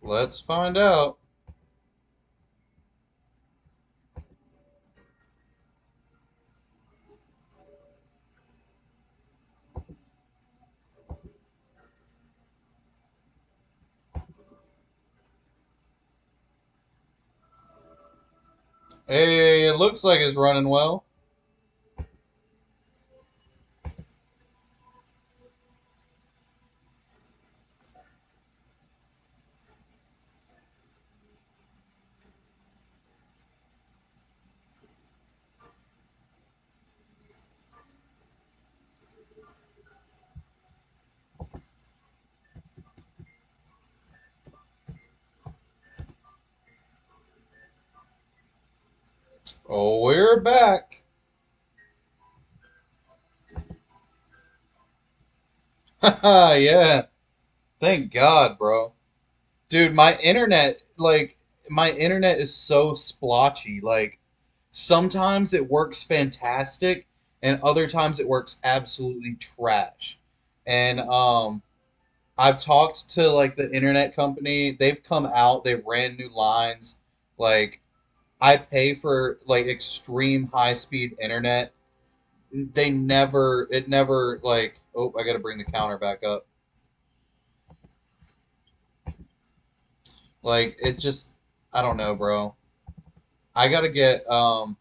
Let's find out. Hey, it looks like it's running well. Oh, we're back. Haha, yeah. Thank God, bro. Dude, my internet is so splotchy. Like, sometimes it works fantastic, and other times it works absolutely trash. And I've talked to like the internet company. They've come out. They've ran new lines. Like, I pay for like extreme high speed internet. It never like. Oh, I got to bring the counter back up. Like, it just, I don't know, bro. I gotta get Oh,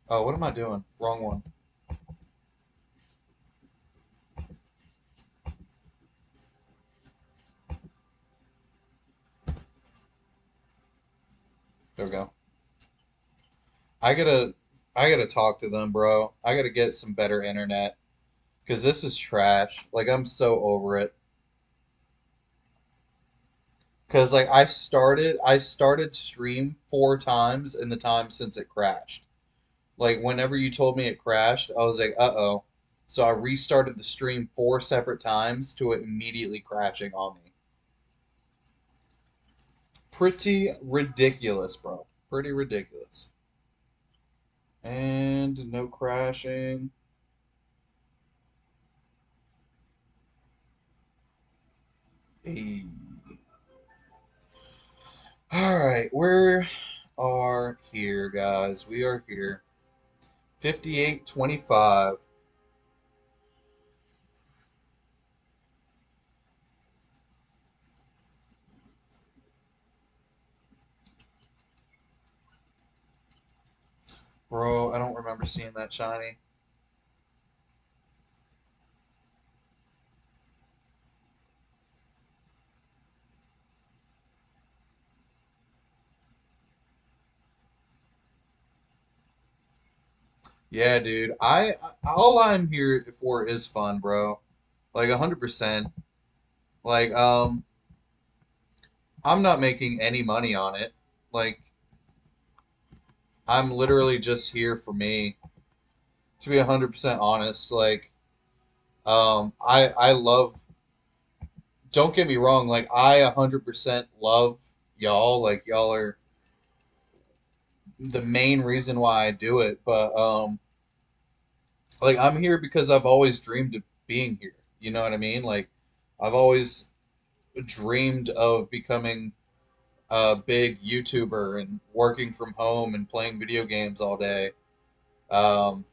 what am I doing? Wrong one. There we go. I gotta I gotta talk to them, bro. I gotta get some better internet because this is trash. Like, I'm so over it. Because like I started stream 4 times in the time since it crashed. Like, whenever you told me it crashed, I was like, uh-oh. So I restarted the stream 4 separate times to it immediately crashing on me. Pretty ridiculous, bro. Pretty ridiculous. And no crashing. Hey. All right, we are here, guys. We are here. 58-25. Bro, I don't remember seeing that shiny. Yeah, dude. All I'm here for is fun, bro. Like 100%. Like, I'm not making any money on it. Like, I'm literally just here for me, to be 100% honest. Like, I love, don't get me wrong, like, I 100% love y'all. Like, y'all are the main reason why I do it. But, like, I'm here because I've always dreamed of being here. You know what I mean? Like, I've always dreamed of becoming a big YouTuber and working from home and playing video games all day. Um,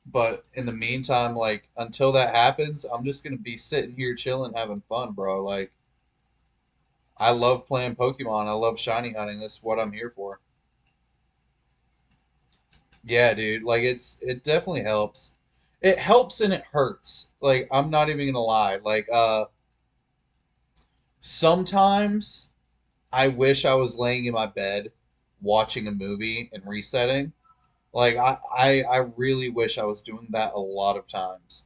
but in the meantime, like, until that happens, I'm just gonna be sitting here chilling, having fun, bro. Like, I love playing Pokemon. I love shiny hunting. That's what I'm here for. Yeah, dude. Like, it definitely helps. It helps and it hurts. Like, I'm not even gonna lie. Like, sometimes I wish I was laying in my bed watching a movie and resetting. Like, I really wish I was doing that a lot of times.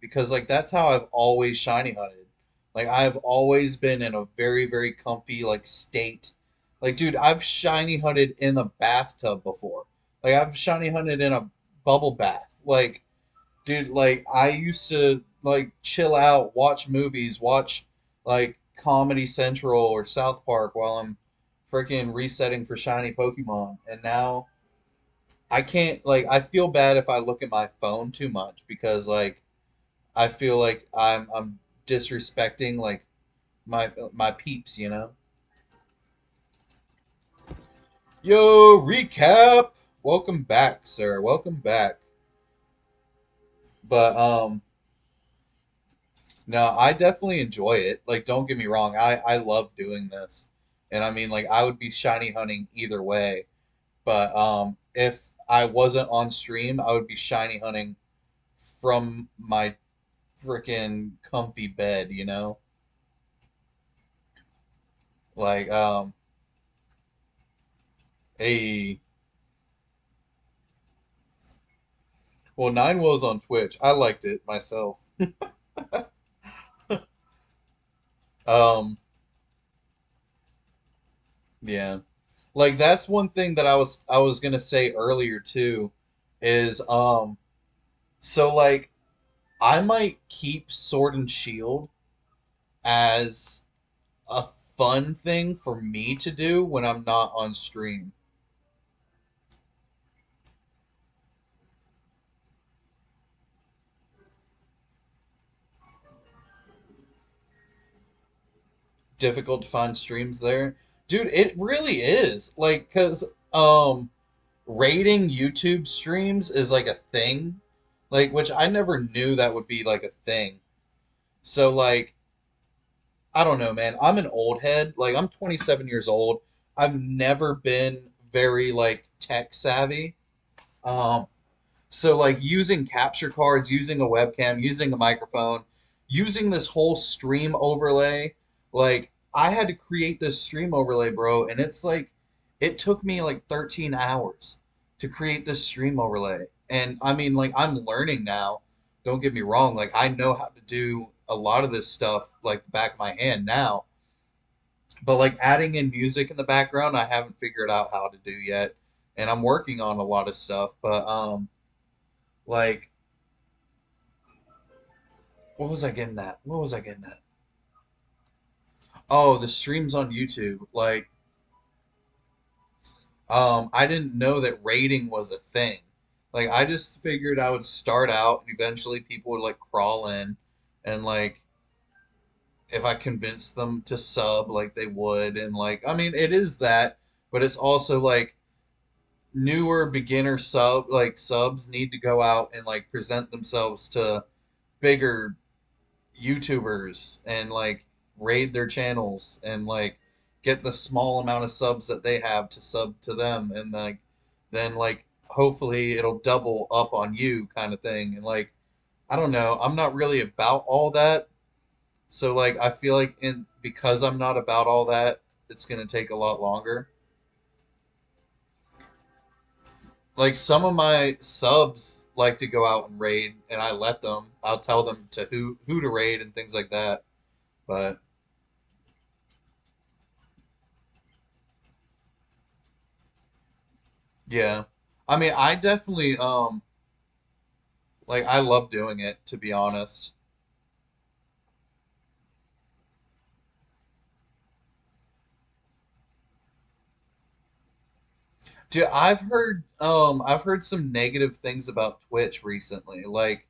Because like that's how I've always shiny hunted. Like, I've always been in a very, very comfy like state. Like, dude, I've shiny hunted in the bathtub before. Like, I've shiny hunted in a bubble bath. Like, dude, like I used to like chill out, watch movies, watch like Comedy Central or South Park while I'm freaking resetting for shiny Pokemon. And now I can't, like, I feel bad if I look at my phone too much because like I feel like I'm disrespecting like my peeps, you know. Yo, recap. Welcome back, sir. Welcome back. But no, I definitely enjoy it. Like, don't get me wrong. I love doing this. And I mean, like, I would be shiny hunting either way. But if I wasn't on stream, I would be shiny hunting from my freaking comfy bed, you know? Like, a well, Nine was on Twitch. I liked it myself. Um, yeah. Like that's one thing that I was gonna say earlier too, is so like I might keep Sword and Shield as a fun thing for me to do when I'm not on stream. Difficult to find streams there. Dude, it really is. Like, 'cause um rating YouTube streams is like a thing. Like, which I never knew that would be like a thing. So like, I don't know, man. I'm an old head. Like, I'm 27 years old. I've never been very like tech savvy. Um, So like using capture cards, using a webcam, using a microphone, using this whole stream overlay, like I had to create this stream overlay, bro, and it's like it took me like 13 hours to create this stream overlay. And I mean like I'm learning now. Don't get me wrong, like I know how to do a lot of this stuff like the back of my hand now. But like adding in music in the background, I haven't figured out how to do yet. And I'm working on a lot of stuff, but like what was I getting at? What was I getting at? Oh, the streams on YouTube. Like, I didn't know that rating was a thing. Like, I just figured I would start out and eventually people would like crawl in and like if I convinced them to sub, like they would. And like, I mean, it is that, but it's also like newer beginner subs need to go out and like present themselves to bigger YouTubers and like raid their channels and like get the small amount of subs that they have to sub to them and like then like hopefully it'll double up on you kind of thing and like I don't know, I'm not really about all that. So like I feel like in because I'm not about all that, it's gonna take a lot longer. Like some of my subs like to go out and raid and I let them. I'll tell them to who to raid and things like that. But yeah. I mean, I definitely like I love doing it to be honest. Dude, I've heard some negative things about Twitch recently. Like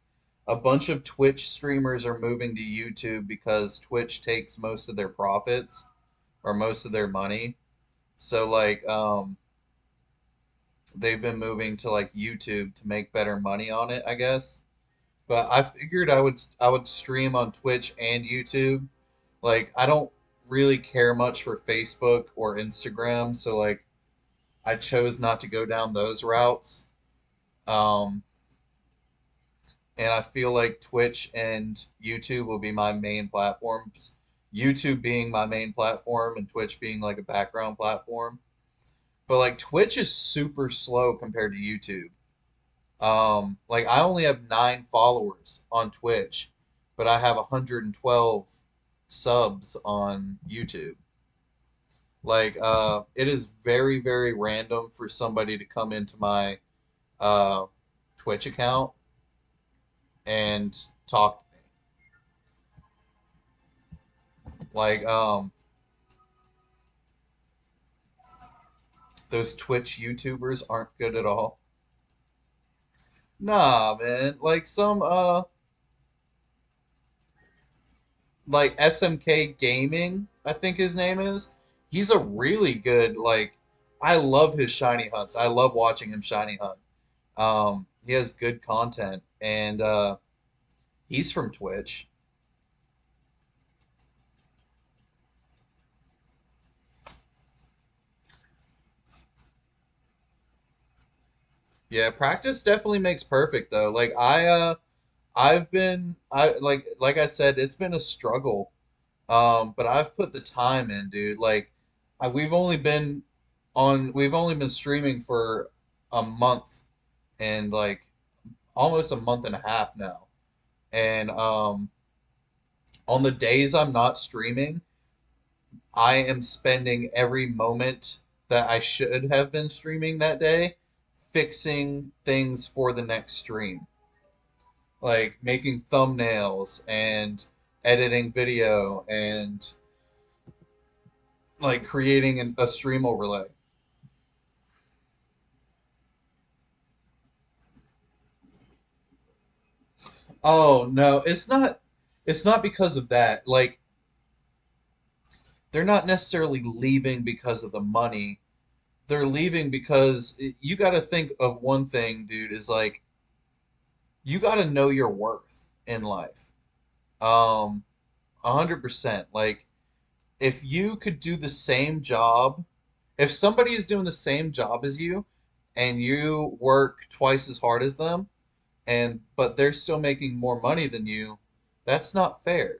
a bunch of Twitch streamers are moving to YouTube because Twitch takes most of their profits or most of their money. So like they've been moving to like YouTube to make better money on it, I guess. But I figured I would stream on Twitch and YouTube. Like I don't really care much for Facebook or Instagram, so like I chose not to go down those routes. Um, and I feel like Twitch and YouTube will be my main platforms. YouTube being my main platform and Twitch being like a background platform. But like Twitch is super slow compared to YouTube. Like I only have 9 followers on Twitch, but I have 112 subs on YouTube. Like, it is very, very random for somebody to come into my uh, Twitch account and talk to me. Like, those Twitch YouTubers aren't good at all. Nah, man. Like some like SMK Gaming, I think his name is. He's a really good like. I love his shiny hunts. I love watching him shiny hunt. He has good content, and he's from Twitch. Yeah, practice definitely makes perfect though. Like I like I said, it's been a struggle. But I've put the time in, dude. Like we've only been streaming for a month and like almost a month and a half now. And on the days I'm not streaming, I am spending every moment that I should have been streaming that day fixing things for the next stream, like making thumbnails and editing video and like creating a stream overlay. Oh no, it's not because of that. Like they're not necessarily leaving because of the money. They're leaving because you got to think of one thing, dude, is like you got to know your worth in life. 100%. Like if you could do the same job, if somebody is doing the same job as you and you work twice as hard as them and but they're still making more money than you, that's not fair.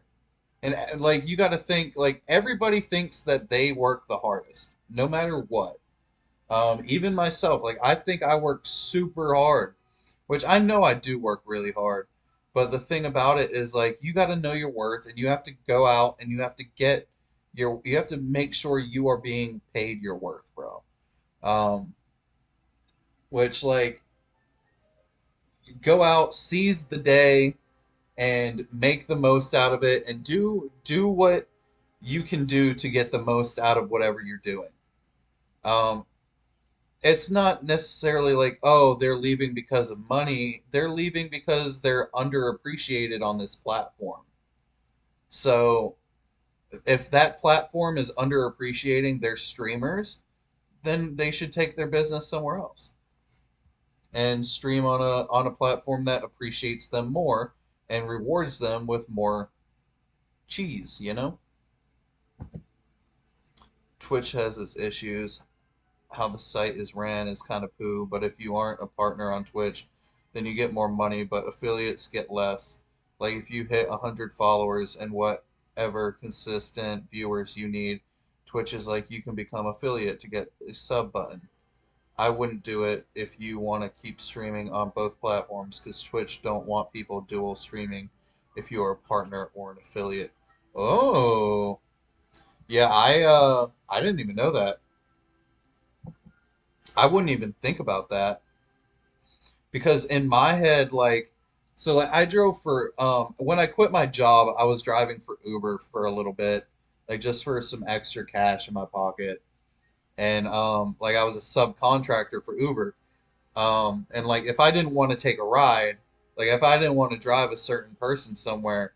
And like you got to think like everybody thinks that they work the hardest, no matter what. Even myself, like I think I work super hard, which I know I do work really hard. But the thing about it is like you got to know your worth, and you have to go out and you have to get you have to make sure you are being paid your worth, bro. Um, which like go out, seize the day, and make the most out of it, and do what you can do to get the most out of whatever you're doing. Um, it's not necessarily like, oh, they're leaving because of money. They're leaving because they're underappreciated on this platform. So if that platform is underappreciating their streamers, then they should take their business somewhere else and stream on a platform that appreciates them more and rewards them with more cheese, you know? Twitch has its issues. How the site is ran is kind of poo, but if you aren't a partner on Twitch, then you get more money, but affiliates get less. Like if you hit 100 followers and whatever consistent viewers you need, Twitch is like you can become affiliate to get a sub button. I wouldn't do it if you want to keep streaming on both platforms because Twitch don't want people dual streaming if you are a partner or an affiliate. Oh, yeah, I didn't even know that. I wouldn't even think about that because in my head, like, so like I drove for when I quit my job, I was driving for Uber for a little bit, like just for some extra cash in my pocket, and like I was a subcontractor for Uber, and like if I didn't want to take a ride, like if I didn't want to drive a certain person somewhere,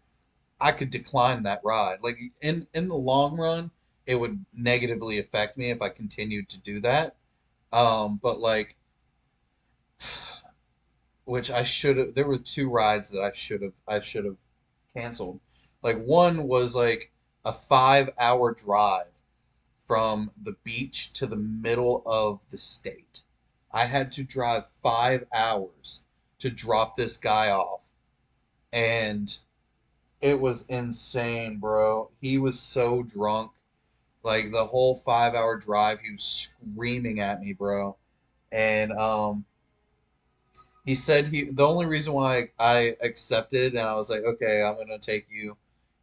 I could decline that ride. Like in the long run, it would negatively affect me if I continued to do that. But like which I should have. There were two rides that I should have canceled. Like one was like a 5 hour drive from the beach to the middle of the state. I had to drive 5 hours to drop this guy off, and it was insane, bro. He was so drunk. Like the whole 5 hour drive, he was screaming at me, bro. And he said the only reason why I accepted and I was like, okay, I'm gonna take you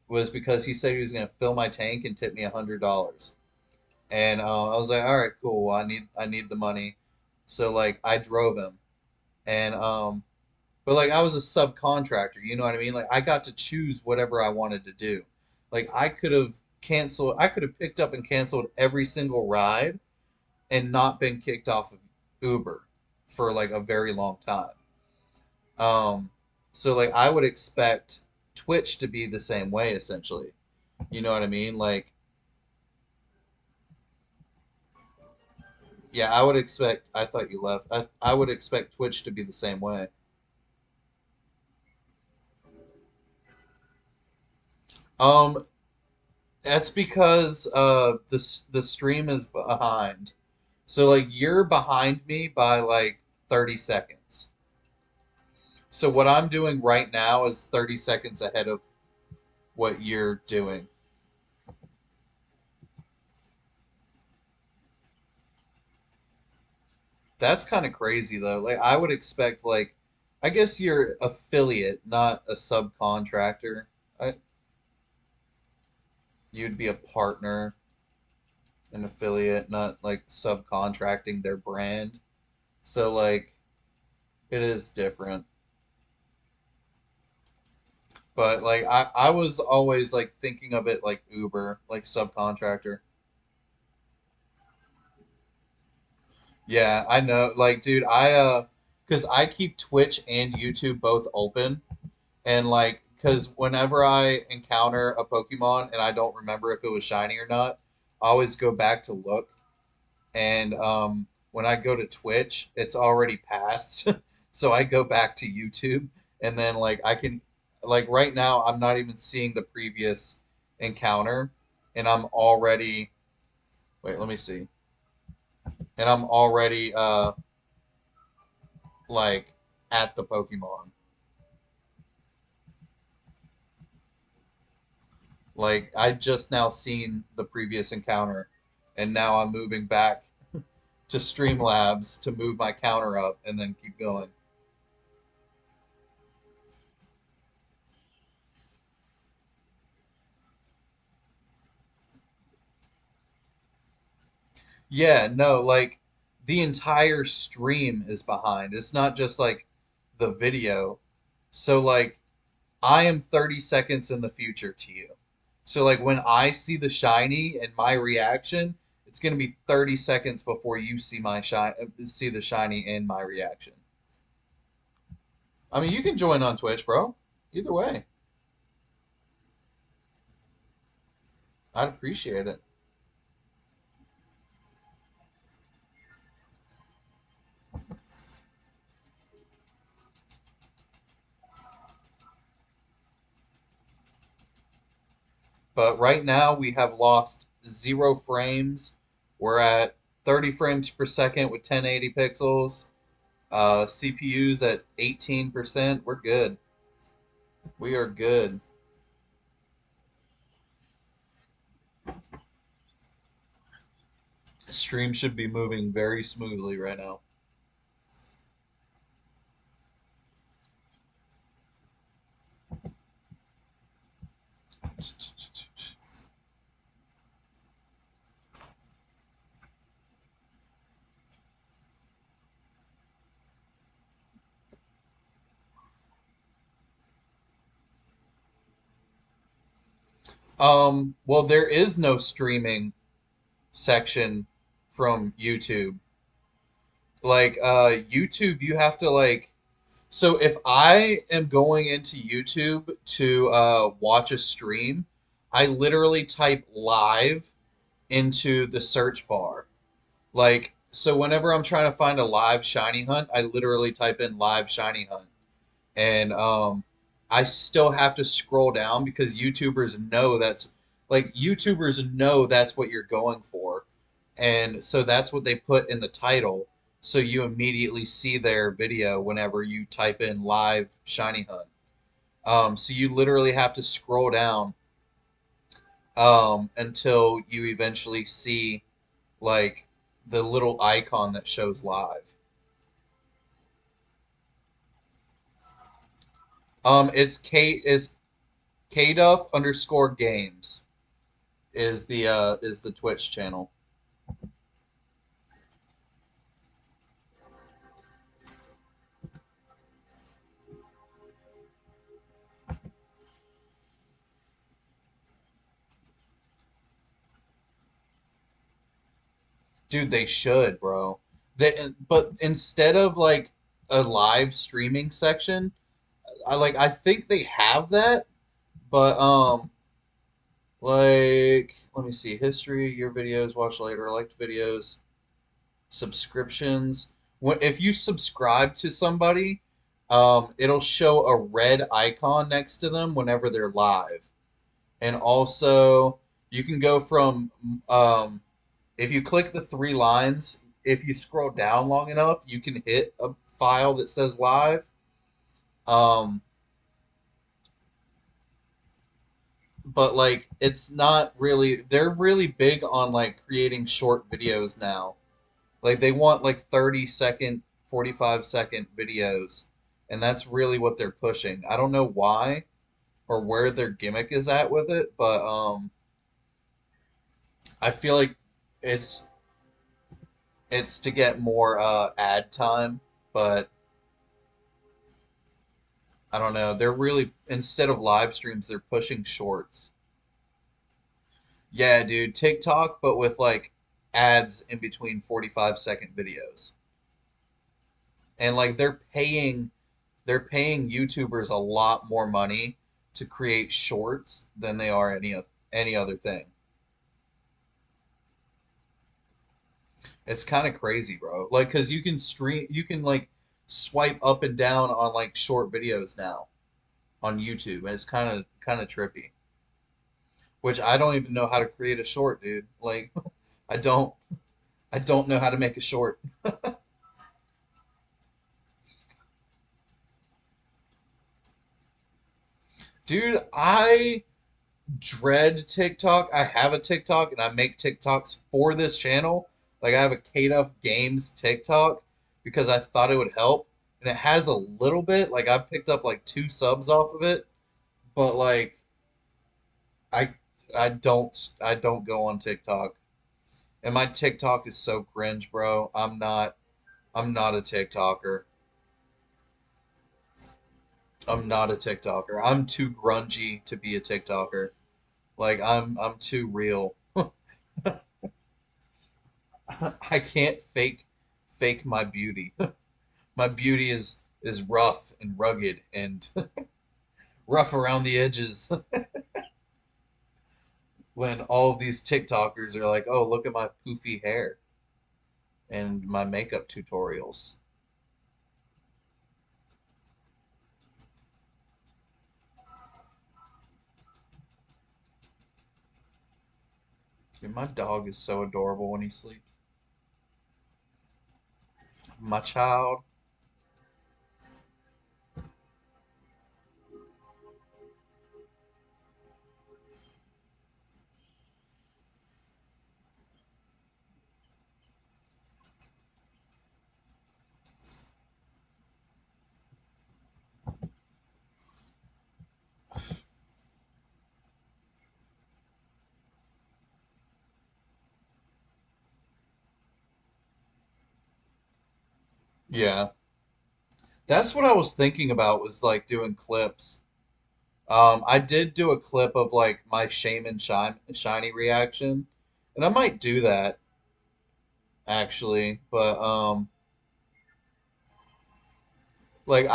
was because he said he was gonna fill my tank and tip me $100. And I was like, all right, cool. Well, I need the money. So like I drove him and but like I was a subcontractor, you know what I mean? Like I got to choose whatever I wanted to do. Like I could have picked up and canceled every single ride and not been kicked off of Uber for like a very long time. Um, so like I would expect Twitch to be the same way essentially. You know what I mean? Like, yeah, I would expect. I thought you left. I would expect Twitch to be the same way. Um, that's because the stream is behind. So like you're behind me by like 30 seconds. So what I'm doing right now is 30 seconds ahead of what you're doing. That's kind of crazy though. Like I would expect like I guess you're affiliate, not a subcontractor. I, you'd be a partner, an affiliate, not like subcontracting their brand. So like it is different. But like I was always like thinking of it like Uber, like subcontractor. Yeah, I know. Like, dude, cause I keep Twitch and YouTube both open, and like, cause whenever I encounter a Pokemon and I don't remember if it was shiny or not, I always go back to look, and when I go to Twitch, it's already passed, so I go back to YouTube, and then like I can, like right now, I'm not even seeing the previous encounter, and I'm already, wait, let me see, and I'm already like at the Pokemon. Like I just now seen the previous encounter, and now I'm moving back to Streamlabs to move my counter up and then keep going. Yeah, no, like the entire stream is behind. It's not just like the video. So like I am 30 seconds in the future to you. So like when I see the shiny and my reaction, it's gonna be 30 seconds before you see see the shiny and my reaction. I mean, you can join on Twitch, bro. Either way, I'd appreciate it. But right now we have lost 0 frames. We're at 30 frames per second with 1080 pixels. CPU's at 18%. We're good. We are good. Stream should be moving very smoothly right now. Well, there is no streaming section from YouTube. Like, YouTube, you have to like. So if I am going into YouTube to watch a stream, I literally type live into the search bar. Like, so whenever I'm trying to find a live shiny hunt, I literally type in live shiny hunt. And I still have to scroll down because YouTubers know that's what you're going for. And so that's what they put in the title. So you immediately see their video whenever you type in live shiny hunt. So you literally have to scroll down until you eventually see like the little icon that shows live. It's Kduff underscore games is the Twitch channel. Dude, they should, bro. But instead of like a live streaming section, I think they have that, but Like, let me see, history, your videos, watch later, liked videos, subscriptions. If you subscribe to somebody, it'll show a red icon next to them whenever they're live. And also, you can go from if you click the three lines, if you scroll down long enough, you can hit a file that says live. Um, but like it's not really they're really big on like creating short videos now. Like they want like 30-second, 45-second videos. And that's really what they're pushing. I don't know why or where their gimmick is at with it, but I feel like it's it's to get more ad time, but I don't know. They're really instead of live streams, they're pushing shorts. Yeah, dude, TikTok, but with like ads in between 45-second videos. And like they're paying YouTubers a lot more money to create shorts than they are any other thing. It's kind of crazy, bro. Like, cause you can like swipe up and down on like short videos now on YouTube, and it's kind of trippy. Which I don't even know how to create a short, dude. Like, I don't I don't know how to make a short. Dude, I dread TikTok. I have a TikTok and I make TikToks for this channel. Like I have a KDuff Games TikTok because I thought it would help. And it has a little bit. Like I've picked up like 2 subs off of it. But like I I don't go on TikTok. And my TikTok is so cringe, bro. I'm not a TikToker. I'm not a TikToker. I'm too grungy to be a TikToker. Like I'm too real. I can't fake my beauty. My beauty is rough and rugged and rough around the edges. When all of these TikTokers are like, "Oh, look at my poofy hair and my makeup tutorials." Dude, my dog is so adorable when he sleeps. My child. Yeah. That's what I was thinking about was like doing clips. I did do a clip of like my shame and shiny reaction, and I might do that actually, but like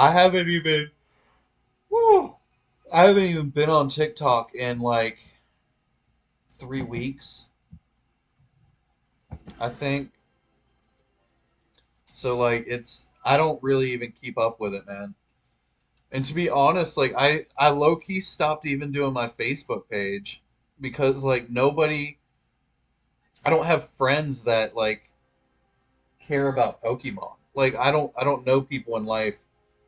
whew, I haven't even been on TikTok in like 3 weeks, I think. So like I don't really even keep up with it, man. And to be honest, like I low key stopped even doing my Facebook page because like nobody I don't have friends that like care about Pokemon. Like I don't know people in life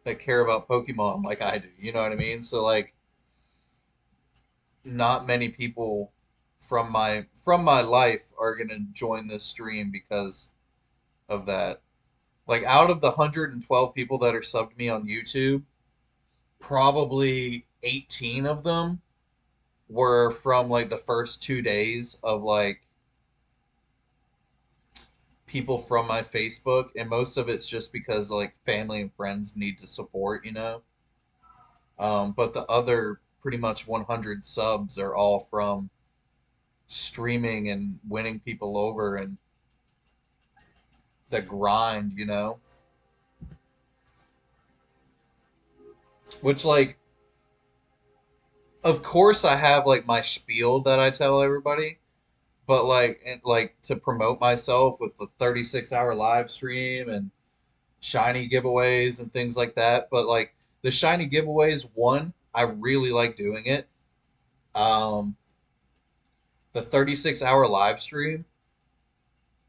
that care about Pokemon like I do. You know what I mean? So like not many people from my life are gonna join this stream because of that. Like out of the 112 people that are subbed me on YouTube, probably 18 of them were from like the first 2 days of like people from my Facebook, and most of it's just because like family and friends need to support, you know. But the other pretty much 100 subs are all from streaming and winning people over and the grind, you know. Which like Of course, I have like my spiel that I tell everybody, but like to promote myself with the 36-hour live stream and shiny giveaways and things like that. But like the shiny giveaways, one, I really like doing it. Um, the 36-hour live stream,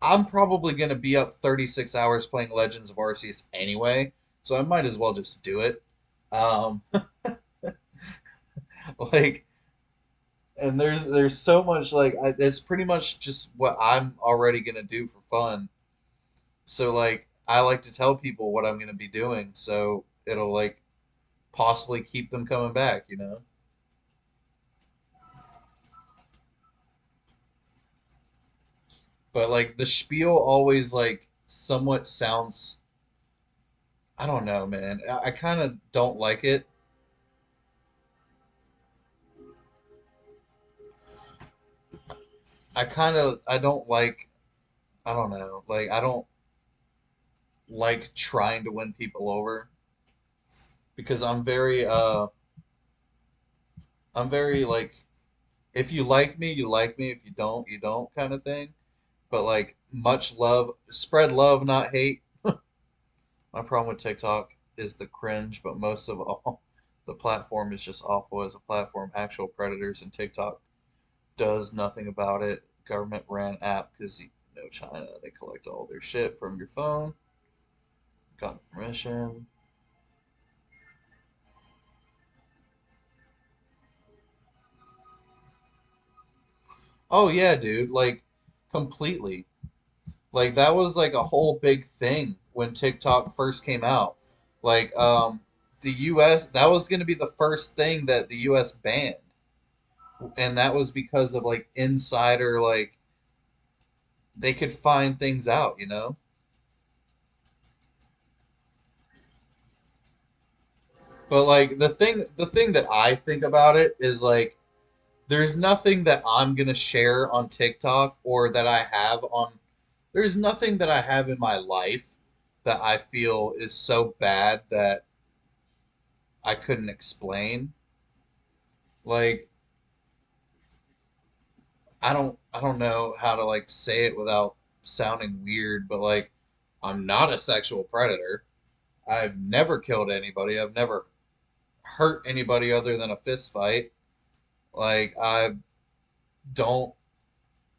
I'm probably gonna be up 36 hours playing Legends of Arceus anyway, so I might as well just do it. Um, like, and there's so much it's pretty much just what I'm already gonna do for fun. So like I like to tell people what I'm gonna be doing, so it'll like possibly keep them coming back, you know? But like the spiel always like somewhat sounds, I don't know, man. I kind of don't like it. I don't like, I don't know. Like I don't like trying to win people over because I'm very like if you like me, you like me. If you don't, you don't kind of thing. But like much love, spread love, not hate. My problem with TikTok is the cringe, but most of all, the platform is just awful as a platform. Actual predators, and TikTok does nothing about it. Government ran app because you know China, they collect all their shit from your phone. Got permission. Oh yeah, dude, like completely. Like that was like a whole big thing when TikTok first came out. Like the US, that was going to be the first thing that the US banned. And that was because of like insider like they could find things out, you know? But like the thing that I think about it is like there's nothing that I'm going to share on TikTok or that I have on there's nothing that I have in my life that I feel is so bad that I couldn't explain. Like I don't know how to like say it without sounding weird, but like I'm not a sexual predator. I've never killed anybody. I've never hurt anybody other than a fist fight. Like I don't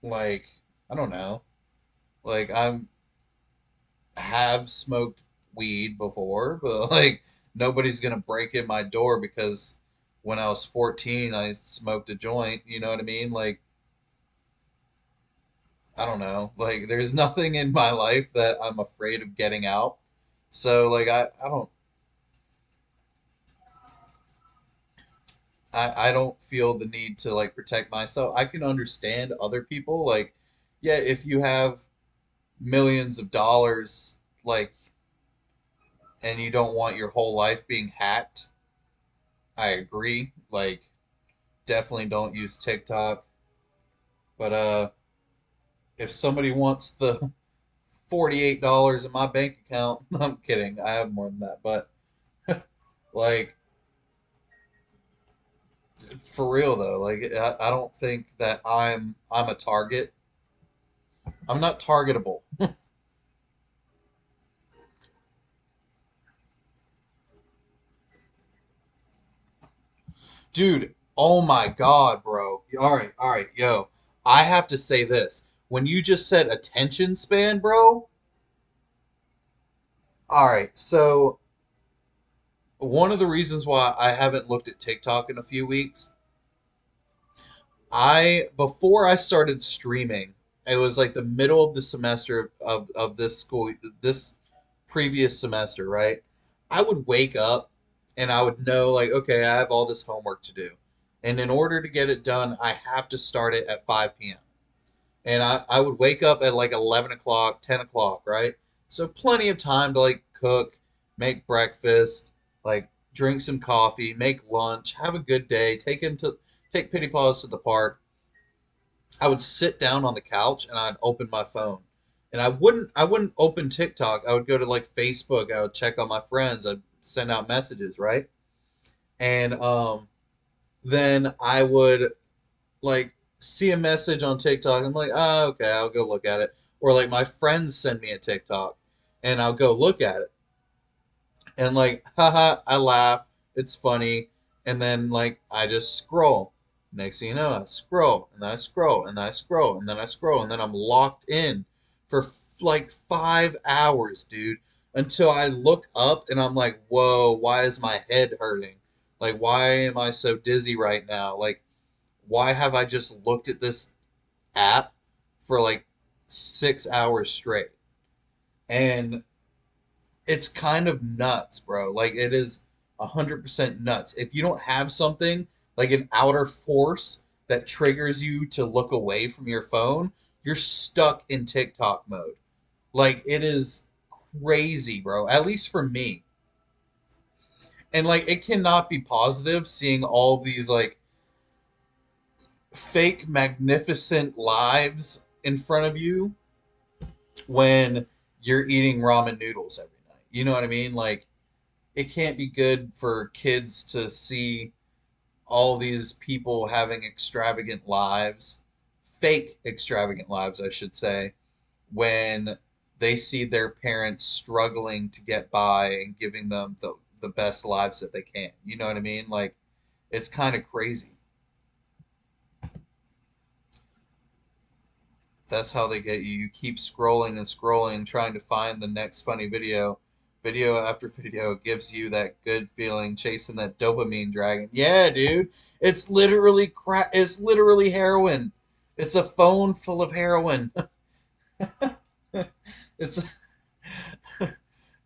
like I don't know. Like I'm have smoked weed before, but like nobody's gonna break in my door because when I was 14 I smoked a joint, you know what I mean? Like I don't know. Like there's nothing in my life that I'm afraid of getting out. So like I don't feel the need to like protect myself. I can understand other people like yeah, if you have millions of dollars like and you don't want your whole life being hacked, I agree. Like definitely don't use TikTok. But if somebody wants the $48 in my bank account, I'm kidding. I have more than that, but like for real though, like I don't think that I'm a target. I'm not targetable. Dude, oh my God, bro. All right, yo. I have to say this. When you just said attention span, bro, all right, so one of the reasons why I haven't looked at TikTok in a few weeks, before I started streaming, it was like the middle of the semester of this school, this previous semester, right? I would wake up and I would know, like, okay, I have all this homework to do. And in order to get it done, I have to start it at 5 p.m. And I would wake up at like 11 o'clock, 10 o'clock, right? So plenty of time to like cook, make breakfast, like drink some coffee, make lunch, have a good day, take Pity Paws to the park. I would sit down on the couch and I'd open my phone. And I wouldn't open TikTok. I would go to like Facebook, I would check on my friends, I'd send out messages, right? And then I would like see a message on TikTok. I'm like, oh, okay, I'll go look at it. Or like my friends send me a TikTok and I'll go look at it. And like, haha, I laugh. It's funny. And then like I just scroll. Next thing you know, I scroll and I scroll and I scroll and then I scroll and then I'm locked in for like 5 hours, dude, until I look up and I'm like, whoa, why is my head hurting? Like, why am I so dizzy right now? Like, why have I just looked at this app for like 6 hours straight? And it's kind of nuts, bro. Like it is 100% nuts. If you don't have something like an outer force that triggers you to look away from your phone, you're stuck in TikTok mode. Like it is crazy, bro. At least for me. And like it cannot be positive seeing all of these like fake magnificent lives in front of you when you're eating ramen noodles every night. You know what I mean? Like it can't be good for kids to see all these people having extravagant lives, fake extravagant lives, I should say, when they see their parents struggling to get by and giving them the best lives that they can. You know what I mean? Like, it's kind of crazy. That's how they get you. You keep scrolling and scrolling, trying to find the next funny video. Video after video gives you that good feeling, chasing that dopamine dragon. Yeah, dude, it's literally crap. It's literally heroin. It's a phone full of heroin. It's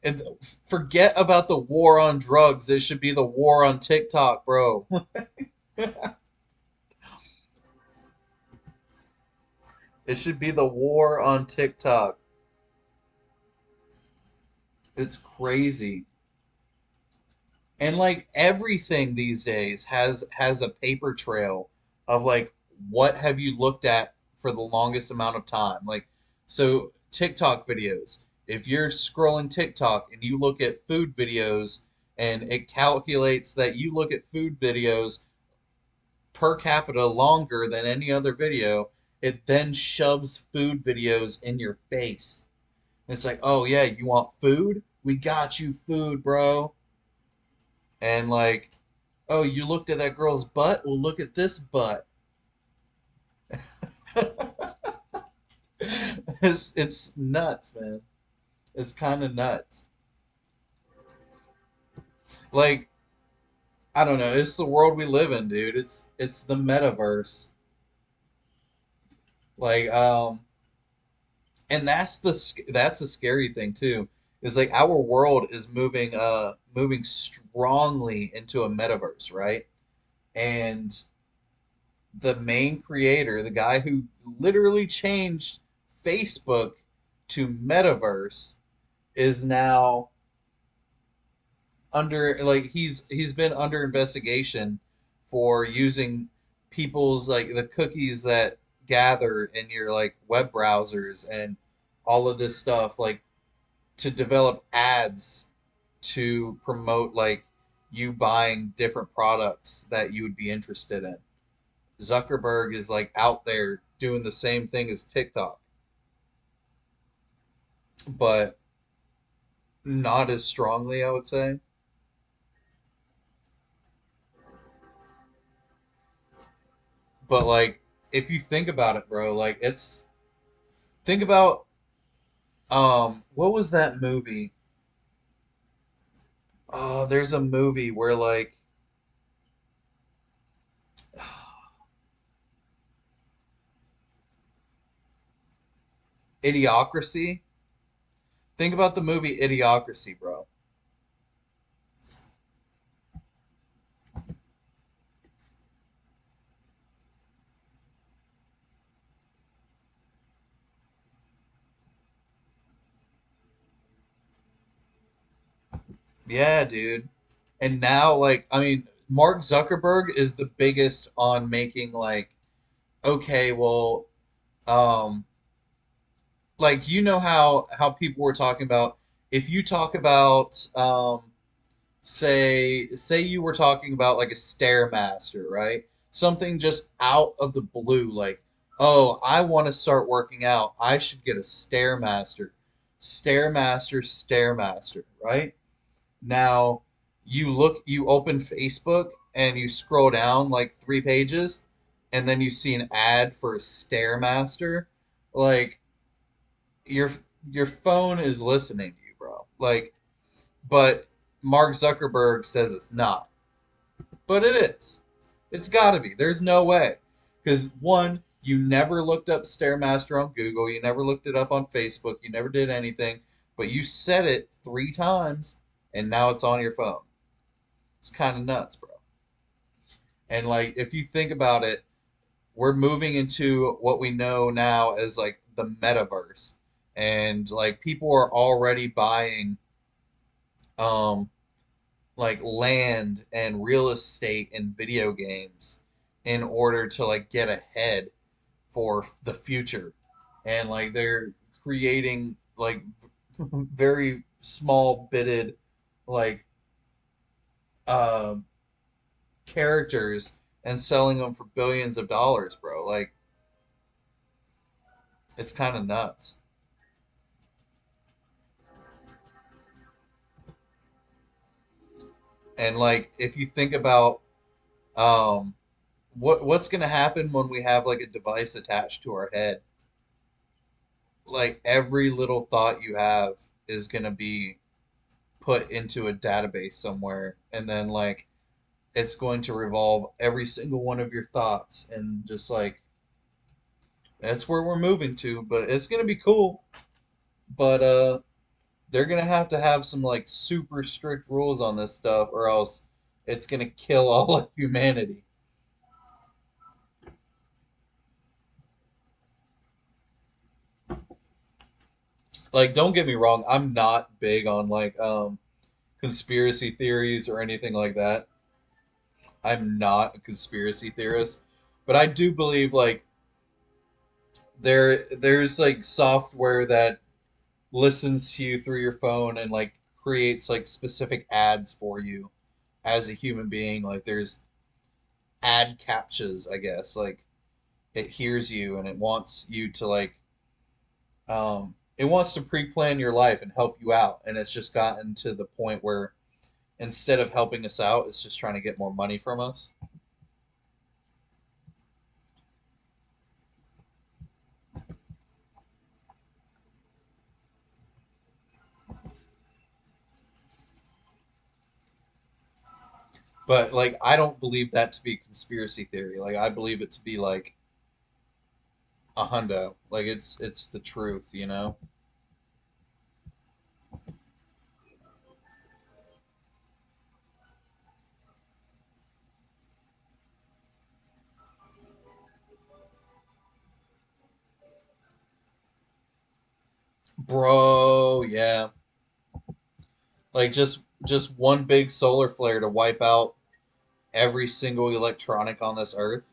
and forget about the war on drugs. It should be the war on TikTok, bro. It should be the war on TikTok. It's crazy. And like everything these days has a paper trail of like what have you looked at for the longest amount of time. Like so TikTok videos. If you're scrolling TikTok and you look at food videos and it calculates that you look at food videos per capita longer than any other video, it then shoves food videos in your face. And it's like, "Oh yeah, you want food? We got you food, bro." And like, oh, you looked at that girl's butt? Well, look at this butt. It's nuts, man. It's kind of nuts. Like, I don't know. It's the world we live in, dude. It's the metaverse. Like, and that's the scary thing too. Is like our world is moving strongly into a metaverse, right? And the main creator, the guy who literally changed Facebook to metaverse, is now under like he's been under investigation for using people's like the cookies that gather in your like web browsers and all of this stuff like to develop ads to promote like you buying different products that you would be interested in. Zuckerberg is like out there doing the same thing as TikTok, but not as strongly, I would say. But like, if you think about it, bro, like it's think about what was that movie? Oh, there's a movie where like Idiocracy. Think about the movie Idiocracy, bro. Yeah, dude. And now, like, I mean, Mark Zuckerberg is the biggest on making like, okay, well, um, like you know how people were talking about if you talk about say you were talking about like a stairmaster, right? Something just out of the blue, like, oh, I want to start working out. I should get a stairmaster, stairmaster, stairmaster, right? Now you open Facebook and you scroll down like 3 pages, and then you see an ad for a stairmaster. Like your your phone is listening to you, bro. Like, but Mark Zuckerberg says it's not. But it is. It's got to be. There's no way. Because one, you never looked up Stairmaster on Google, you never looked it up on Facebook, you never did anything, but you said it 3 times and now it's on your phone. It's kind of nuts, bro. And like if you think about it, we're moving into what we know now as like the metaverse. And like people are already buying um like land and real estate and video games in order to like get ahead for the future, and like they're creating like very small bitted like uh, characters and selling them for billions of dollars, bro. Like it's kind of nuts. And like if you think about um what's going to happen when we have like a device attached to our head, like every little thought you have is going to be put into a database somewhere, and then like it's going to revolve every single one of your thoughts, and just like that's where we're moving to. But it's going to be cool. But they're going to have some like super strict rules on this stuff, or else it's going to kill all of humanity. Like don't get me wrong, I'm not big on like conspiracy theories or anything like that. I'm not a conspiracy theorist, but I do believe like there's like software that listens to you through your phone and like creates like specific ads for you as a human being. Like there's ad captchas, I guess. Like it hears you and it wants you to like it wants to pre-plan your life and help you out, and it's just gotten to the point where instead of helping us out, it's just trying to get more money from us. But like I don't believe that to be conspiracy theory. Like I believe it to be like a hundo. Like it's the truth, you know? Bro, yeah. Like just one big solar flare to wipe out every single electronic on this earth,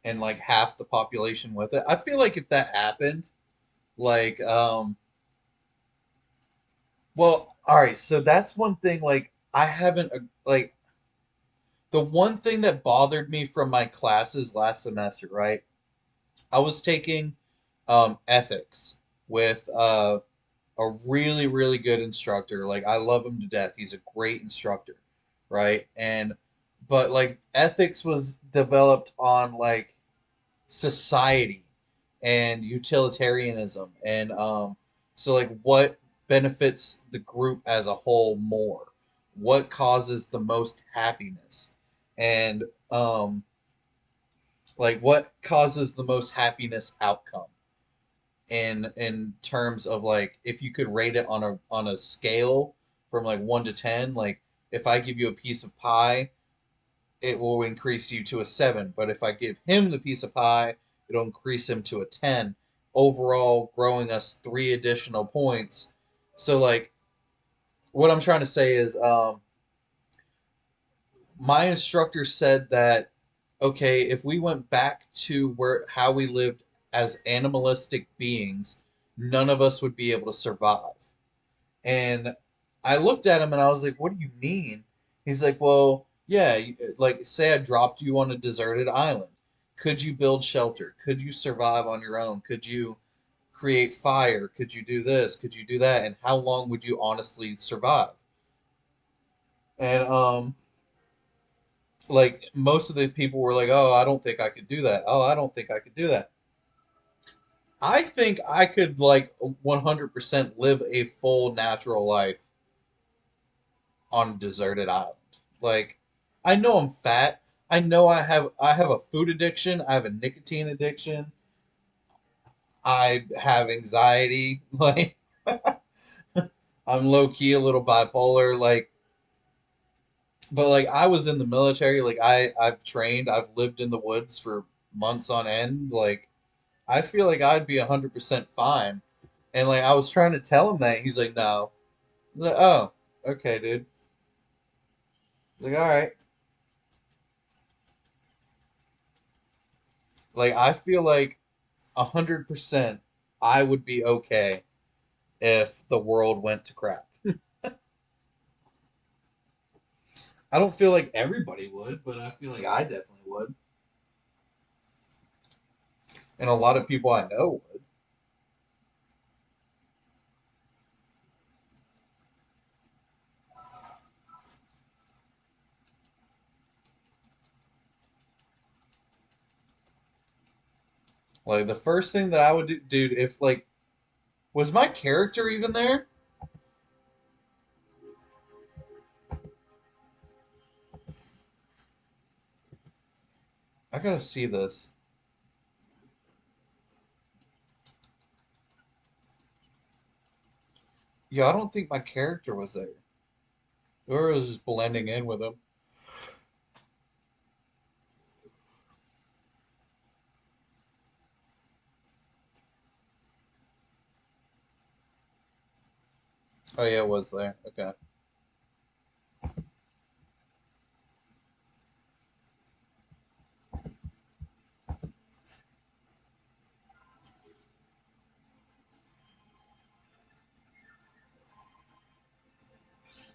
and like half the population with it. I feel like if that happened, like well, all right, so that's one thing like I haven't like the one thing that bothered me from my classes last semester, right? I was taking ethics with a really really good instructor. Like I love him to death. He's a great instructor, right? And but like ethics was developed on like society and utilitarianism, and so like what benefits the group as a whole more, what causes the most happiness, and um like what causes the most happiness outcome in terms of like if you could rate it on a scale from like 1 to 10, like if I give you a piece of pie, it will increase you to a 7, but if I give him the piece of pie, it'll increase him to a 10, overall growing us 3 additional points. So like what I'm trying to say is my instructor said that okay, if we went back to where how we lived as animalistic beings, none of us would be able to survive. And I looked at him and I was like, "What do you mean?" He's like, "Well, yeah, like say I dropped you on a deserted island. Could you build shelter? Could you survive on your own? Could you create fire? Could you do this? Could you do that? And how long would you honestly survive?" And like most of the people were like, "Oh, I don't think I could do that. Oh, I don't think I could do that." I think I could like 100% live a full natural life on a deserted island. Like, I know I'm fat. I know I have a food addiction. I have a nicotine addiction. I have anxiety. Like, I'm low key a little bipolar. Like, but like I was in the military. Like I've trained. I've lived in the woods for months on end. Like I feel like I'd be 100% fine. And like I was trying to tell him that he's like, no. I'm like, oh, okay, dude. He's like, all right. Like I feel like 100% I would be okay if the world went to crap. I don't feel like everybody would, but I feel like I definitely would. And a lot of people I know would. Like the first thing that I would do, dude, if like was my character even there? I gotta see this. Yeah, I don't think my character was there. Or it was just blending in with him. Oh yeah, it was there. Okay.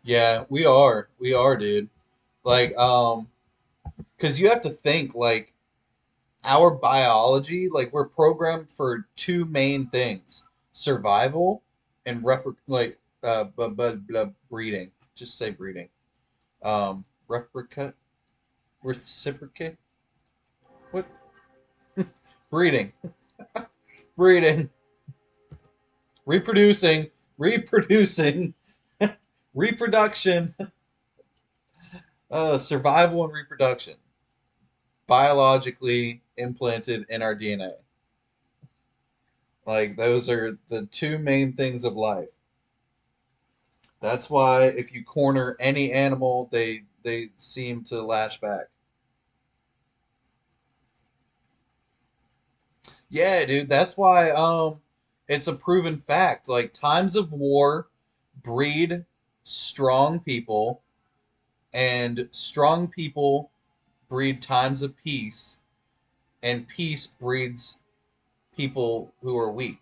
Yeah, we are. We are, dude. Like, because you have to think like our biology, like we're programmed for two main things: survival and breeding. Just say breeding. Replicate, reciprocate. What? Breeding, breeding, reproducing, reproducing, reproduction, survival and reproduction, biologically implanted in our DNA. Like those are the two main things of life. That's why if you corner any animal, they seem to lash back. Yeah, dude, that's why it's a proven fact. Like times of war breed strong people and strong people breed times of peace and peace breeds people who are weak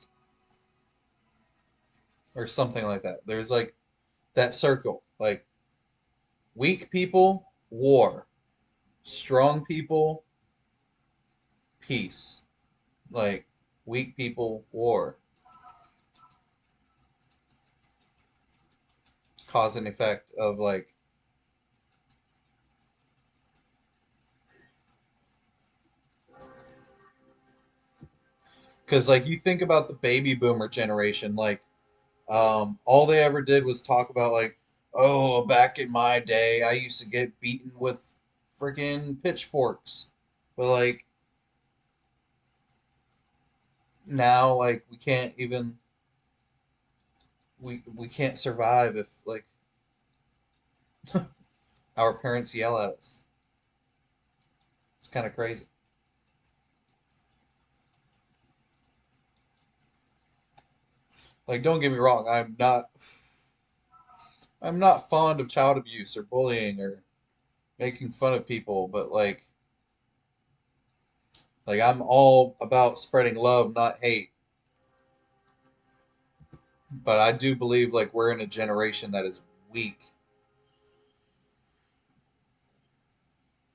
or something like that. There's like that circle. Like weak people, war. Strong people, peace. Like weak people, war. Cause and effect of like because like you think about the baby boomer generation, like all they ever did was talk about like, oh, back in my day, I used to get beaten with freaking pitchforks, but like now, like we can't survive if like our parents yell at us. It's kind of crazy. Like, don't get me wrong, I'm not fond of child abuse or bullying or making fun of people, but like I'm all about spreading love, not hate. But I do believe like we're in a generation that is weak.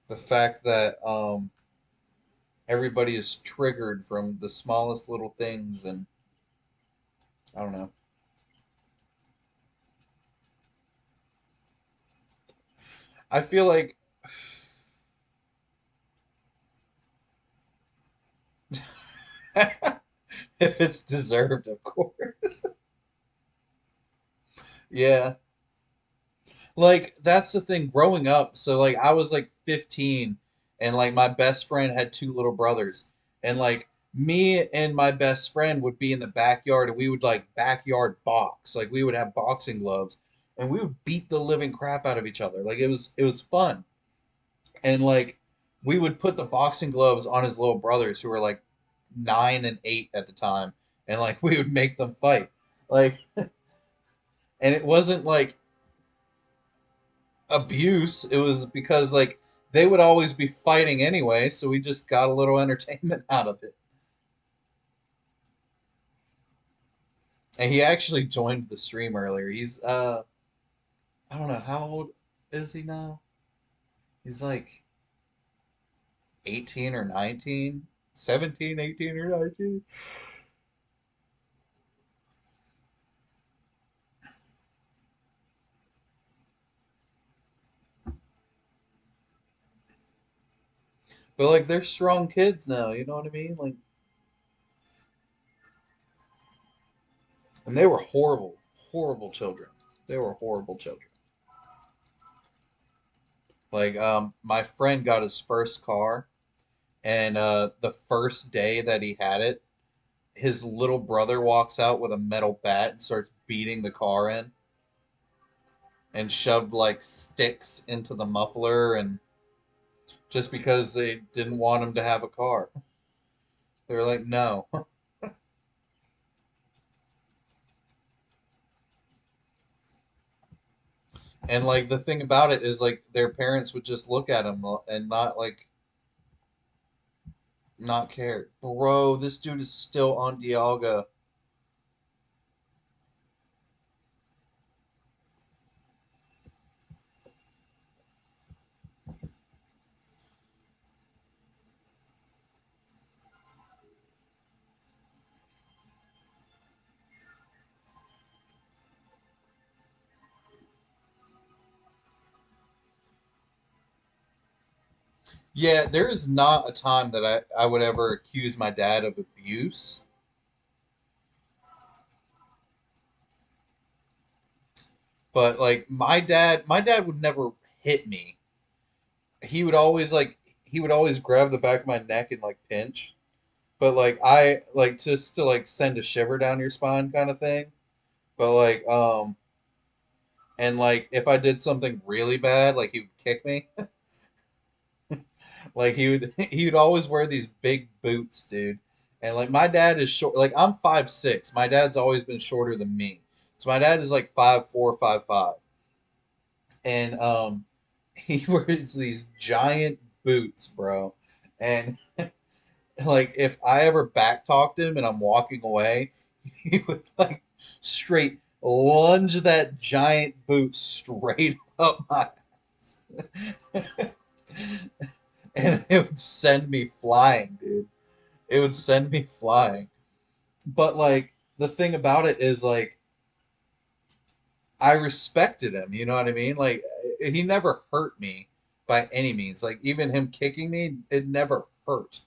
The fact that everybody is triggered from the smallest little things, and I don't know. I feel like if it's deserved, of course. Yeah. Like that's the thing growing up. So like I was like 15 and like my best friend had two little brothers. And like me and my best friend would be in the backyard and we would like backyard box. Like we would have boxing gloves and we would beat the living crap out of each other. Like it was fun. And like we would put the boxing gloves on his little brothers who were like 9 and 8 at the time and like we would make them fight. Like and it wasn't like abuse. It was because like they would always be fighting anyway, so we just got a little entertainment out of it. And he actually joined the stream earlier. He's I don't know how old is he now? He's like 18 or 19, 17, 18 or 19. But like they're strong kids now, you know what I mean? Like and they were horrible, horrible children. They were horrible children. Like my friend got his first car and the first day that he had it, his little brother walks out with a metal bat and starts beating the car in and shoved like sticks into the muffler and just because they didn't want him to have a car. They were like, no. And like the thing about it is like their parents would just look at him and not like not care. Bro, this dude is still on Dialga. Yeah, there's not a time that I would ever accuse my dad of abuse, but like my dad would never hit me. He would always grab the back of my neck and like pinch, but like I like just to like send a shiver down your spine kind of thing. But like and like if I did something really bad, like he would kick me. Like he would he would always wear these big boots, dude. And like my dad is short. Like I'm 5'6". My dad's always been shorter than me. So my dad is like 5'4", 5'5", and he wears these giant boots, bro. And like if I ever back talked him and I'm walking away, he would like straight lunge that giant boot straight up my ass. And it would send me flying, dude. It would send me flying. But like the thing about it is like I respected him, you know what I mean? Like he never hurt me by any means. Like even him kicking me, it never hurt.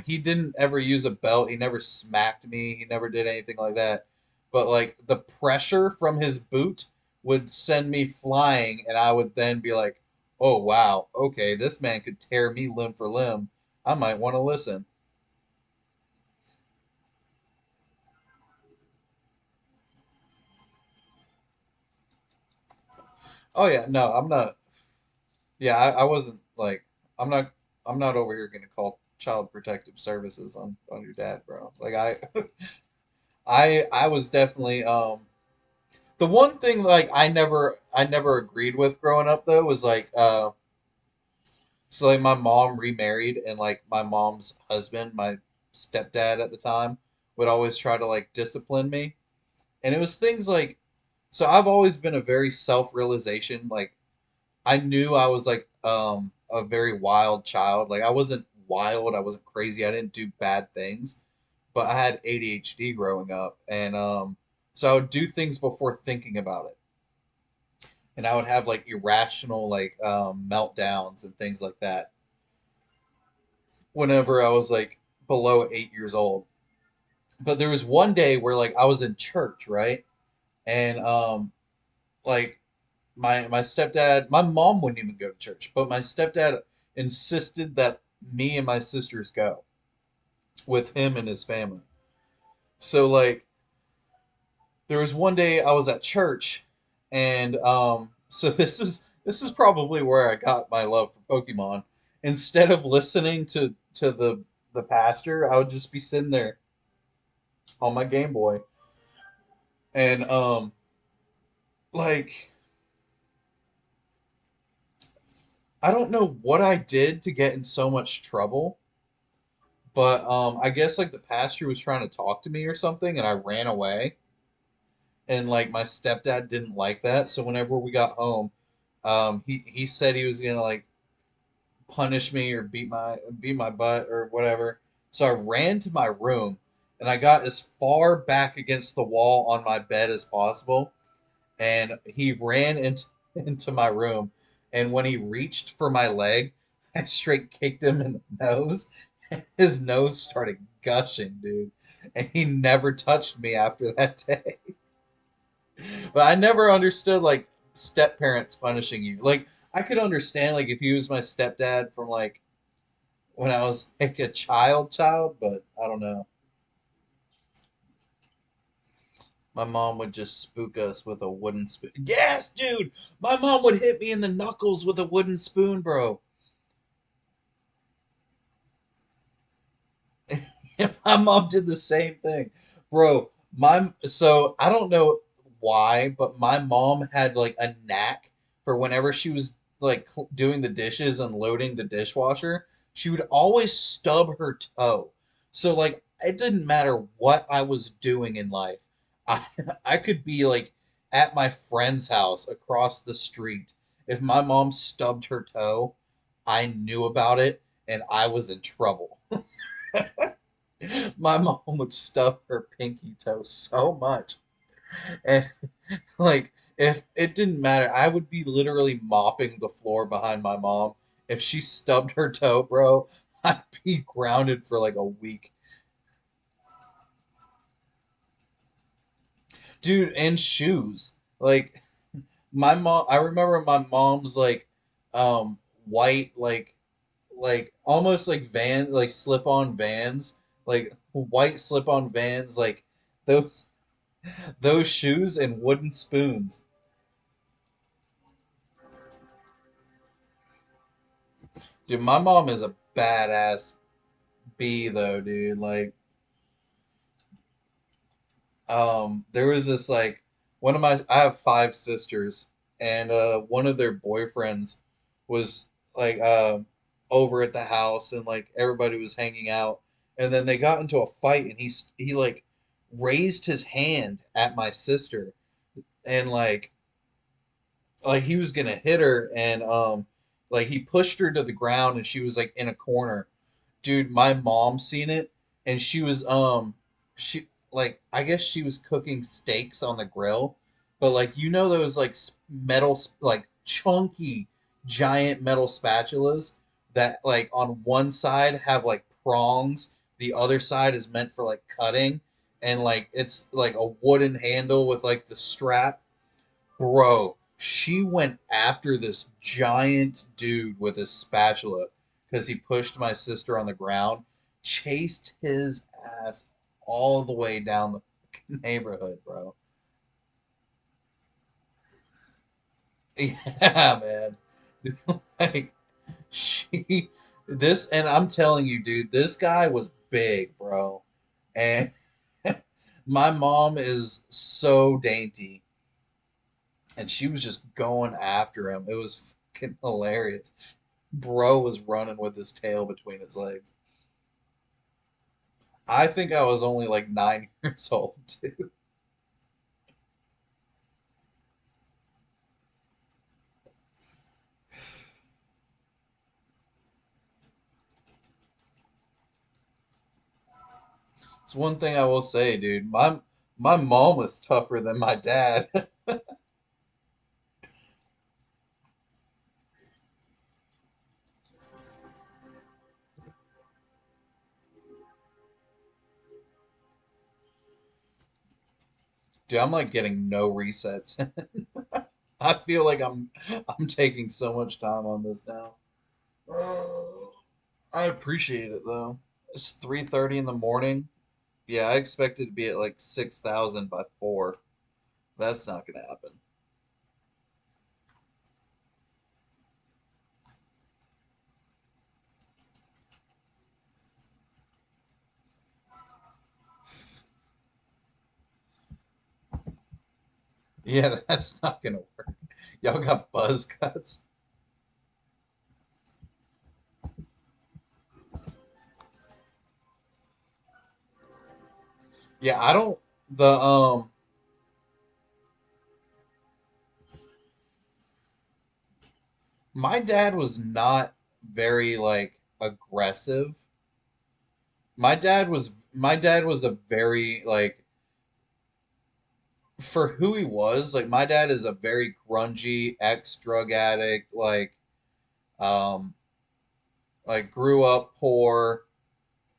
He didn't ever use a belt. He never smacked me. He never did anything like that. But like the pressure from his boot would send me flying, and I would then be like, "Oh wow, okay, this man could tear me limb for limb. I might want to listen." Oh yeah, no, I'm not. Yeah, I wasn't like I'm not. I'm not over here gonna call child protective services on your dad, bro. Like I was definitely the one thing like I never agreed with growing up though was like so like my mom remarried and like my mom's husband, my stepdad at the time, would always try to like discipline me. And it was things like, so I've always been a very self-realization, like I knew I was like a very wild child. Like I wasn't wild, I wasn't crazy, I didn't do bad things, but I had ADHD growing up, and so I would do things before thinking about it, and I would have like irrational like meltdowns and things like that whenever I was like below 8 years old. But there was one day where like I was in church, right? And like my stepdad, my mom wouldn't even go to church, but my stepdad insisted that me and my sisters go with him and his family. So like there was one day I was at church, and so this is probably where I got my love for Pokemon. Instead of listening to the pastor, I would just be sitting there on my Game Boy, and like I don't know what I did to get in so much trouble, but I guess like the pastor was trying to talk to me or something, and I ran away. And like my stepdad didn't like that, so whenever we got home, he said he was gonna like punish me or beat my butt or whatever. So I ran to my room, and I got as far back against the wall on my bed as possible, and he ran into my room, and when he reached for my leg, I straight kicked him in the nose. His nose started gushing, dude, and he never touched me after that day. But I never understood like step parents punishing you. Like I could understand like if he was my stepdad from like when I was like a child, but I don't know. My mom would just spook us with a wooden spoon. Yes, dude. My mom would hit me in the knuckles with a wooden spoon, bro. My mom did the same thing, bro. My so I don't know why, but my mom had like a knack for whenever she was like doing the dishes and loading the dishwasher, she would always stub her toe. So like it didn't matter what I was doing in life. I I could be like at my friend's house across the street. If my mom stubbed her toe, I knew about it and I was in trouble. My mom would stub her pinky toe so much. And like if it didn't matter, I would be literally mopping the floor behind my mom. If she stubbed her toe, bro, I'd be grounded for like a week. Dude, and shoes. Like my mom, I remember my mom's like white like almost like van like slip-on Vans, like white slip-on Vans, like those those shoes and wooden spoons. Dude, my mom is a badass bee though, dude. Like, there was this like one of my I have five sisters, and one of their boyfriends was like over at the house, and like everybody was hanging out, and then they got into a fight, and he like raised his hand at my sister, and like he was gonna hit her, and like he pushed her to the ground, and she was like in a corner. Dude, my mom seen it, and she was she like I guess she was cooking steaks on the grill, but like you know those like metal like chunky giant metal spatulas that like on one side have like prongs, the other side is meant for like cutting, and like it's like a wooden handle with like the strap. Bro, she went after this giant dude with a spatula because he pushed my sister on the ground, chased his ass all the way down the neighborhood, bro. Yeah, man. Like she this and I'm telling you, dude, this guy was big, bro. And my mom is so dainty, and she was just going after him. It was fucking hilarious. Bro was running with his tail between his legs. I think I was only like 9 years old too. It's one thing I will say, dude. My mom was tougher than my dad. Dude, I'm like getting no resets. I feel like I'm taking so much time on this now. Oh, I appreciate it though. It's 3:30 in the morning. Yeah, I expected to be at like 6,000 by 4. That's not gonna happen. Yeah, that's not gonna work. Y'all got buzz cuts. Yeah, I don't the my dad was not very like aggressive. My dad was a very like for who he was, like my dad is a very grungy ex drug addict, um like grew up poor,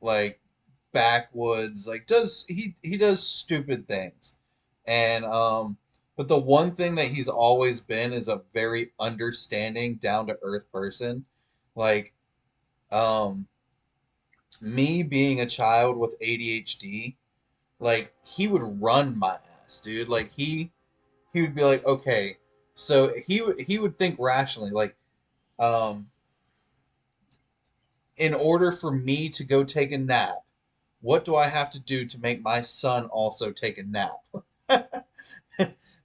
like backwoods, like he does stupid things. And but the one thing that he's always been is a very understanding, down to earth person. Like um me being a child with ADHD, like he would run my ass, dude. Like he would be like, okay, so he would think rationally, like, um, in order for me to go take a nap, what do I have to do to make my son also take a nap?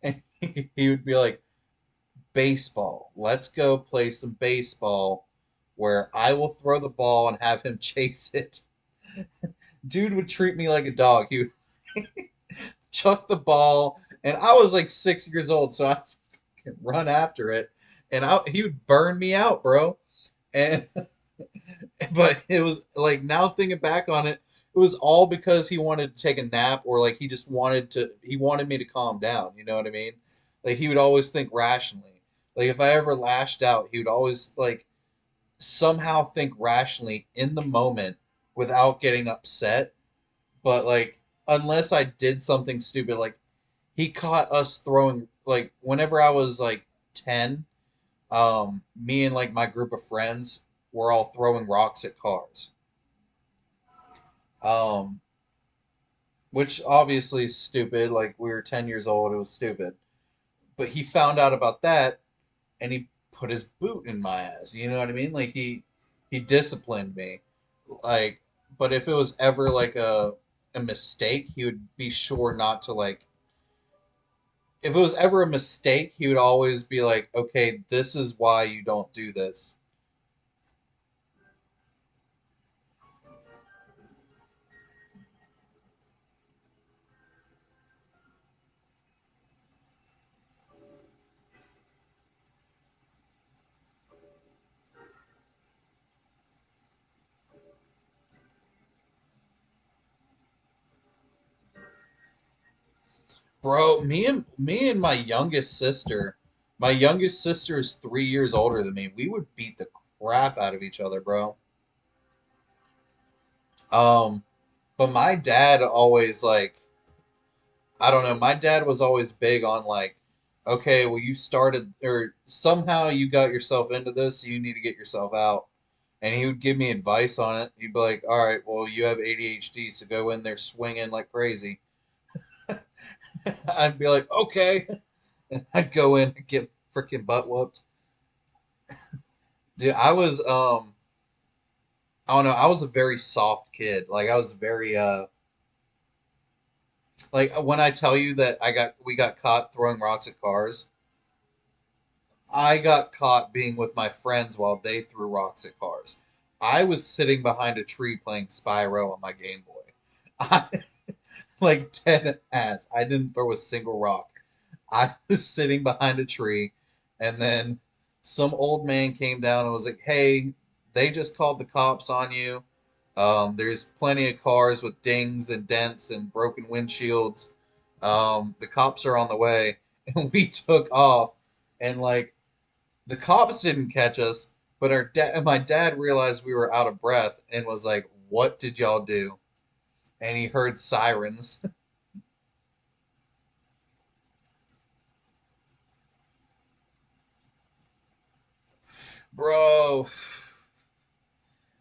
And he would be like, baseball. Let's go play some baseball where I will throw the ball and have him chase it. Dude would treat me like a dog. He would chuck the ball, and I was like 6 years old, so I could run after it, and he would burn me out, bro. And but it was like now thinking back on it, it was all because he wanted to take a nap, or like he wanted me to calm down. You know what I mean? Like he would always think rationally. Like if I ever lashed out, he would always like somehow think rationally in the moment without getting upset. But like unless I did something stupid, like he caught us throwing, like whenever I was like 10, me and like my group of friends were all throwing rocks at cars. Um, which obviously is stupid. Like we were 10 years old, it was stupid. But he found out about that and he put his boot in my ass. You know what I mean? Like he disciplined me. Like, but if it was ever like a mistake, he would be sure not to like. If it was ever a mistake, he would always be like, "Okay, this is why you don't do this." Bro, me and my youngest sister is 3 years older than me. We would beat the crap out of each other, bro. Um, but my dad always like, I don't know, my dad was always big on like, okay, well you started or somehow you got yourself into this, so you need to get yourself out. And he would give me advice on it. He'd be like, "All right, well you have ADHD, so go in there swinging like crazy." I'd be like, "Okay." I'd go in and get freaking butt whooped. Dude, I don't know, I was a very soft kid. Like I was very like when I tell you that I got we got caught throwing rocks at cars, I got caught being with my friends while they threw rocks at cars. I was sitting behind a tree playing Spyro on my Game Boy. I like dead ass. I didn't throw a single rock. I was sitting behind a tree, and then some old man came down and was like, "Hey, they just called the cops on you. There's plenty of cars with dings and dents and broken windshields. The cops are on the way, and we took off. And like the cops didn't catch us, but my dad realized we were out of breath and was like, "What did y'all do?" And he heard sirens. Bro,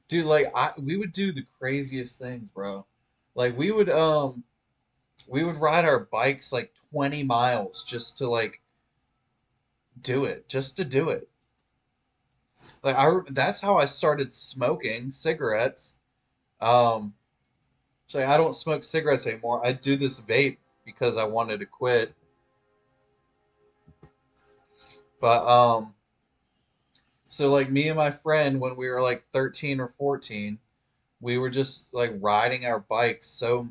dude, like we would do the craziest things, bro. Like we would ride our bikes like 20 miles just to like do it, just to do it. That's how I started smoking cigarettes. Um, so I don't smoke cigarettes anymore. I do this vape because I wanted to quit. But so like me and my friend when we were like 13 or 14, we were just like riding our bikes so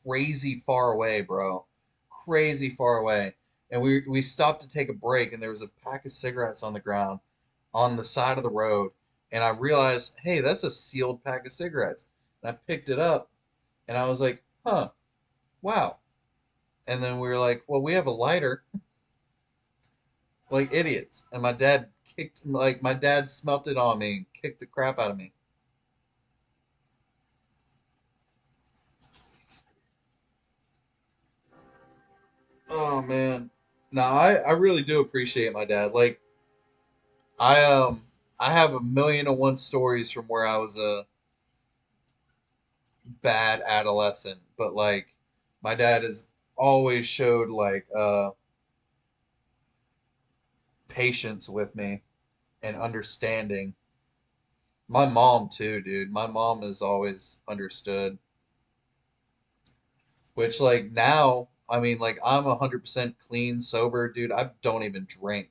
crazy far away, bro. Crazy far away. And we stopped to take a break and there was a pack of cigarettes on the ground on the side of the road. And I realized, hey, that's a sealed pack of cigarettes. And I picked it up and I was like, huh, wow. And then we were like, well, we have a lighter, like idiots. And my dad smelt it on me and kicked the crap out of me. Oh man. No, I really do appreciate my dad. Like I I have a million and one stories from where I was a bad adolescent, but like my dad has always showed like patience with me and understanding. My mom too, dude. My mom has always understood. Which like now, I mean like I'm 100% clean, sober, dude. I don't even drink.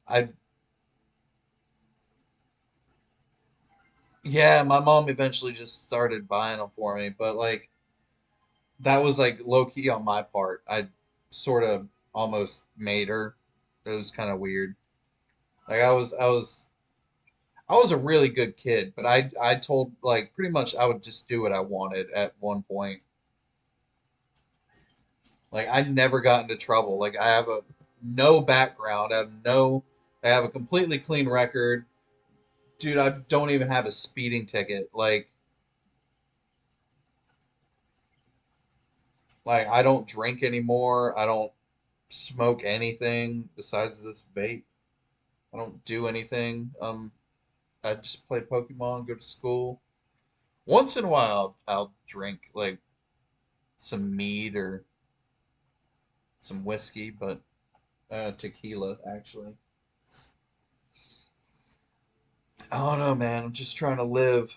I Yeah, my mom eventually just started buying them for me, but like that was like low key on my part. I sort of almost made her. It was kind of weird. Like I was a really good kid, but I told like pretty much I would just do what I wanted at one point. Like I never got into trouble. Like I have a no background. I have a completely clean record. Dude, I don't even have a speeding ticket. Like I don't drink anymore. I don't smoke anything besides this vape. I don't do anything. I just play Pokemon, go to school. Once in a while, I'll drink like some mead or some whiskey, but tequila actually. I don't know, man. I'm just trying to live.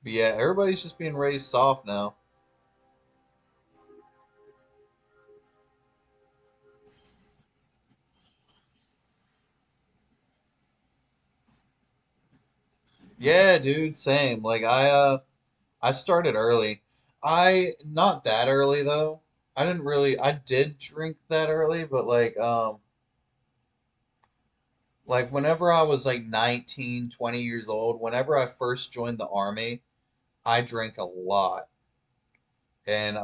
But yeah, everybody's just being raised soft now. Yeah, dude, same. Like I started early. I not that early though. I did drink that early, but like whenever I was like 19, 20 years old, whenever I first joined the army, I drank a lot. And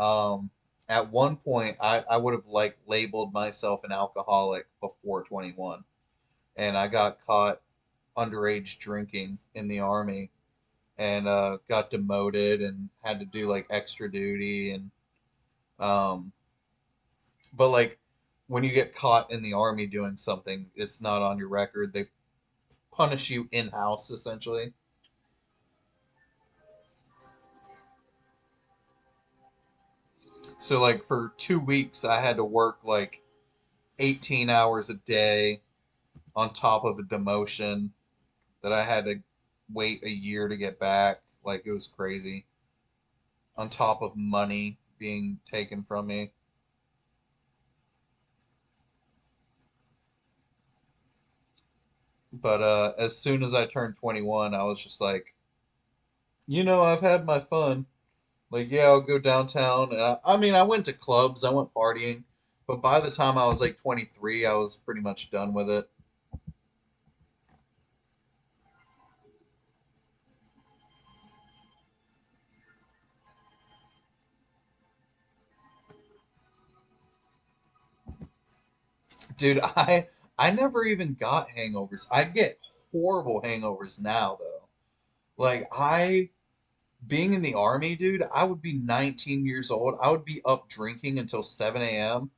at one point I would have like labeled myself an alcoholic before 21. And I got caught underage drinking in the army and got demoted and had to do like extra duty and um but like when you get caught in the army doing something, it's not on your record. They punish you in house essentially. So like for 2 weeks I had to work like 18 hours a day on top of a demotion that I had to wait a year to get back. Like it was crazy. On top of money being taken from me. But as soon as I turned 21, I was just like, I've had my fun. Like, yeah, I'll go downtown, and I mean, I went to clubs, I went partying, but by the time I was like 23, I was pretty much done with it. Dude, I never even got hangovers. I get horrible hangovers now, though. Like, being in the army, dude, I would be 19 years old. I would be up drinking until 7 a.m.,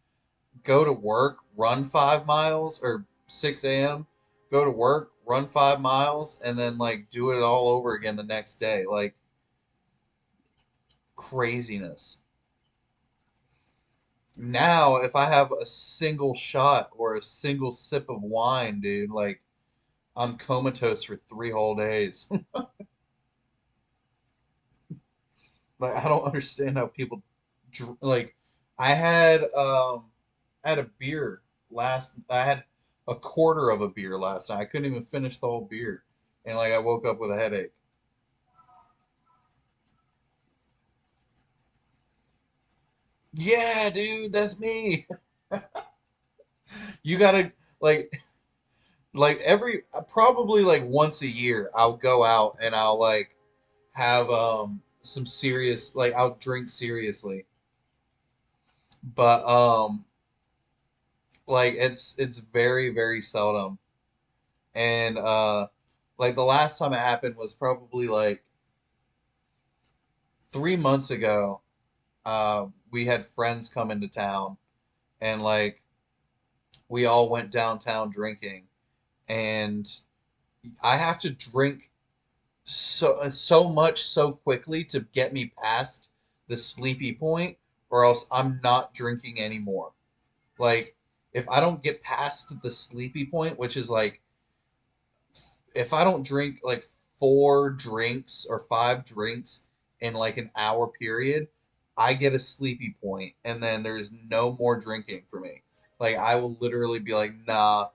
go to work, run 5 miles, or 6 a.m., go to work, run 5 miles, and then like do it all over again the next day. Like craziness. Now, if I have a single shot or a single sip of wine, dude, like I'm comatose for 3 whole days. Like I don't understand how people like I had I had a beer last I had a quarter of a beer last night. I couldn't even finish the whole beer. And like I woke up with a headache. Yeah, dude, that's me. You gotta like every probably like once a year I'll go out and I'll like have some serious like I'll drink seriously. But like it's very, very seldom. And like the last time it happened was probably like 3 months ago. We had friends come into town and like we all went downtown drinking, and I have to drink so much so quickly to get me past the sleepy point, or else I'm not drinking anymore. Like if I don't get past the sleepy point, which is like if I don't drink like 4 drinks or 5 drinks in like an hour period, I get a sleepy point, and then there's no more drinking for me. Like I will literally be like, nah,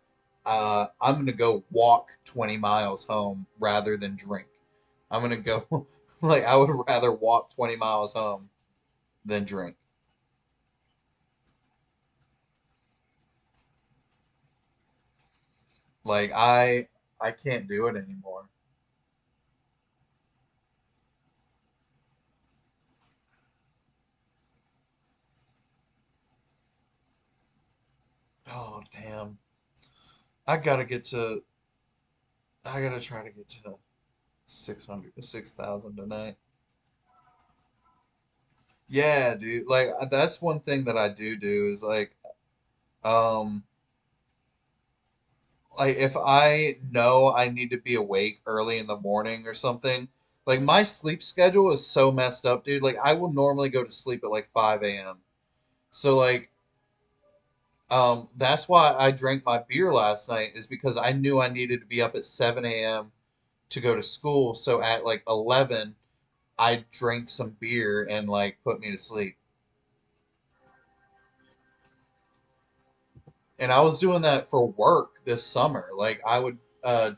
I'm gonna go walk 20 miles home rather than drink. I'm gonna go like I would rather walk 20 miles home than drink. Like I can't do it anymore. Oh damn. I gotta get to I gotta try to get to 600 to 6,000 tonight. Yeah, dude. Like that's one thing that I do is um like if I know I need to be awake early in the morning or something, like my sleep schedule is so messed up, dude. Like I will normally go to sleep at like 5 a.m. So like that's why I drank my beer last night is because I knew I needed to be up at 7 a.m. to go to school. So at like 11, I drank some beer and like put me to sleep. And I was doing that for work this summer. Like I would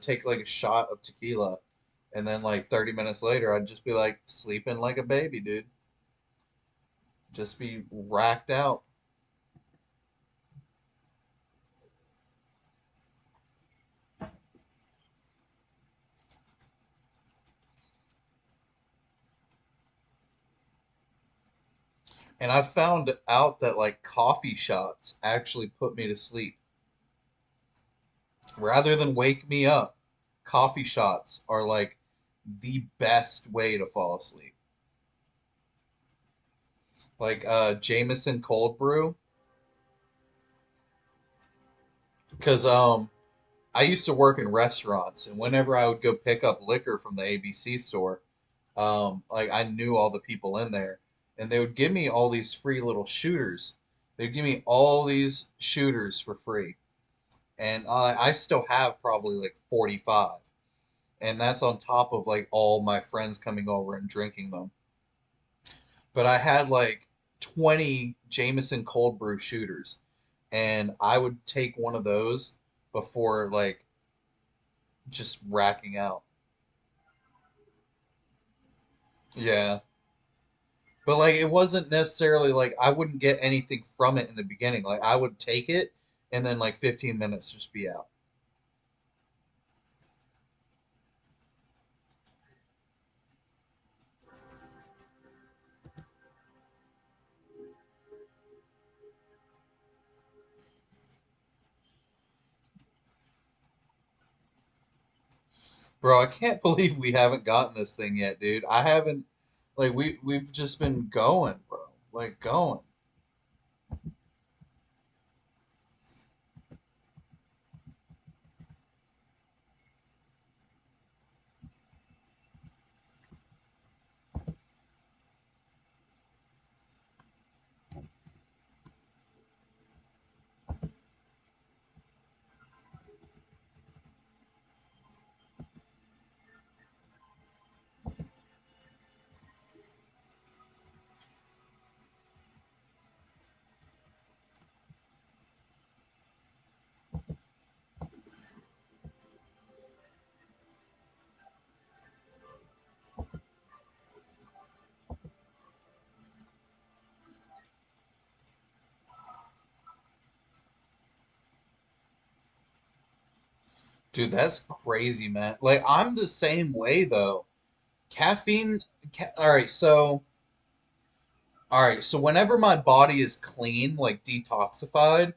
take like a shot of tequila, and then like 30 minutes later, I'd just be like sleeping like a baby, dude. Just be racked out. And I found out that like coffee shots actually put me to sleep rather than wake me up. Coffee shots are like the best way to fall asleep. Like Jameson cold brew, because I used to work in restaurants, and whenever I would go pick up liquor from the ABC store, like I knew all the people in there, and they would give me all these free little shooters. They'd give me all these shooters for free, and I still have probably like 45, and that's on top of like all my friends coming over and drinking them. But I had like 20 Jameson cold brew shooters, and I would take one of those before like just racking out. Yeah. But like it wasn't necessarily like I wouldn't get anything from it in the beginning. Like I would take it and then like 15 minutes just be out. Bro, I can't believe we haven't gotten this thing yet, dude. I haven't like we've just been going, bro. Like going. Dude, that's crazy, man. Like I'm the same way though. Caffeine all right, so whenever my body is clean, like detoxified,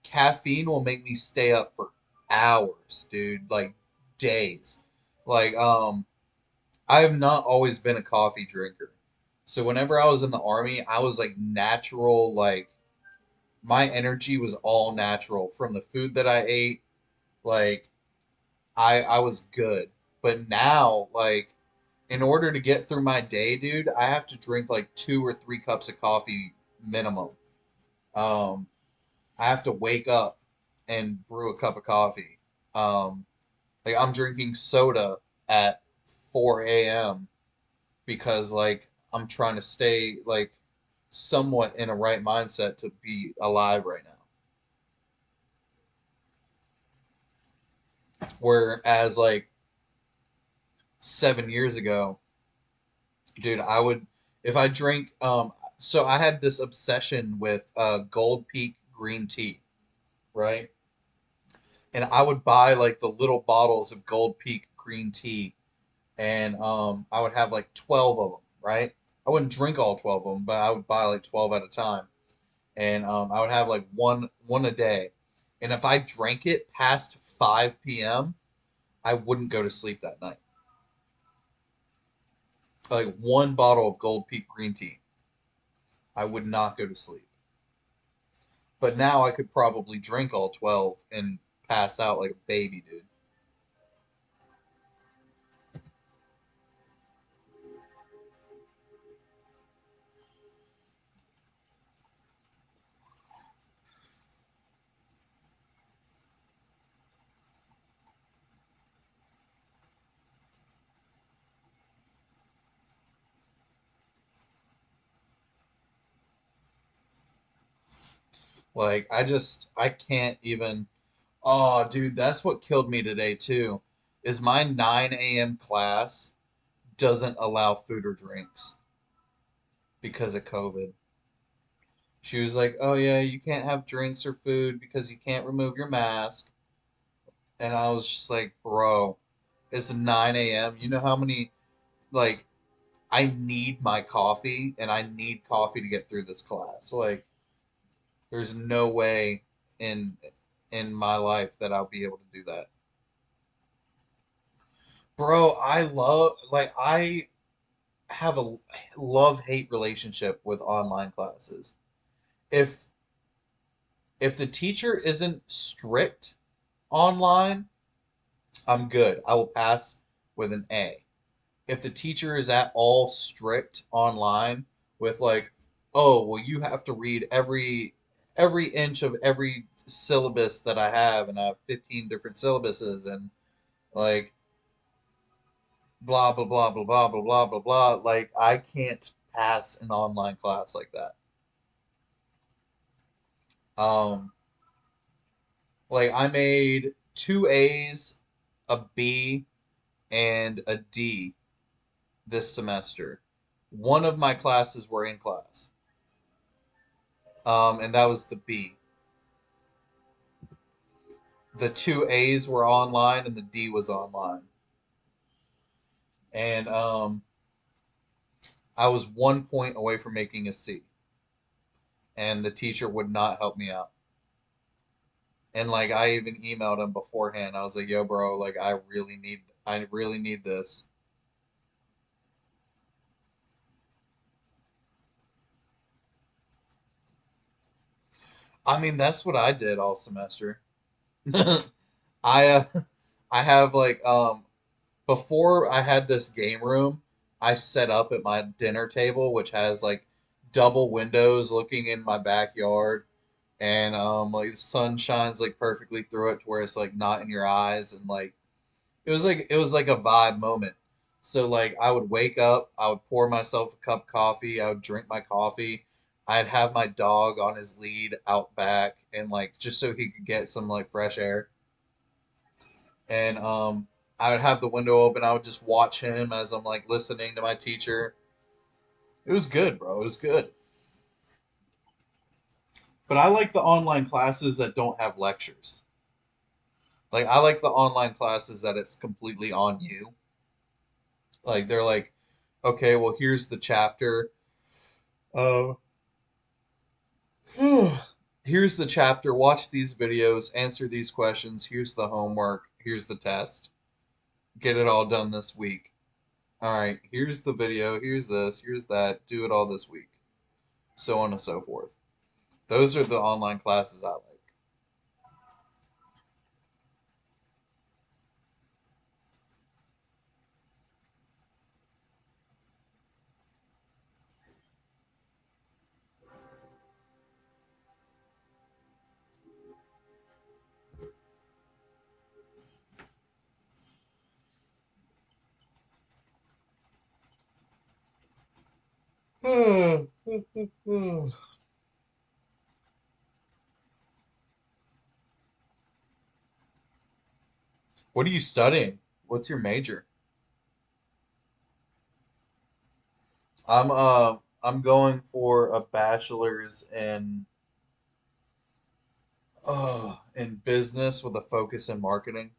caffeine will make me stay up for hours, dude, like days. Like I have not always been a coffee drinker. So whenever I was in the army, I was like natural, like my energy was all natural from the food that I ate. Like I was good. But now, like in order to get through my day, dude, I have to drink like 2 or 3 cups of coffee minimum. Um, I have to wake up and brew a cup of coffee. Um, like I'm drinking soda at 4 a.m. because like I'm trying to stay like somewhat in a right mindset to be alive right now. Whereas like 7 years ago, dude, I would if I drink so I had this obsession with Gold Peak green tea, right? And I would buy like the little bottles of Gold Peak green tea and I would have like 12 of them, right? I wouldn't drink all 12 of them, but I would buy like 12 at a time. And I would have like one a day. And if I drank it past 5 p.m., I wouldn't go to sleep that night. Like one bottle of Gold Peak green tea, I would not go to sleep. But now I could probably drink all 12 and pass out like a baby, dude. Like I can't even. Oh, dude, that's what killed me today too. Is my 9 a.m. class doesn't allow food or drinks because of COVID. She was like, "Oh yeah, you can't have drinks or food because you can't remove your mask." And I was just like, "Bro, it's 9 a.m. You know how many like I need my coffee and I need coffee to get through this class. Like there's no way in in my life that I'll be able to do that." Bro, I have a love-hate relationship with online classes. If if the teacher isn't strict online, I'm good. I will pass with an A. If the teacher is at all strict online with like, oh, well, you have to read every inch of every syllabus that I have, and I have 15 different syllabuses, and like blah blah blah blah blah blah blah blah blah. Like I can't pass an online class like that. Um, like I made 2 A's, a B, and a D this semester. One of my classes were in class, and that was the B. The two A's were online, and the D was online. And I was 1 point away from making a C, and the teacher would not help me out. And like I even emailed him beforehand. I was like, "Yo, bro, like I really need this." I mean, that's what I did all semester. I I have like before I had this game room, I set up at my dinner table, which has like double windows looking in my backyard, and like the sun shines like perfectly through it to where it's like not in your eyes, and like it was like a vibe moment. So like I would wake up, I would pour myself a cup of coffee, I would drink my coffee, I'd have my dog on his lead out back, and like just so he could get some like fresh air, and I would have the window open. I would just watch him as I'm like listening to my teacher. It was good, bro. It was good. But I like the online classes that don't have lectures. Like I like the online classes that it's completely on you. Like they're like, okay, well here's the chapter. Uh, here's the chapter. Watch these videos. Answer these questions. Here's the homework. Here's the test. Get it all done this week. All right. Here's the video. Here's this. Here's that. Do it all this week. So on and so forth. Those are the online classes I like. What are you studying? What's your major? I'm going for a bachelor's in business with a focus in marketing.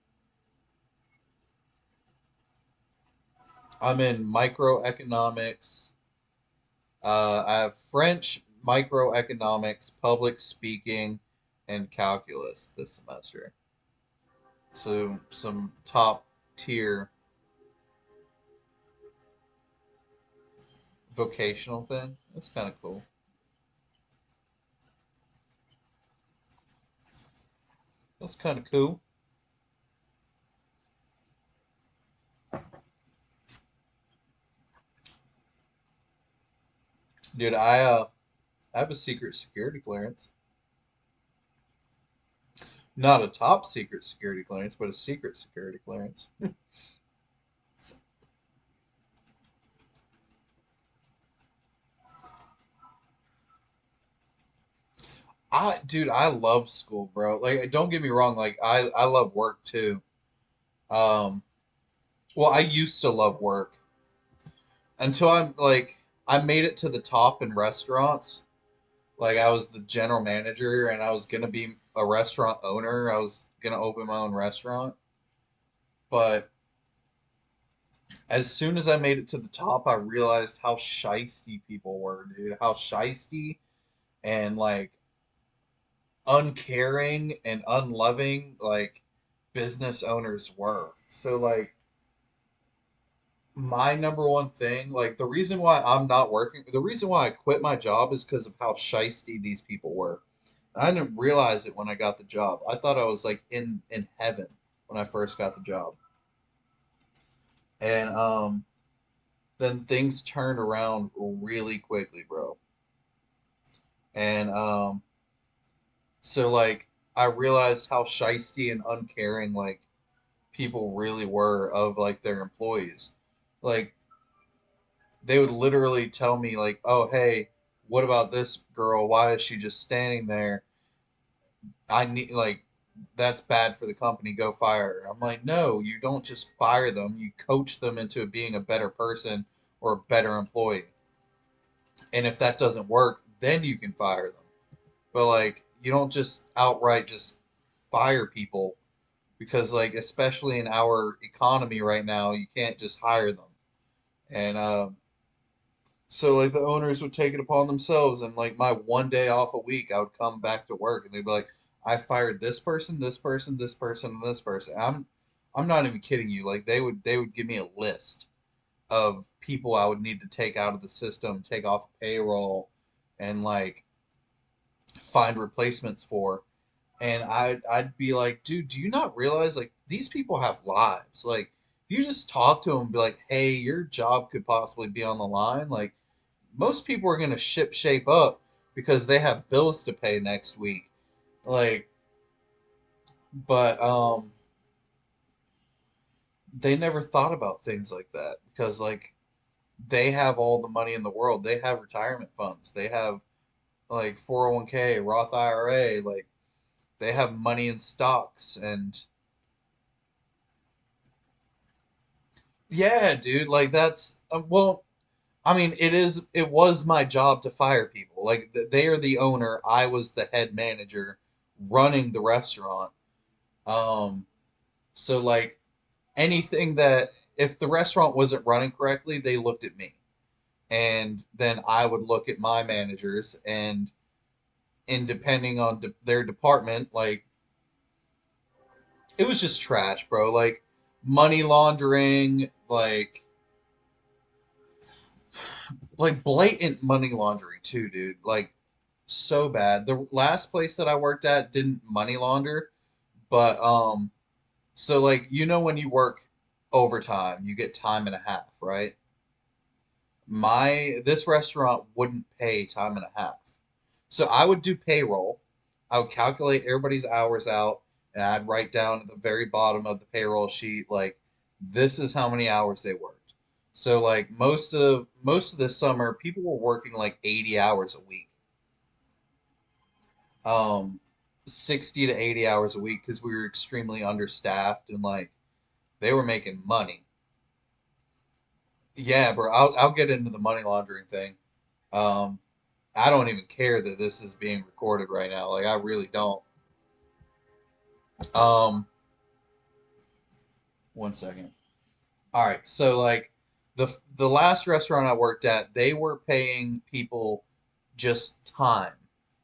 I'm in microeconomics. I have French, microeconomics, public speaking, and calculus this semester. So some top tier vocational thing. That's kind of cool. That's kind of cool. Dude, I have a secret security clearance. Not a top secret security clearance, but a secret security clearance. Dude, I love school, bro. Like, don't get me wrong. Like, I love work too. Um, well, I used to love work until I made it to the top in restaurants. Like, I was the general manager, and I was gonna be a restaurant owner. I was gonna open my own restaurant, but as soon as I made it to the top, I realized how shisty people were, dude. How shisty and like uncaring and unloving like business owners were. So like my number one thing, like the reason why I'm not working, the reason why I quit my job is because of how shisty these people were. And I didn't realize it when I got the job. I thought I was like in heaven when I first got the job. And then things turned around really quickly, bro. And so like I realized how shisty and uncaring like people really were of like their employees. Like they would literally tell me like, "Oh, hey, what about this girl? Why is she just standing there? I need like that's bad for the company. Go fire her." I'm like, "No, you don't just fire them. You coach them into being a better person or a better employee." And if that doesn't work, then you can fire them. But like you don't just outright just fire people because like especially in our economy right now, you can't just hire them. And so like the owners would take it upon themselves, and like my 1 day off a week, I would come back to work, and they'd be like, "I fired this person, this person, this person, and this person." I'm not even kidding you. Like they would give me a list of people I would need to take out of the system, take off payroll, and like find replacements for. And I'd be like, dude, do you not realize like these people have lives? Like if you just talk to them and be like, hey, your job could possibly be on the line, like most people are gonna shape up because they have bills to pay next week. Like, but they never thought about things like that because like they have all the money in the world. They have retirement funds. They have like 401k, Roth IRA, like they have money in stocks and yeah, dude, like that's well, I mean, it was my job to fire people. Like they are the owner, I was the head manager running the restaurant. Um so like anything that if the restaurant wasn't running correctly, they looked at me. And then I would look at my managers and depending on their department, like it was just trash, bro. Like money laundering, like blatant money laundering too, dude. Like so bad. The last place that I worked at didn't money launder, but so like when you work overtime, you get time and a half, right? My this restaurant wouldn't pay time and a half. So I would do payroll. I would calculate everybody's hours out and I'd write down at the very bottom of the payroll sheet like this is how many hours they worked. So like most of the summer people were working like 80 hours a week. Um 60 to 80 hours a week because we were extremely understaffed and like they were making money. Yeah, bro, I'll get into the money laundering thing. Um I don't even care that this is being recorded right now. Like I really don't. Um, one second. All right, so like the last restaurant I worked at, they were paying people just time.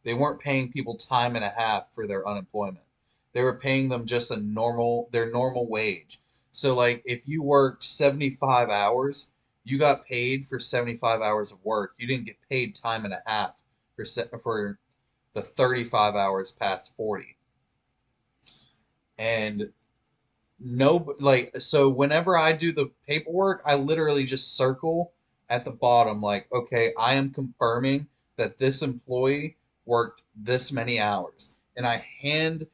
They weren't paying people time and a half for their unemployment. They were paying them just their normal wage. So like if you worked 75 hours, you got paid for 75 hours of work. You didn't get paid time and a half for the 35 hours past 40. And no, like so whenever I do the paperwork, I literally just circle at the bottom like, okay, I am confirming that this employee worked this many hours. And I hand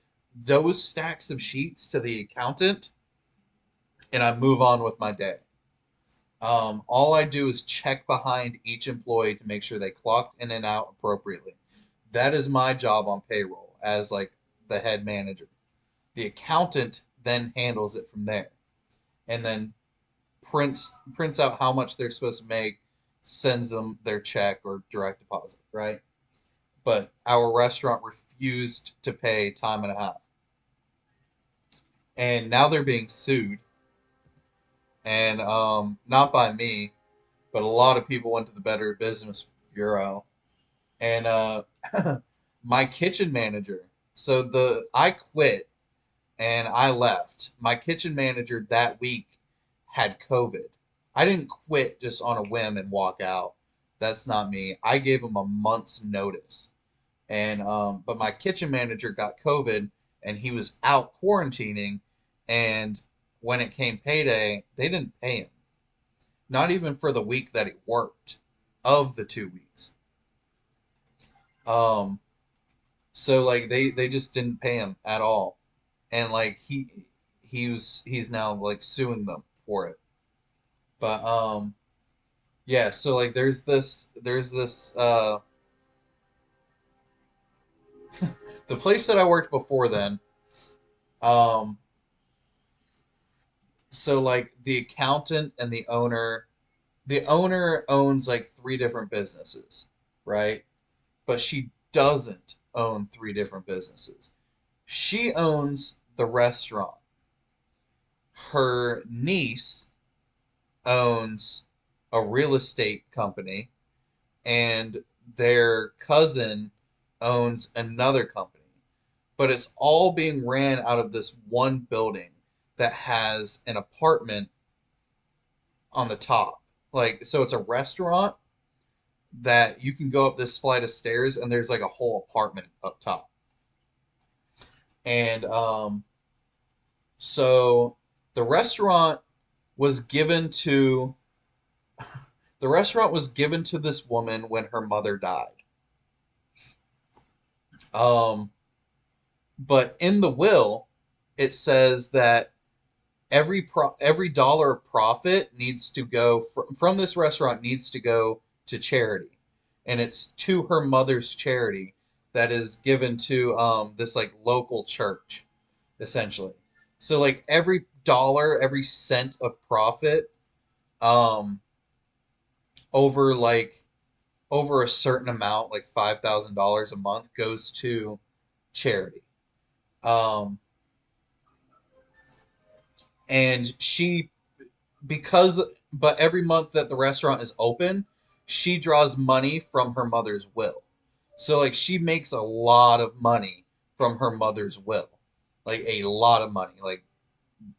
those stacks of sheets to the accountant and I move on with my day. All I do is check behind each employee to make sure they clocked in and out appropriately. That is my job on payroll as like the head manager. The accountant then handles it from there and then prints out how much they're supposed to make, sends them their check or direct deposit, right? But our restaurant refused to pay time and a half, and now they're being sued, and not by me, but a lot of people went to the Better Business Bureau, and my kitchen manager. So the I quit and I left. My kitchen manager that week had COVID. I didn't quit just on a whim and walk out. That's not me. I gave him a month's notice. And but my kitchen manager got COVID and he was out quarantining and when it came payday, they didn't pay him. Not even for the week that he worked of the 2 weeks. Um so like they just didn't pay him at all. And like he's now like suing them for it. But yeah, so like there's this the place that I worked before then, um so like the accountant and the owner the owner owns like three different businesses, right? But she doesn't own three different businesses. She owns the restaurant. Her niece owns a real estate company, and their cousin owns another company. But it's all being ran out of this one building that has an apartment on the top. Like, so it's a restaurant that you can go up this flight of stairs and there's like a whole apartment up top. And so the restaurant was given to the restaurant was given to this woman when her mother died. Um, but in the will, it says that every dollar of profit needs to go from this restaurant needs to go to charity, and it's to her mother's charity that is given to this like local church, essentially. So like every dollar, every cent of profit, um, over like over a certain amount, like $5,000 a month, goes to charity. Um, and she because but every month that the restaurant is open, she draws money from her mother's will. So like she makes a lot of money from her mother's will. Like a lot of money. Like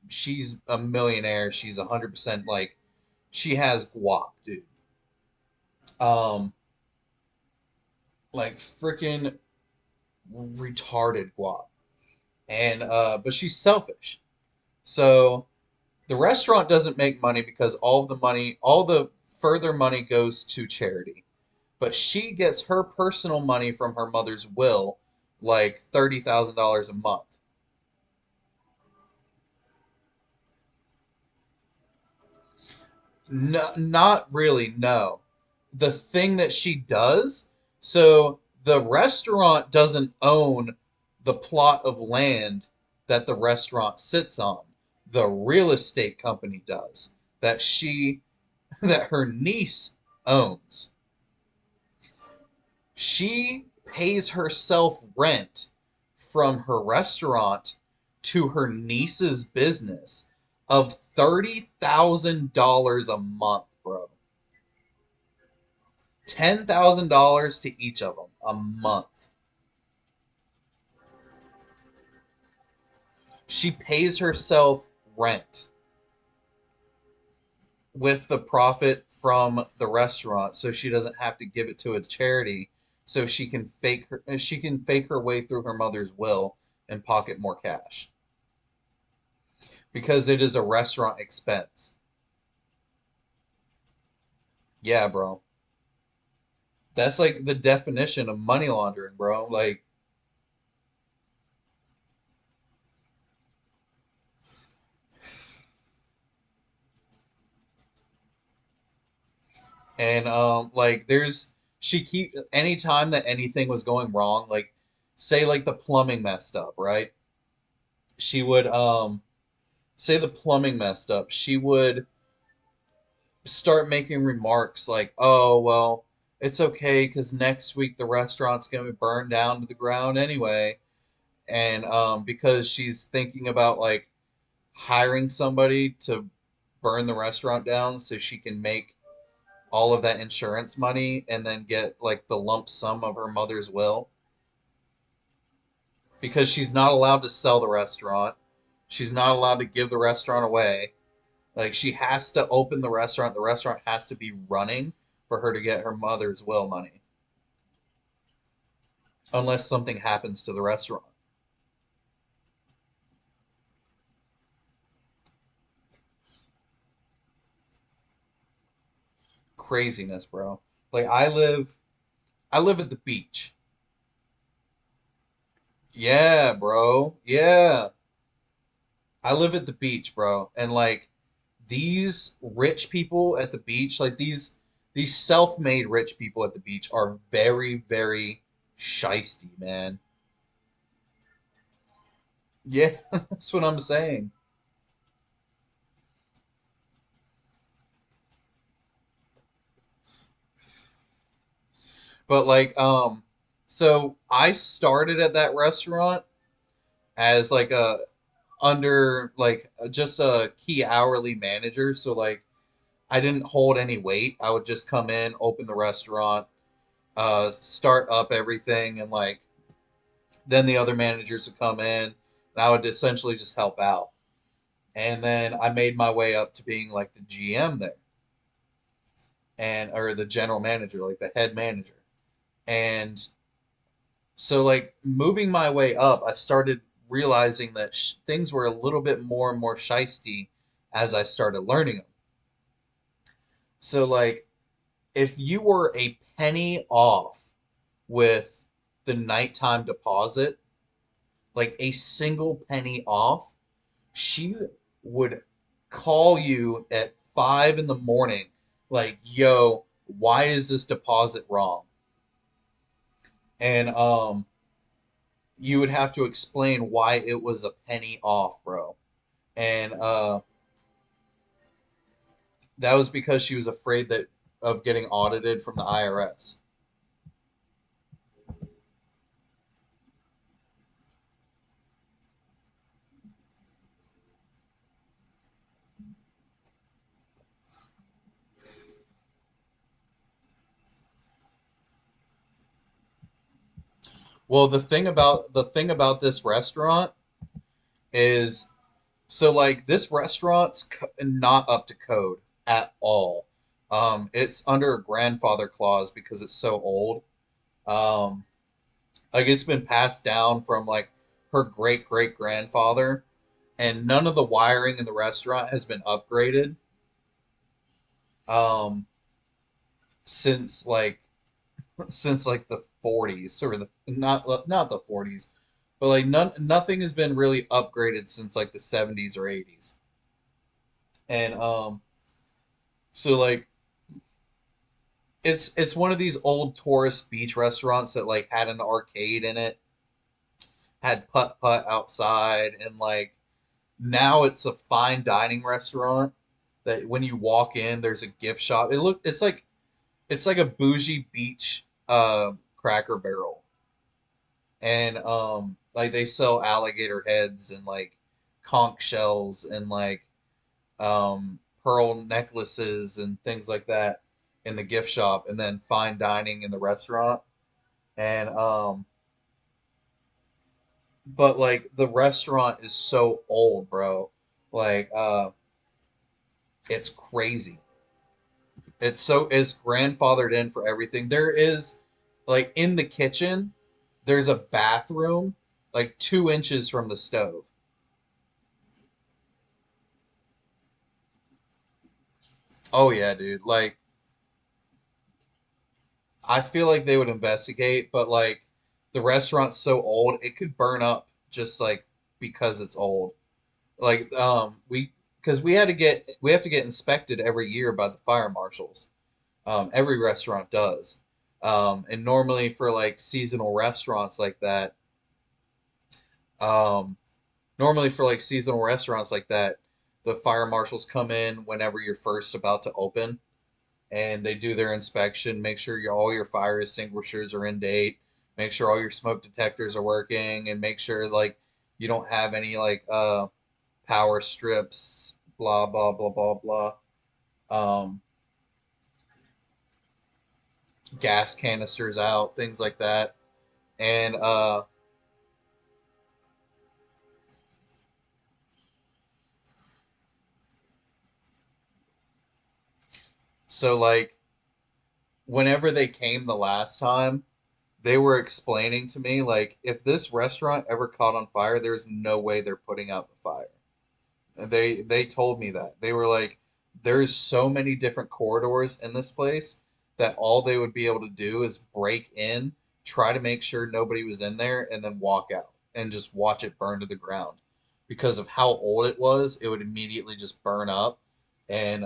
she's a millionaire. She's 100% like she has guap, dude. Um like freaking retarded guap. And but she's selfish. So the restaurant doesn't make money because all the further money goes to charity. But she gets her personal money from her mother's will, like $30,000 a month. No, not really, no. The thing that she does, so the restaurant doesn't own the plot of land that the restaurant sits on. The real estate company does. That she that her niece owns. She pays herself rent from her restaurant to her niece's business of $30,000 a month, bro. $10,000 to each of them a month. She pays herself rent with the profit from the restaurant so she doesn't have to give it to a charity so she can fake her way through her mother's will and pocket more cash because it is a restaurant expense. Yeah, bro. That's like the definition of money laundering, bro. Like, and like there's she keep anytime that anything was going wrong, like say like the plumbing messed up, right? She would say the plumbing messed up. She would start making remarks like, "Oh, well, it's okay because next week the restaurant's gonna be burned down to the ground anyway." And because she's thinking about like hiring somebody to burn the restaurant down so she can make all of that insurance money and then get like the lump sum of her mother's will because she's not allowed to sell the restaurant. She's not allowed to give the restaurant away. Like she has to open the restaurant. The restaurant has to be running for her to get her mother's will money unless something happens to the restaurant. Craziness, bro. Like I live at the beach. Yeah, bro. Yeah. I live at the beach, bro. And like these rich people at the beach, like these self-made rich people at the beach are very, very shisty, man. Yeah, that's what I'm saying. But like, so I started at that restaurant as like a under like just a key hourly manager. So like, I didn't hold any weight. I would just come in, open the restaurant, start up everything, and like then the other managers would come in, and I would essentially just help out. And then I made my way up to being like the GM there, and or the general manager, like the head manager. And so like moving my way up, I started realizing that things were a little bit more and more shisty as I started learning them. So like if you were a penny off with the nighttime deposit, like a single penny off, she would call you at 5 in the morning, like, yo, why is this deposit wrong? And you would have to explain why it was a penny off, bro. And that was because she was afraid that of getting audited from the IRS. Well, the thing about this restaurant is, so like this restaurant's not up to code at all. It's under a grandfather clause because it's so old. Um, like it's been passed down from like her great great grandfather, and none of the wiring in the restaurant has been upgraded um, since like the 40s, or the not the 40s, but like nothing has been really upgraded since like the 70s or 80s. And so like it's one of these old tourist beach restaurants that like had an arcade in it, had putt putt outside, and like now it's a fine dining restaurant that when you walk in there's a gift shop. It's like a bougie beach Cracker Barrel. And like they sell alligator heads and like conch shells and like pearl necklaces and things like that in the gift shop, and then fine dining in the restaurant. And but like the restaurant is so old, bro. Like it's crazy. It's grandfathered in for everything. There is like in the kitchen, there's a bathroom like 2 inches from the stove. Oh yeah, dude. Like I feel like they would investigate, but like the restaurant's so old, it could burn up just like because it's old. Like we because we have to get inspected every year by the fire marshals. Every restaurant does. And normally for like seasonal restaurants like that, um, the fire marshals come in whenever you're first about to open, and they do their inspection, make sure all your fire extinguishers are in date, make sure all your smoke detectors are working, and make sure like you don't have any like power strips, blah blah blah blah blah, um, gas canisters out, things like that. And so like whenever they came the last time, they were explaining to me like if this restaurant ever caught on fire, there's no way they're putting out the fire. They told me that. They were like, there's so many different corridors in this place that all they would be able to do is break in, try to make sure nobody was in there, and then walk out and just watch it burn to the ground. Because of how old it was, it would immediately just burn up, and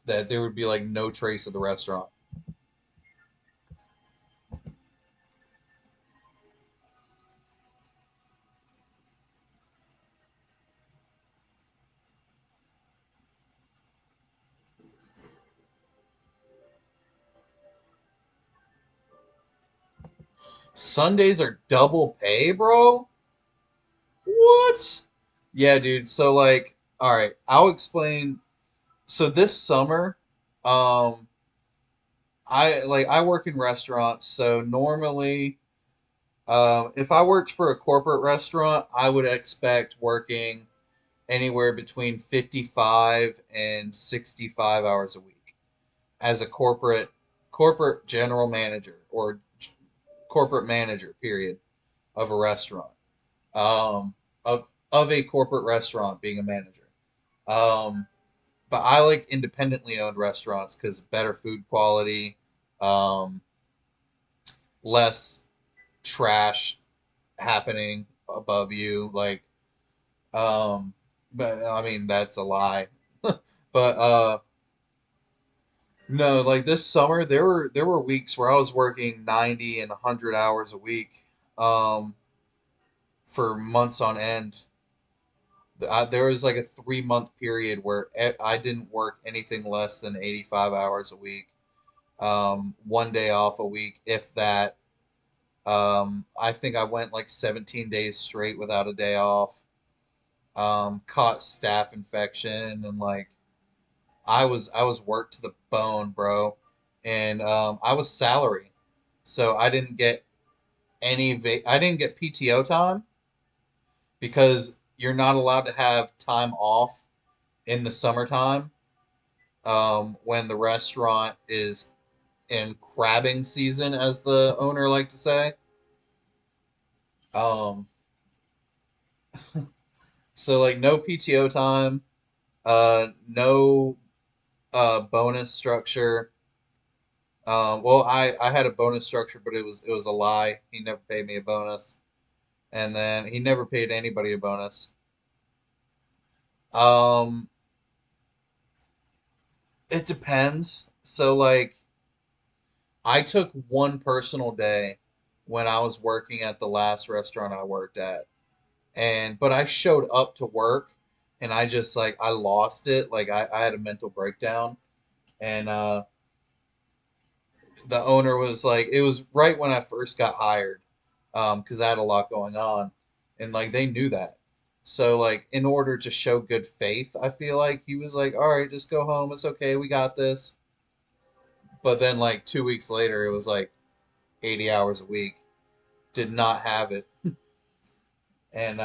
that there would be like no trace of the restaurant. Sundays are double pay, bro? What? Yeah, dude. So like, all right, I'll explain. So this summer, um, I work in restaurants, so normally, if I worked for a corporate restaurant, I would expect working anywhere between 55 and 65 hours a week as a corporate general manager or corporate manager, period, of a restaurant. Um, of a corporate restaurant being a manager. Um, but I like independently owned restaurants because better food quality, um, less trash happening above you. Um, but I mean that's a lie. But no, like this summer there were weeks where I was working 90 and 100 hours a week, um, for months on end. There was like a 3 month period where I didn't work anything less than 85 hours a week. One day off a week, if that. I think I went like 17 days straight without a day off. Caught staph infection and like I was worked to the bone, bro. And I was salary, so I didn't get PTO time because you're not allowed to have time off in the summertime, when the restaurant is in crabbing season, as the owner like to say. Um, so like no PTO time, no bonus structure. Well, I had a bonus structure, but it was a lie. He never paid me a bonus, and then he never paid anybody a bonus. Um, it depends. So like I took one personal day when I was working at the last restaurant I worked at, and but I showed up to work and I just like I lost it. Like I had a mental breakdown, and the owner was like, it was right when I first got hired, because I had a lot going on, and like they knew that. So like in order to show good faith, I feel like he was like, all right, just go home. It's okay. We got this. But then like 2 weeks later, it was like 80 hours a week. Did not have it, and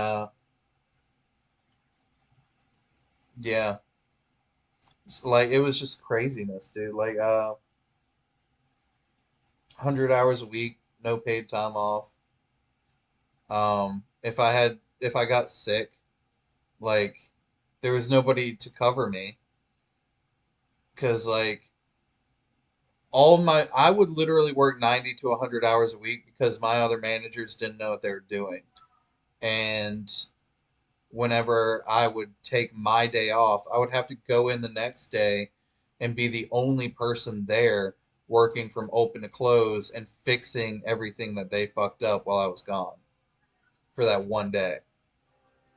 yeah, like it was just craziness, dude. Like 100 hours a week, no paid time off. If I got sick, like there was nobody to cover me because like I would literally work 90 to 100 hours a week because my other managers didn't know what they were doing. And whenever I would take my day off, I would have to go in the next day and be the only person there working from open to close and fixing everything that they fucked up while I was gone for that one day.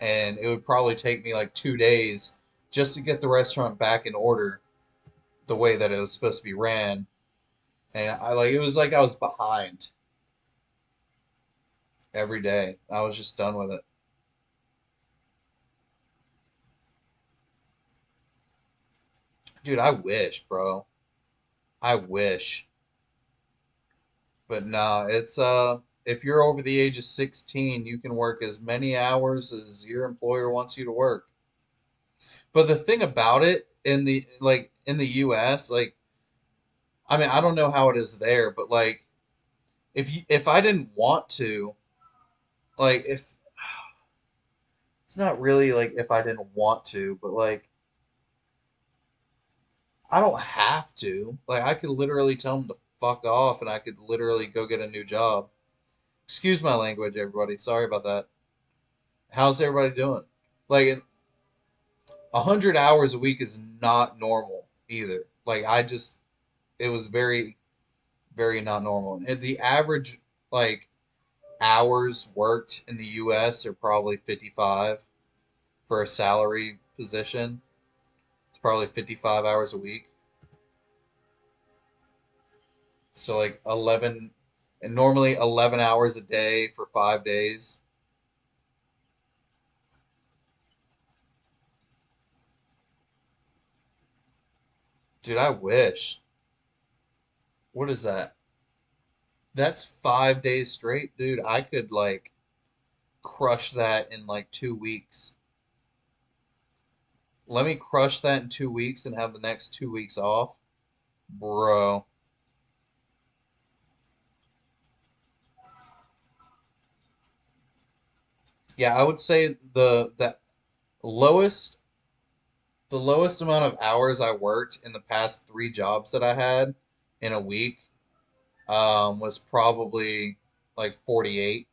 And it would probably take me like 2 days just to get the restaurant back in order the way that it was supposed to be ran. And I like it was like I was behind every day. I was just done with it. Dude, I wish, bro. I wish. But nah, it's if you're over the age of 16, you can work as many hours as your employer wants you to work. But the thing about it in the US, like I mean, I don't know how it is there, but like if I didn't want to, like if it's not really like if I didn't want to, but like I don't have to. Like I could literally tell them to fuck off and I could literally go get a new job. Excuse my language, everybody. Sorry about that. How's everybody doing? Like 100 hours a week is not normal either. Like I just it was very very not normal. And the average like hours worked in the US are probably 55 for a salary position. It's probably 55 hours a week. So like 11. and normally 11 hours a day for 5 days. Dude, I wish. What is that? That's 5 days straight, dude. I could like crush that in like 2 weeks. Let me crush that in 2 weeks and have the next 2 weeks off, bro. Yeah, I would say lowest the lowest amount of hours I worked in the past three jobs that I had in a week was probably like 48,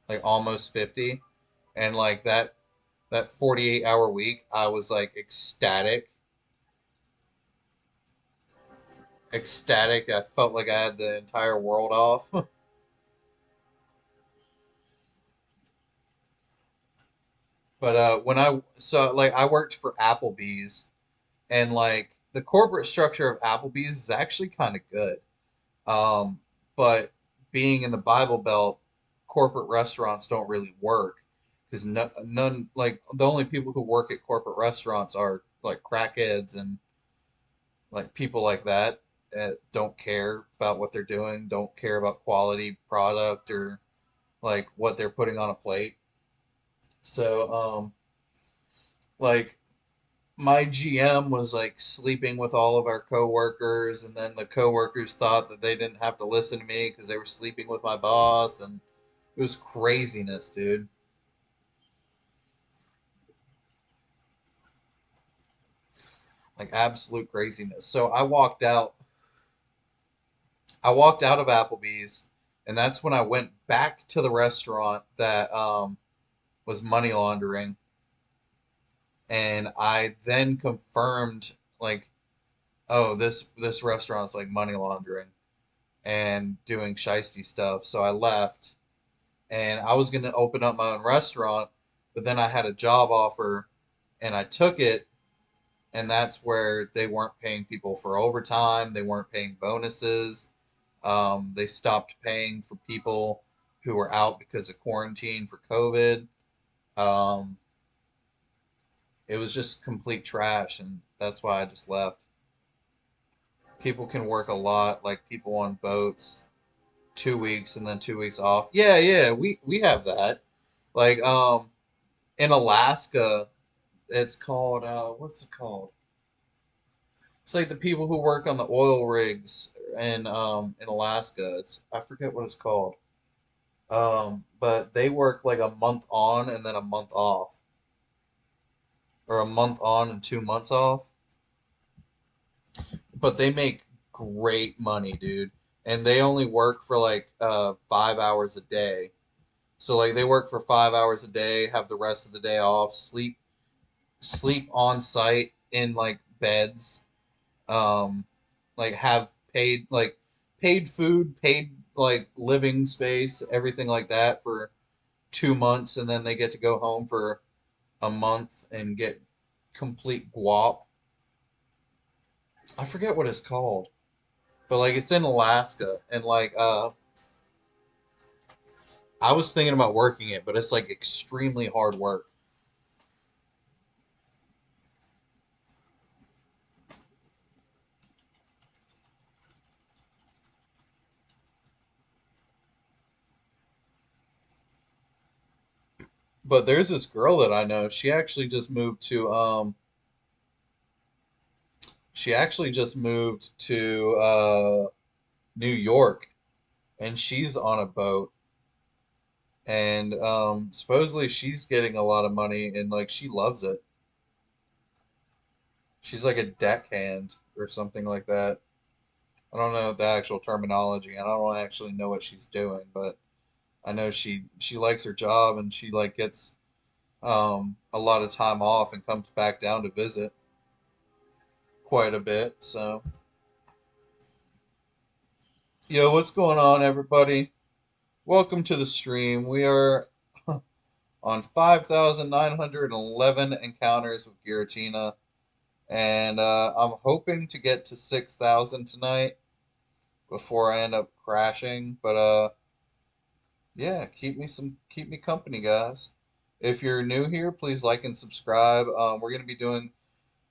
like almost 50. And like that 48-hour week, I was like ecstatic, ecstatic. I felt like I had the entire world off. But when I worked for Applebee's, and like the corporate structure of Applebee's is actually kind of good. Um, but being in the Bible Belt, corporate restaurants don't really work because none, like the only people who work at corporate restaurants are like crackheads and like people like that that don't care about what they're doing, don't care about quality product or like what they're putting on a plate. So, like my GM was like sleeping with all of our coworkers, and then the coworkers thought that they didn't have to listen to me because they were sleeping with my boss, and it was craziness, dude. Like absolute craziness. So I walked out of Applebee's, and that's when I went back to the restaurant that was money laundering, and I then confirmed like, oh, this restaurant's like money laundering and doing shisty stuff. So I left, and I was gonna open up my own restaurant, but then I had a job offer, and I took it, and that's where they weren't paying people for overtime. They weren't paying bonuses. They stopped paying for people who were out because of quarantine for COVID. Um, it was just complete trash, and that's why I just left. People can work a lot, like people on boats, 2 weeks and then 2 weeks off. Yeah, yeah, we have that. Like in Alaska, it's called what's it called? It's like the people who work on the oil rigs in Alaska. It's I forget what it's called. But they work like a month on and then a month off, or a month on and 2 months off. But they make great money, dude. And they only work for like 5 hours a day. So like they work for 5 hours a day, have the rest of the day off, sleep on site in like beds, um, like have paid food, paid like living space, everything like that for 2 months, and then they get to go home for a month and get complete guap. I forget what it's called, but like it's in Alaska, and like I was thinking about working it, but it's like extremely hard work. But there's this girl that I know. She actually just moved to New York, and she's on a boat, and supposedly she's getting a lot of money, and like she loves it. She's like a deckhand or something like that. I don't know the actual terminology, and I don't actually know what she's doing, but I know she likes her job, and she like gets a lot of time off and comes back down to visit quite a bit. So, yo, what's going on, everybody? Welcome to the stream. We are on 5,911 encounters with Giratina, and I'm hoping to get to 6,000 tonight. before I end up crashing. But yeah, keep me company, guys. If you're new here, please like and subscribe. We're gonna be doing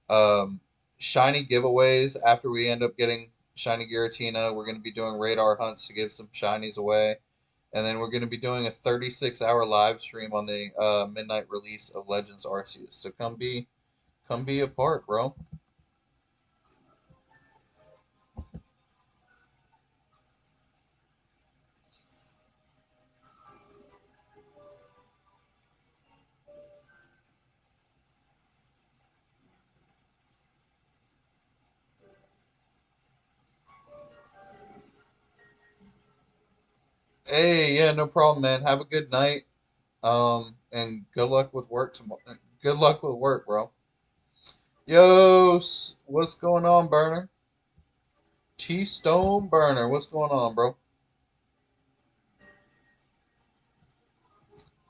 um, shiny giveaways after we end up getting shiny Giratina. We're gonna be doing radar hunts to give some shinies away, and then we're gonna be doing a 36-hour live stream on the midnight release of Legends Arceus. So come be a part, bro. Hey, yeah, no problem, man. Have a good night. And good luck with work tomorrow. Good luck with work, bro. Yo, what's going on, Burner? T Stone Burner, what's going on, bro?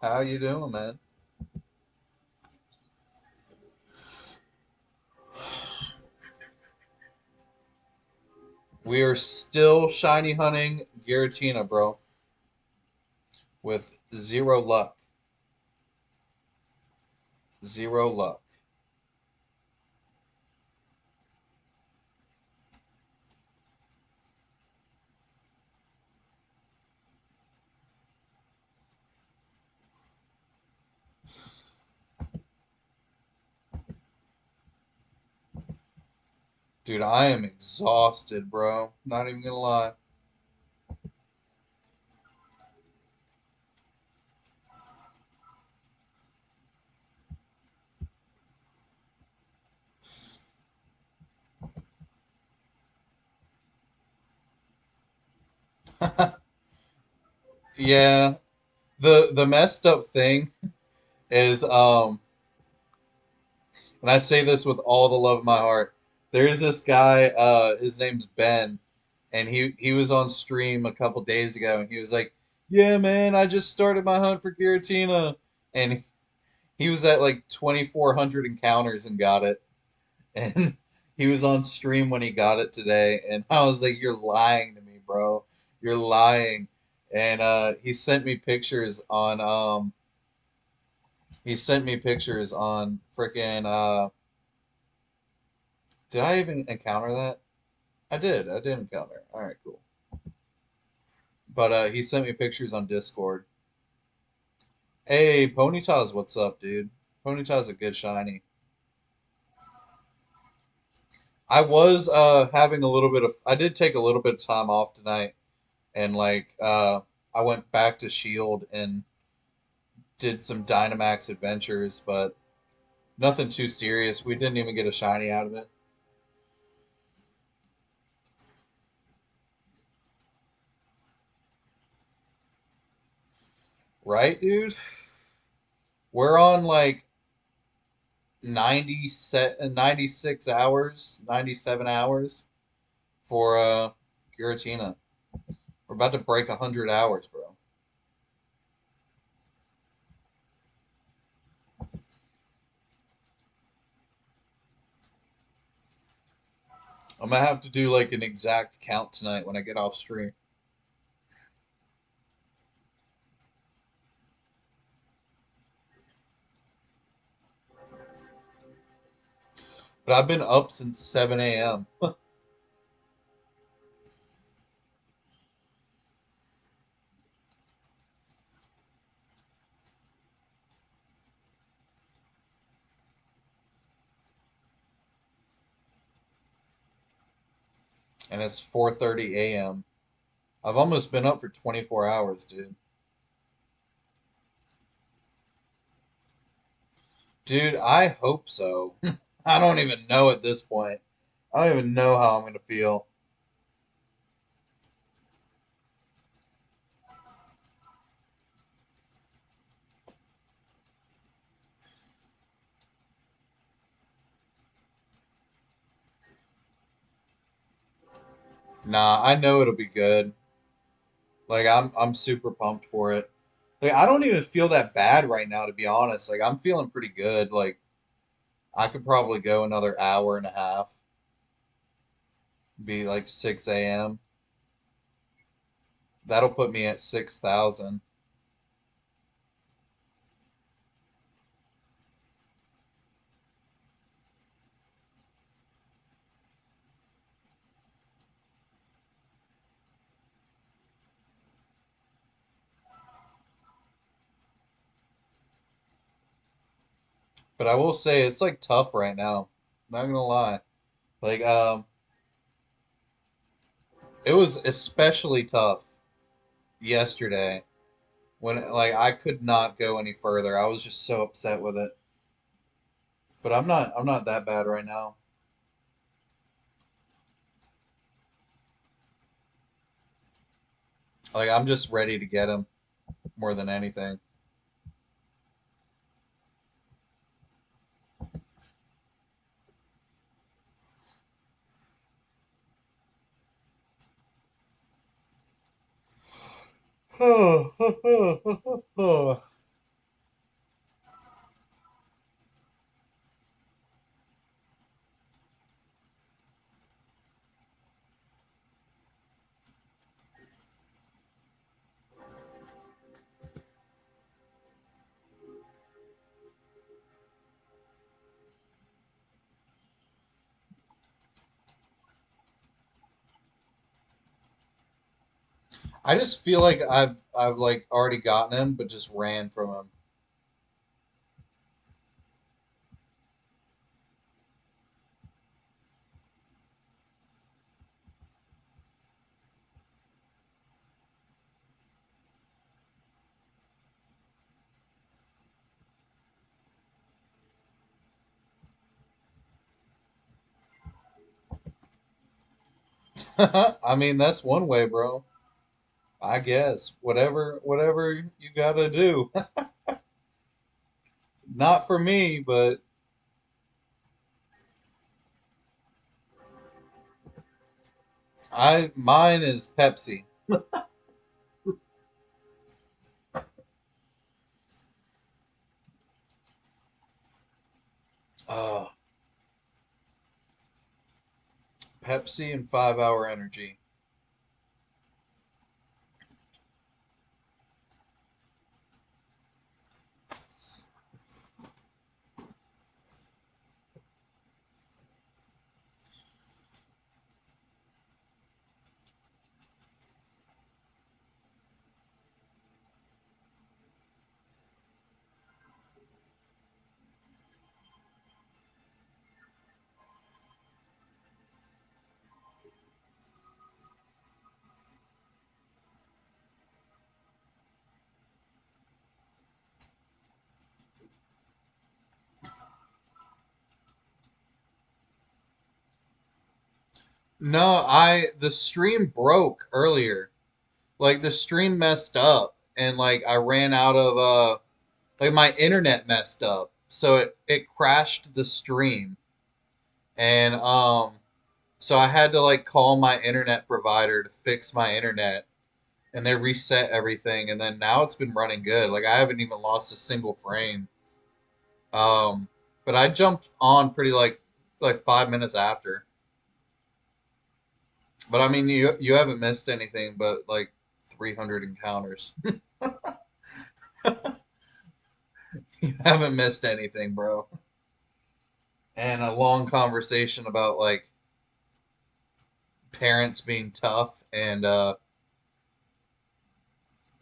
How you doing, man? We are still shiny hunting Giratina, bro, with zero luck. Zero luck. Dude, I am exhausted, bro. Not even gonna lie. Yeah, the messed up thing is and I say this with all the love of my heart. There's this guy, his name's Ben, and he was on stream a couple days ago, and he was like, "Yeah, man, I just started my hunt for Giratina," and he was at like 2,400 encounters and got it, and he was on stream when he got it today, and I was like, "You're lying to me, bro. You're lying." And he sent me pictures on freaking did I even encounter that? I did encounter it. All right, cool. But he sent me pictures on Discord. Hey, Ponyta's, what's up, dude? Ponyta's a good shiny. I was having a little bit of I did take a little bit of time off tonight and I went back to Shield and did some Dynamax adventures, but nothing too serious. We didn't even get a shiny out of it. Right, dude? We're on like 96 hours, 97 hours for Giratina. We're about to break 100 hours, bro. I'm gonna have to do like an exact count tonight when I get off stream. But I've been up since 7 a.m. and it's 4:30 a.m. I've almost been up for 24 hours, dude. Dude, I hope so. I don't even know at this point. I don't even know how I'm gonna feel. Nah, I know it'll be good. Like I'm super pumped for it. Like I don't even feel that bad right now, to be honest. Like I'm feeling pretty good. Like I could probably go another hour and a half, be like 6 a.m. That'll put me at 6,000. But I will say it's like tough right now. Not gonna lie. Like it was especially tough yesterday when like I could not go any further. I was just so upset with it. But I'm not that bad right now. Like I'm just ready to get him more than anything. I just feel like I've like already gotten him, but just ran from him. I mean, that's one way, bro. I guess whatever you gotta do. Not for me, but I mine is Pepsi. Oh, Pepsi and 5 Hour Energy. No, I the stream broke earlier. Like the stream messed up and like I ran out of like my internet messed up. So it crashed the stream and so I had to like call my internet provider to fix my internet and they reset everything and then now it's been running good. Like I haven't even lost a single frame. Um but I jumped on pretty like 5 minutes after. But I mean you haven't missed anything but like 300 encounters. You haven't missed anything, bro. And a long conversation about like parents being tough and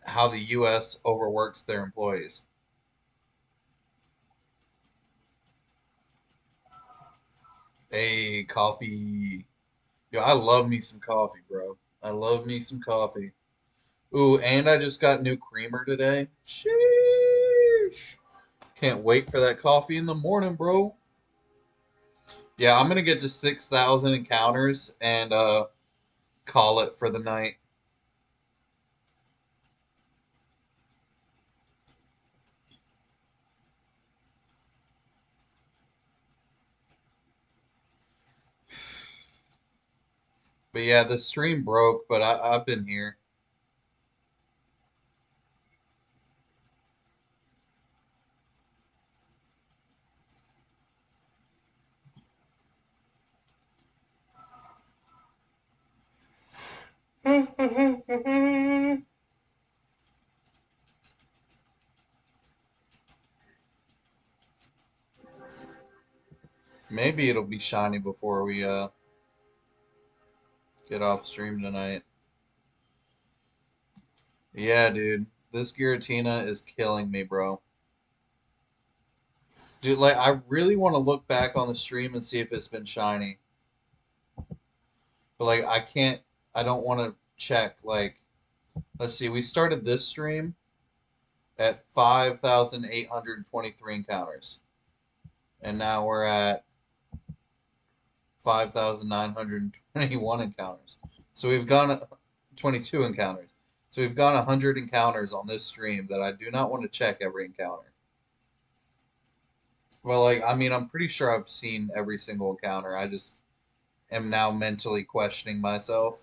how the U.S. overworks their employees. Hey, coffee. Yo, I love me some coffee, bro. I love me some coffee. Ooh, and I just got new creamer today. Sheesh. Can't wait for that coffee in the morning, bro. Yeah, I'm gonna get to 6,000 encounters and call it for the night. But yeah, the stream broke, but I've been here. Maybe it'll be shiny before we get off stream tonight. Yeah, dude. This Giratina is killing me, bro. Dude, like I really want to look back on the stream and see if it's been shiny. But like I can't I don't want to check like let's see, we started this stream at 5,823 encounters. And now we're at 5,921 encounters. So we've gone 22 encounters. So we've gone 100 encounters on this stream that I do not want to check every encounter. Well, like, I mean, I'm pretty sure I've seen every single encounter. I just am now mentally questioning myself.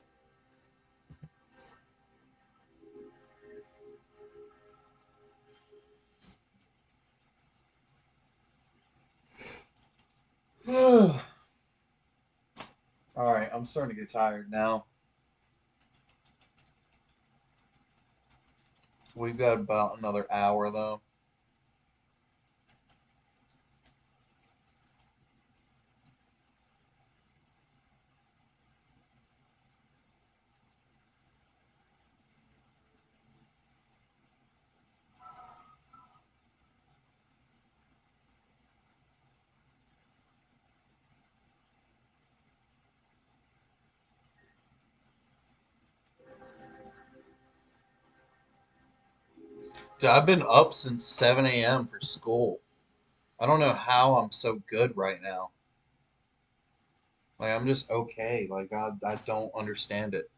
All right, I'm starting to get tired now. We've got about another hour though. Dude, I've been up since 7 a.m. for school. I don't know how I'm so good right now. Like I'm just okay. Like I don't understand it.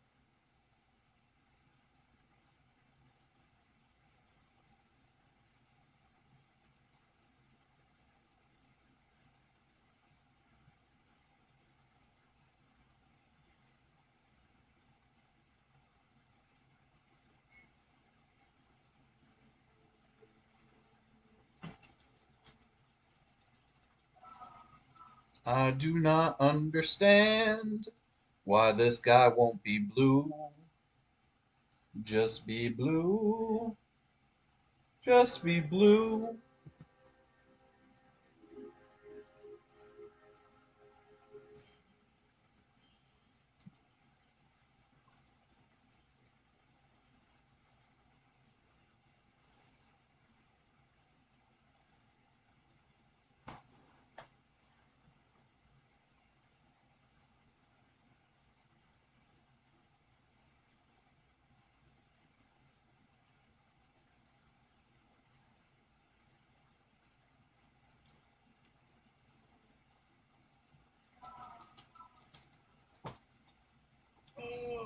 I do not understand why this guy won't be blue. Just be blue. Just be blue.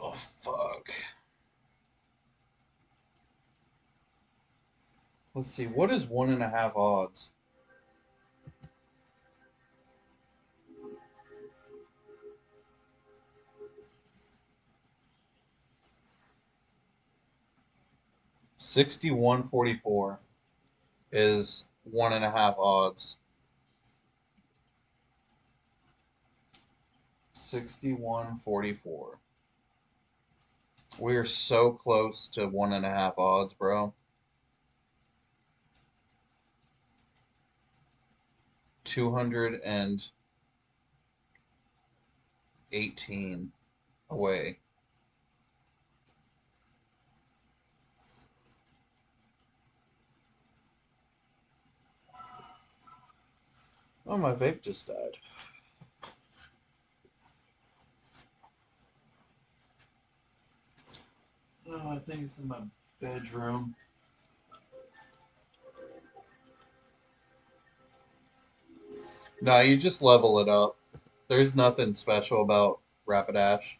Oh, fuck. Let's see. What is 1.5 odds? 6144 is 1.5 odds. 6144. We're so close to 1.5 odds, bro. 218 away. Oh, my vape just died. Oh, I think it's in my bedroom. No, you just level it up. There's nothing special about Rapidash.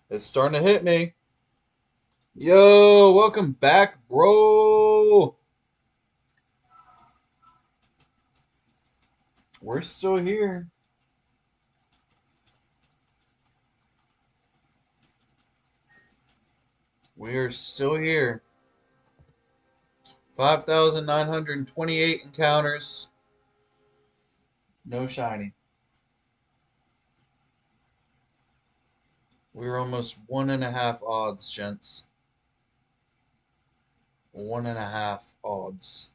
It's starting to hit me. Yo, welcome back, bro. We're still here. We are still here. 5,928 encounters. No shiny. We're almost 1.5 odds, gents. 1.5 odds.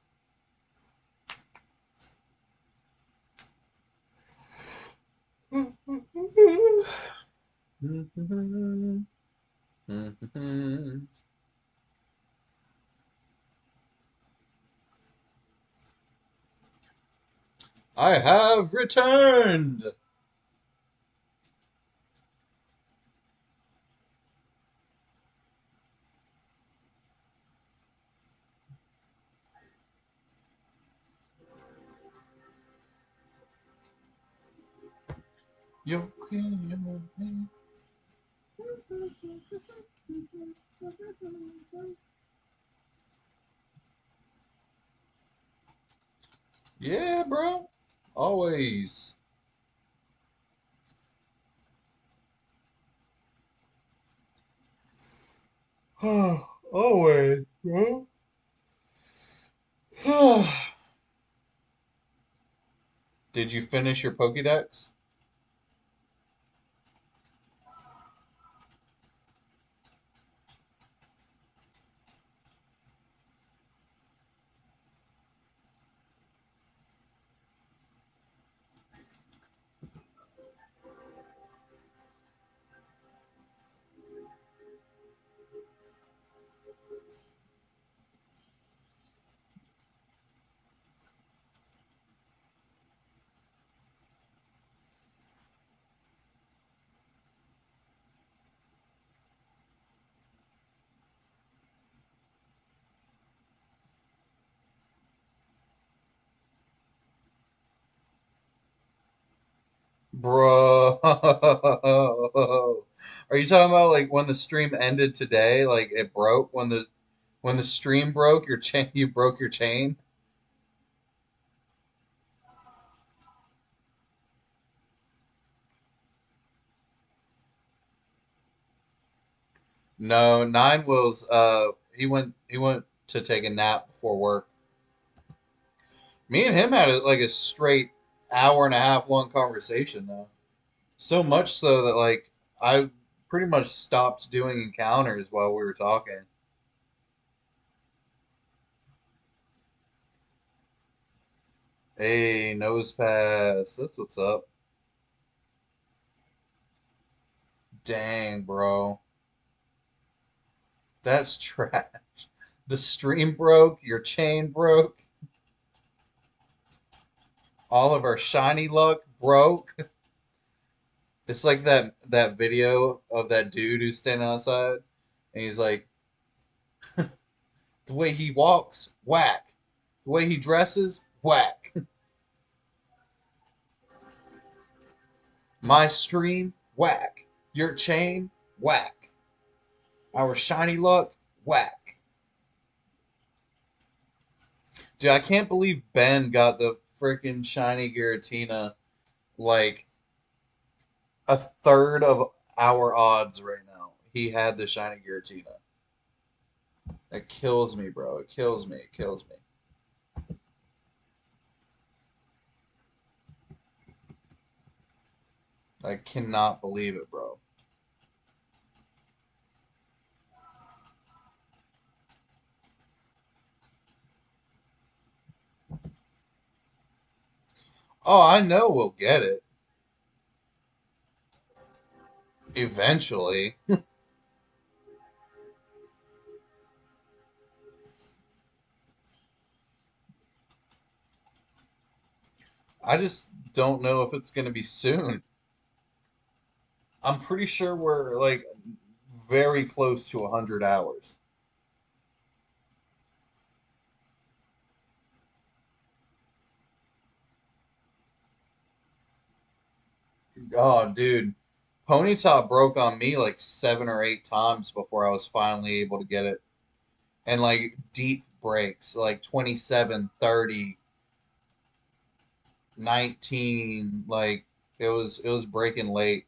I have returned. You Yeah, bro. Always. Always, bro. Did you finish your Pokédex? Bro. Are you talking about like when the stream ended today? Like it broke when the stream broke, your chain you broke your chain? No, Nine Wills he went to take a nap before work. Me and him had like a straight hour and a half long conversation though. So much so that like I pretty much stopped doing encounters while we were talking. Hey, nose pass. That's what's up. Dang, bro. That's trash. The stream broke, your chain broke, all of our shiny luck broke. It's like that video of that dude who's standing outside and he's like, the way he walks, whack. The way he dresses, whack. My stream, whack. Your chain, whack. Our shiny luck, whack. Dude, I can't believe Ben got the freaking shiny Giratina like a third of our odds right now. He had the shiny Giratina. It kills me, bro. It kills me. It kills me. I cannot believe it, bro. Oh, I know we'll get it eventually. I just don't know if it's going to be soon. I'm pretty sure we're like very close to 100 hours. Oh, dude. Ponytop broke on me like 7 or 8 times before I was finally able to get it. And like deep breaks, like 27, 30, 19, like it was breaking late.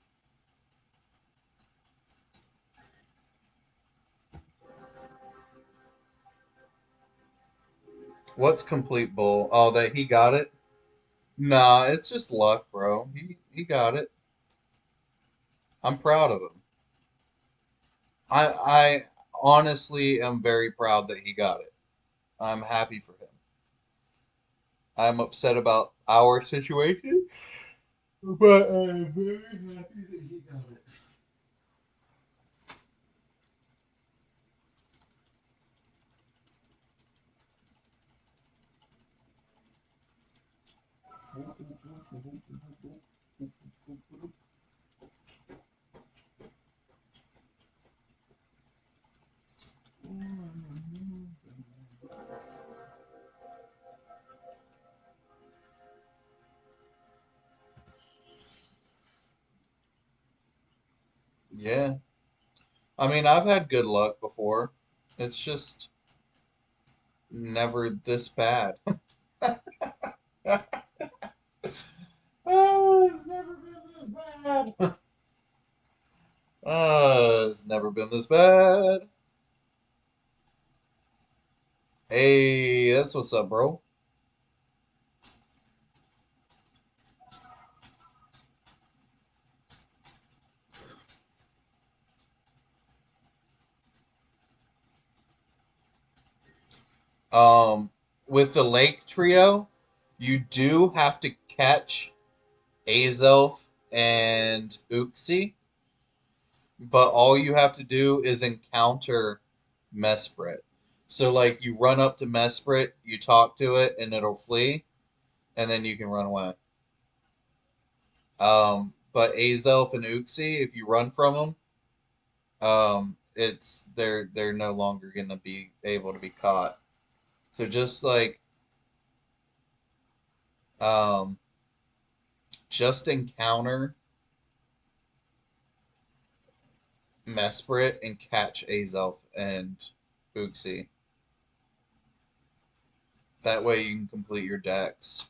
What's complete bull? Oh, that he got it? Nah, it's just luck, bro. He got it. I'm proud of him. I honestly am very proud that he got it. I'm happy for him. I'm upset about our situation, but I'm very happy that he got it. Yeah. I mean, I've had good luck before. It's just never this bad. Oh, it's never been this bad. It's never been this bad. Hey, that's what's up, bro. Um, with the Lake Trio, you do have to catch Azelf and Uxie, but all you have to do is encounter Mesprit. So, like, you run up to Mesprit, you talk to it, and it'll flee, and then you can run away. But Azelf and Uxie, if you run from them, it's they're no longer gonna be able to be caught. So um, just encounter Mesprit and catch Azelf and Uxie. That way you can complete your decks.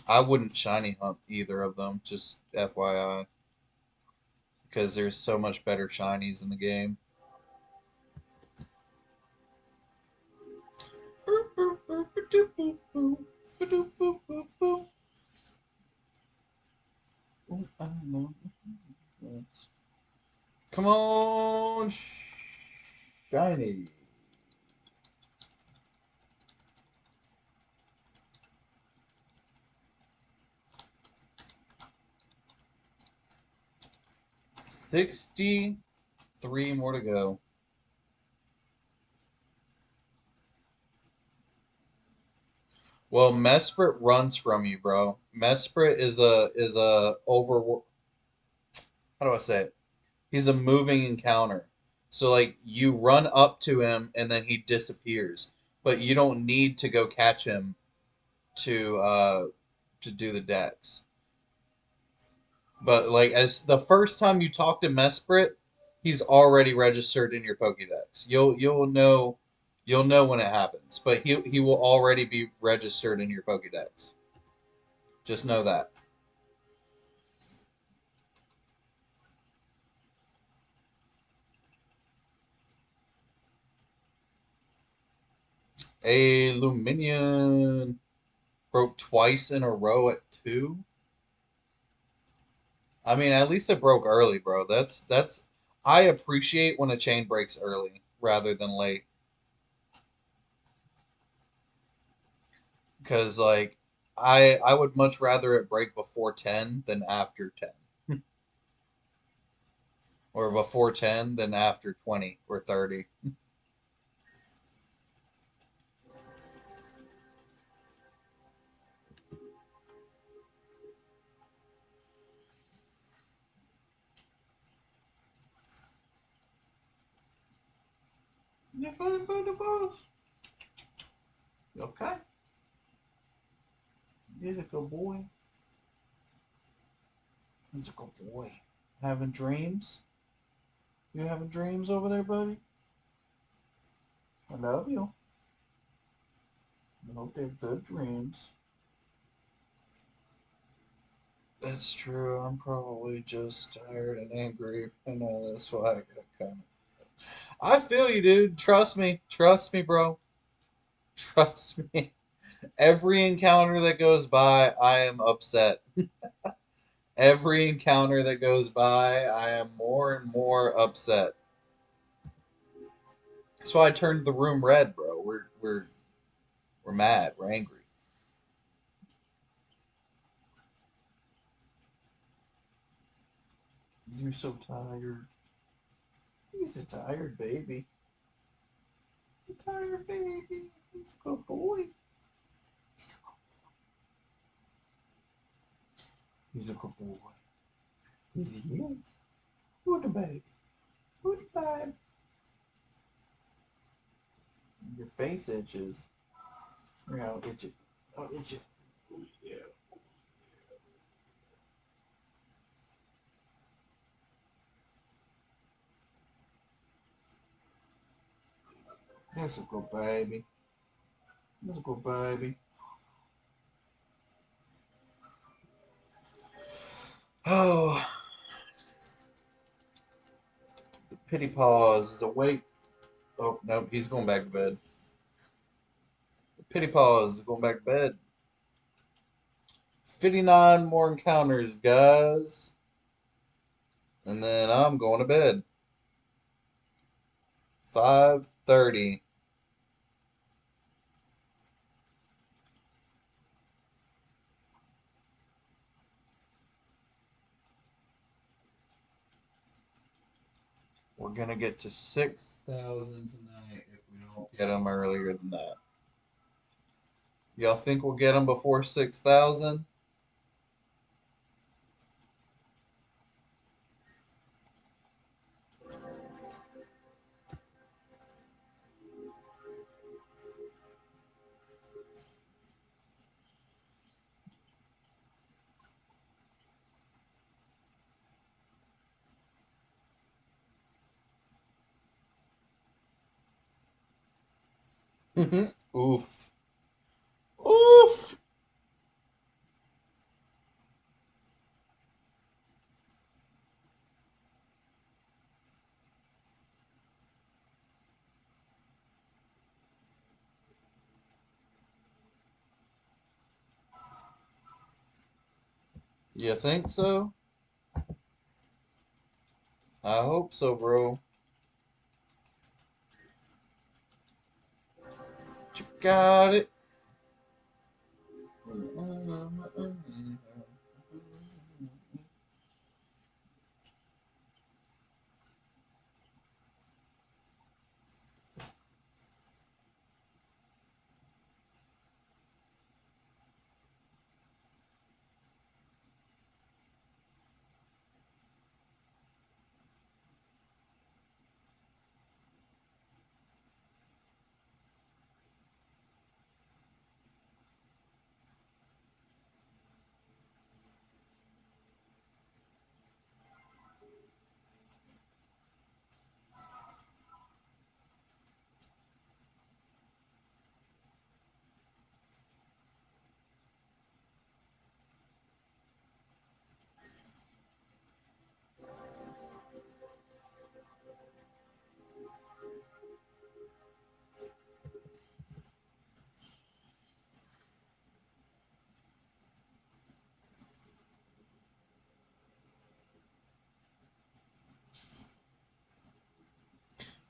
I wouldn't shiny hunt either of them, just FYI, because there's so much better shinies in the game. Come on, shiny. 63 more to go. Well, Mesprit runs from you, bro. Mesprit is a over. How do I say it? He's a moving encounter. So like you run up to him and then he disappears, but you don't need to go catch him to do the decks. But like as the first time you talk to Mesprit, he's already registered in your Pokédex. You'll know when it happens, but he will already be registered in your Pokédex. Just know that. A Luminion broke twice in a row at two. I mean, at least it broke early, bro. That's I appreciate when a chain breaks early rather than late because like I would much rather it break before 10 than after 10 or before 10 than after 20 or 30. You find by the boss. Okay. He's a good boy. He's a good boy. Having dreams? You having dreams over there, buddy? I love you. I hope they're good dreams. That's true. I'm probably just tired and angry. I know that's why I got kind of. I feel you, dude. Trust me. Trust me, bro. Trust me. Every encounter that goes by, I am upset. Every encounter that goes by, I am more and more upset. That's why I turned the room red, bro. We're mad. We're angry. You're so tired. He's a tired baby. A tired baby. He's a good boy. He's he's a good boy. Yes, he is. Good baby. Good baby. Your face itches. Yeah, I'll itch it. I'll itch it. Oh, yeah. That's a good baby. That's a good baby. Oh, the pity paws is awake. Oh, no, he's going back to bed. The pity paws is going back to bed. 59 more encounters, guys. And then I'm going to bed. 5:30. We're going to get to 6,000 tonight if we don't get them earlier than that. Y'all think we'll get them before 6,000? Oof. Oof. You think so? I hope so, bro. You got it.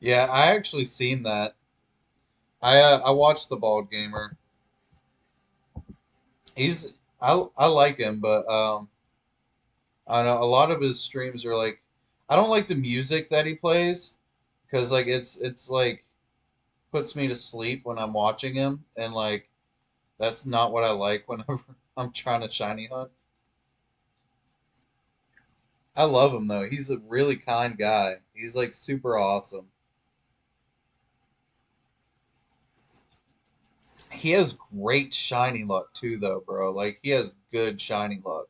Yeah, I actually seen that. I watched the bald gamer. I like him, but I don't know a lot of his streams are like I don't like the music that he plays because like it's like puts me to sleep when I'm watching him, and like that's not what I like whenever I'm trying to shiny hunt. I love him though. He's a really kind guy. He's like super awesome. He has great shiny luck too though, bro. Like he has good shiny luck.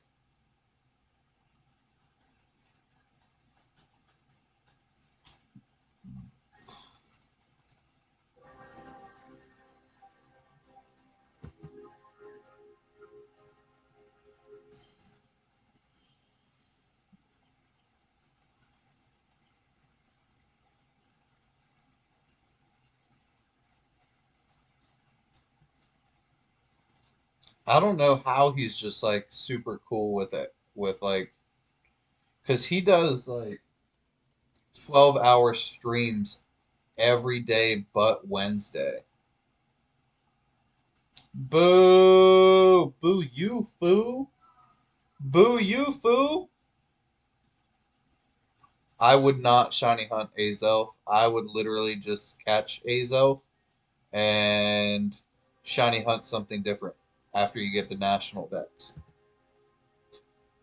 I don't know how he's just like super cool with it, with like, because he does like 12-hour streams every day but Wednesday. Boo! Boo you, foo! Boo you, foo! I would not shiny hunt Azelf. I would literally just catch Azelf and shiny hunt something different after you get the national decks.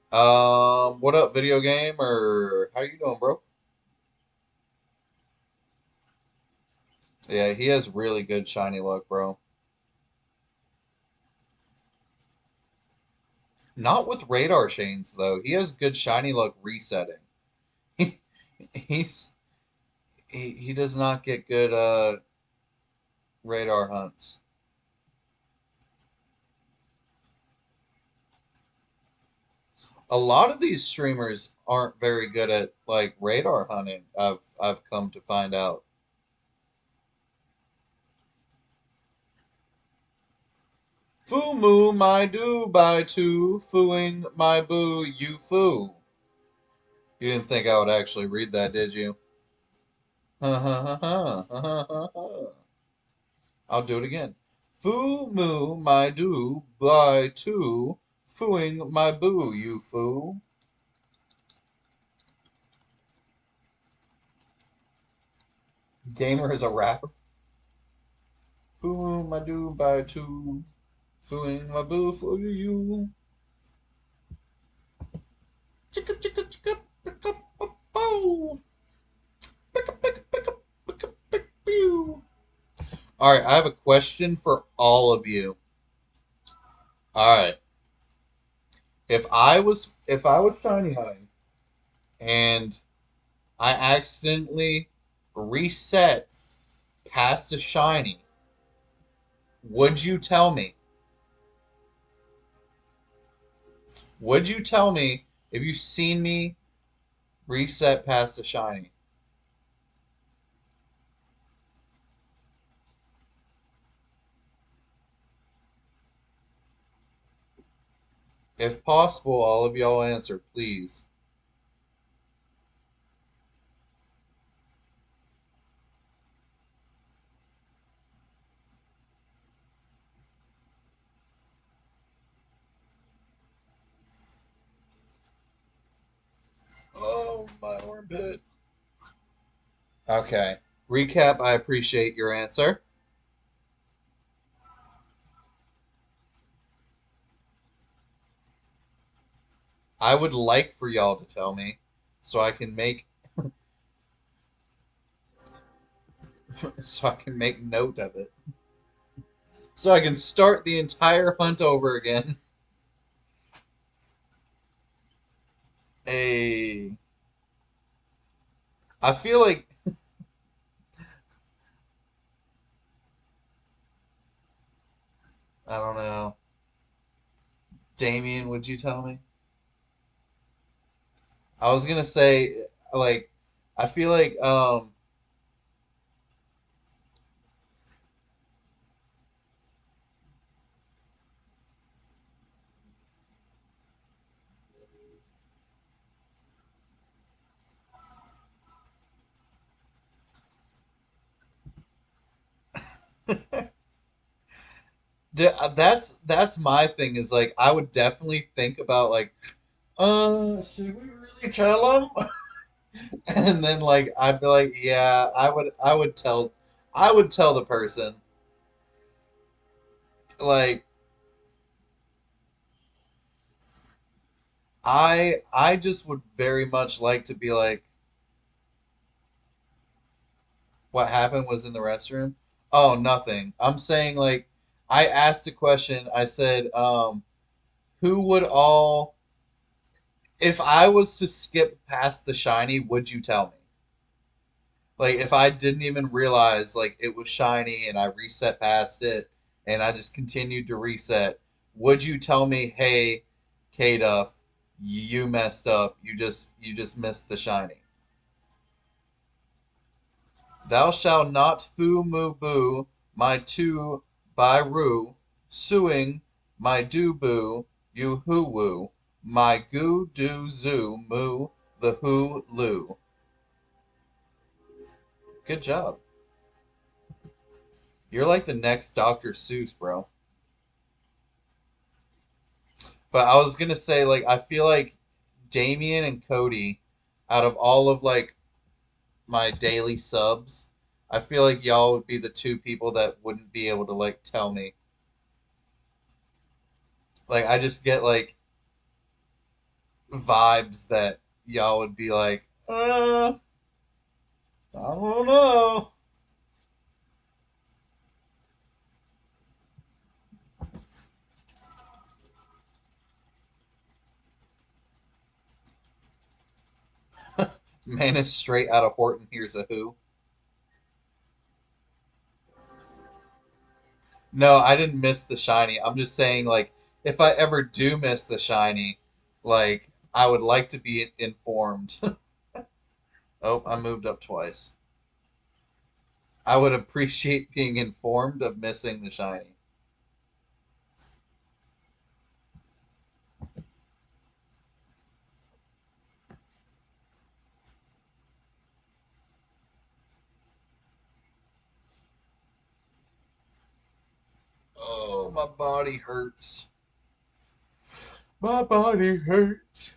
What up, video game? Or how you doing, bro? Yeah, he has really good shiny luck, bro. Not with radar chains though. He has good shiny luck resetting. He he's he does not get good radar hunts. A lot of these streamers aren't very good at like radar hunting. I've come to find out. Foo moo my do by two, fooing my boo you foo. You didn't think I would actually read that, did you? Ha ha ha ha ha ha ha. I'll do it again. Foo moo my do by two, fooing my boo you foo. Gamer is a rapper. Foo my do by two, fooing my boo for you. Chicka chicka chicka picka bow. Picka picka picka picka pick pew. All right, I have a question for all of you. All right, if I was shiny hunting and I accidentally reset past a shiny, would you tell me? Would you tell me if you seen me reset past a shiny? If possible, all of y'all answer, please. Oh, my armpit. Okay. Recap, I appreciate your answer. I would like for y'all to tell me so I can make so I can make note of it. So I can start the entire hunt over again. Hey, I feel like I don't know. Damien, would you tell me? I was gonna say like I feel like that's my thing is like I would definitely think about like should we really tell him? And then like I'd be like yeah, I would tell the person like I just would very much like to be like what happened was in the restroom. Oh, nothing. I'm saying like I asked a question. I said who would all if I was to skip past the shiny, would you tell me? Like if I didn't even realize like it was shiny and I reset past it and I just continued to reset, would you tell me, "Hey, K Duff, you messed up. You just missed the shiny." Thou shalt not foo moo boo my two by roo suing My do boo, you hoo woo. My goo do zoo moo, the hoo loo. Good job. You're like the next Dr. Seuss, bro. But I was gonna say, like, I feel like Damien and Cody, out of all of like my daily subs, I feel like y'all would be the two people that wouldn't be able to like tell me. Like, I just get like vibes that y'all would be like, I don't know. Man is straight out of Horton Hears a Who. No, I didn't miss The Shiny. I'm just saying, like, if I ever do miss The Shiny, like, I would like to be informed. Oh, I moved up twice. I would appreciate being informed of missing The Shiny. Oh, my body hurts. My body hurts.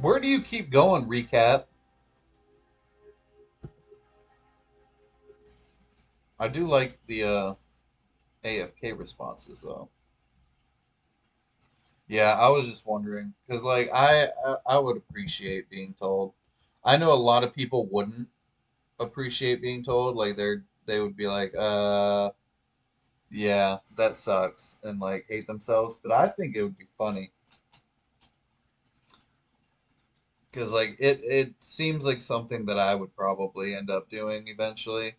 Where do you keep going, recap? I do like the AFK responses though. Yeah, I was just wondering because like I would appreciate being told. I know a lot of people wouldn't appreciate being told. Like they would be like, yeah, that sucks, and like hate themselves. But I think it would be funny because like it seems like something that I would probably end up doing eventually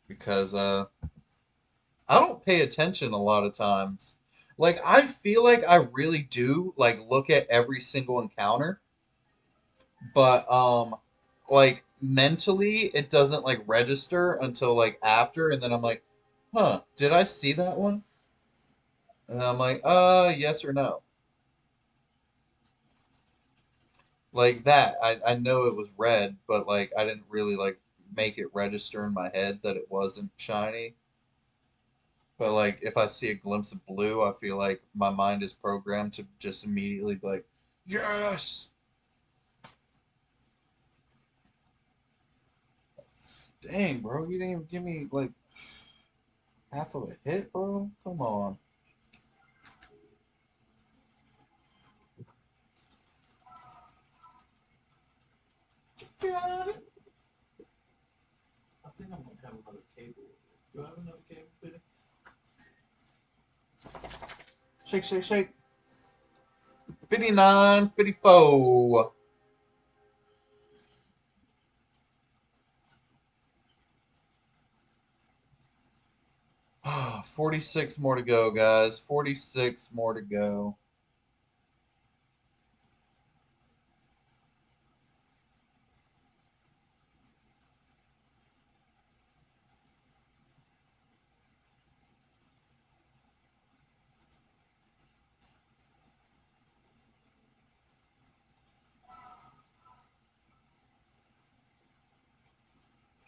because I don't pay attention a lot of times. Like I feel like I really do like look at every single encounter, but like mentally it doesn't like register until like after and then I'm like, "Huh, did I see that one?" And I'm like, yes or no." Like that. I know it was red, but like I didn't really like make it register in my head that it wasn't shiny. But like if I see a glimpse of blue, I feel like my mind is programmed to just immediately be like, "Yes!" Dang, bro, you didn't even give me like half of a hit, bro. Come on. Got it. I think I'm gonna have another cable. Do I have another cable fitting? Shake, shake, shake. 59, 54. 46 more to go, guys. 46 more to go.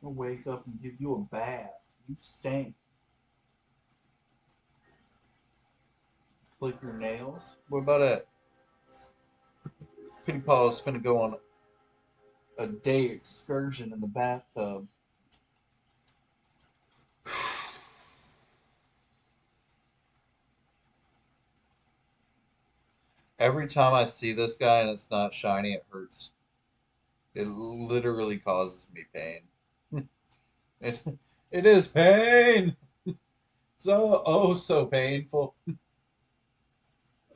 I'll wake up and give you a bath. You stink. Click your nails. What about it? Pity Paul's gonna go on a day excursion in the bathtub. Every time I see this guy and it's not shiny, it hurts. It literally causes me pain. It it is pain. So oh so painful.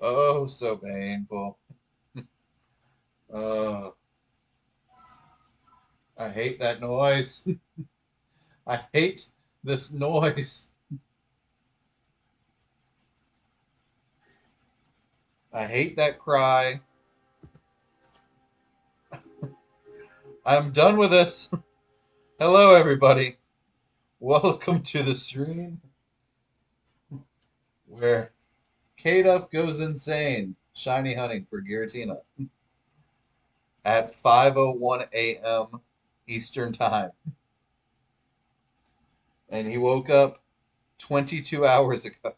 Oh so painful. Uh, I hate that noise. I hate This noise. I hate that cry. I'm done with this. Hello, everybody. Welcome to the stream where K-Duff goes insane, shiny hunting for Giratina at 5:01 a.m. Eastern Time. And he woke up 22 hours ago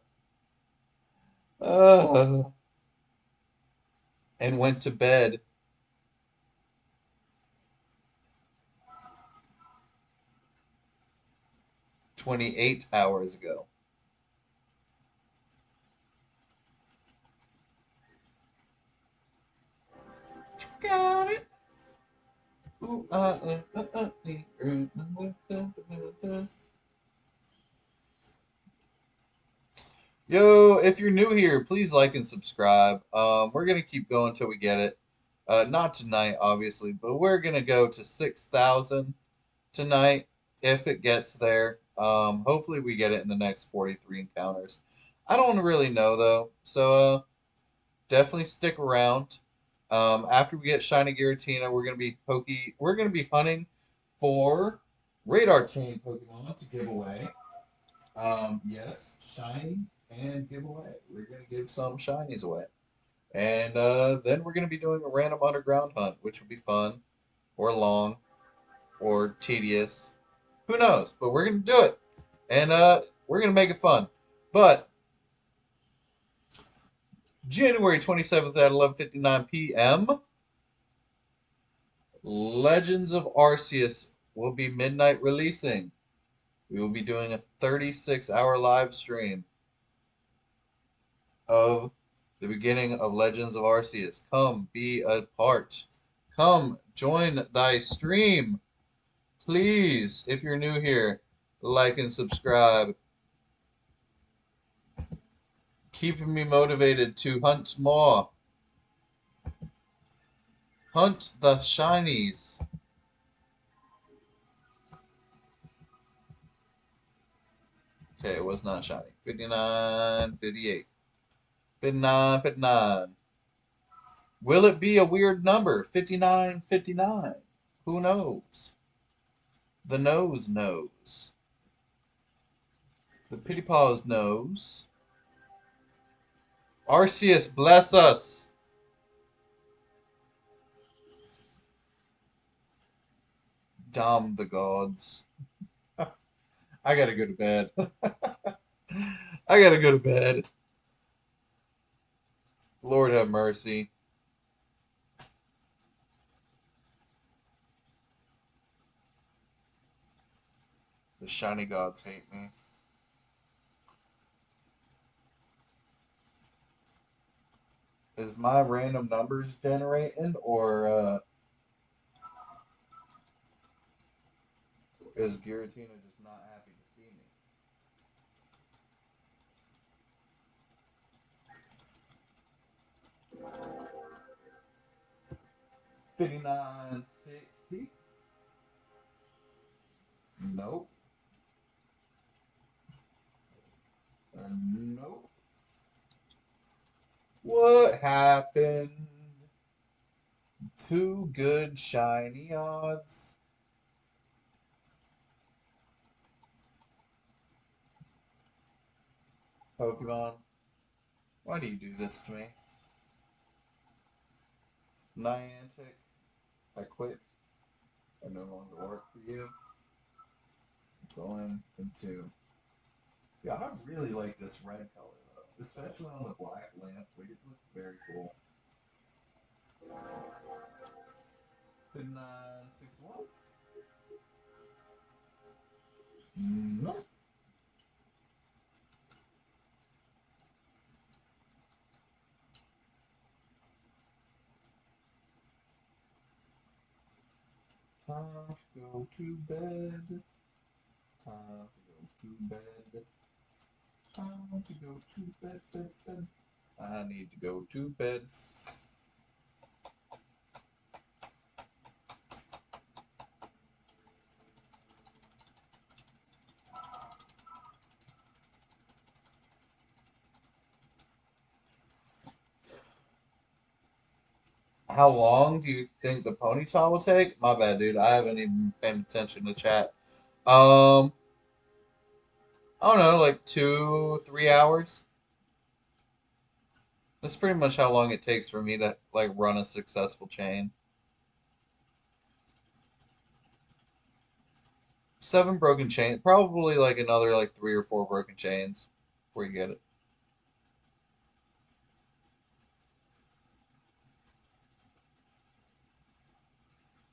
uh, and went to bed 28 hours ago. Got it. Ooh, Yo, if you're new here, please like and subscribe. We're gonna keep going until we get it. Not tonight, obviously, but we're gonna go to 6,000 tonight if it gets there. Hopefully we get it in the next 43 encounters. I don't really know though, so definitely stick around. After we get Shiny Giratina, we're gonna be hunting for Radar Chain Pokemon to give away. Yes, shiny and giveaway. We're gonna give some shinies away, and then we're gonna be doing a random underground hunt, which will be fun, or long, or tedious. Who knows? But we're gonna do it, and we're gonna make it fun. But January 27th at 11:59 p.m., Legends of Arceus will be midnight releasing. We will be doing a 36-hour live stream of the beginning of Legends of Arceus. Come be a part. Come join thy stream. Please, if you're new here, like and subscribe. Keeping me motivated to hunt more. Hunt the shinies. Okay, it was not shiny. 59, 58. 59, 59. Will it be a weird number? 59, 59. Who knows? The nose knows. The Pity Paws knows. Arceus, bless us. Damn the gods. I gotta go to bed. I gotta go to bed. Lord have mercy. The shiny gods hate me. Is my random numbers generating, or is Giratina just not happy to see me? 5960? Nope. Nope. What happened? Two good shiny odds. Pokemon, why do you do this to me? Niantic, I quit. I no longer work for you. Going into. Yeah, I really like this red color though, especially on the black lamp. Like, it looks very cool. 5961. No. Time to go to bed. Time to go to bed. Time to go to bed, bed, bed. I need to go to bed. How long do you think the ponytail will take? My bad, dude. I haven't even paid attention to chat. Um, I don't know, like 2, 3 hours. That's pretty much how long it takes for me to like run a successful chain. 7 broken chains, probably like another like 3 or 4 broken chains before you get it.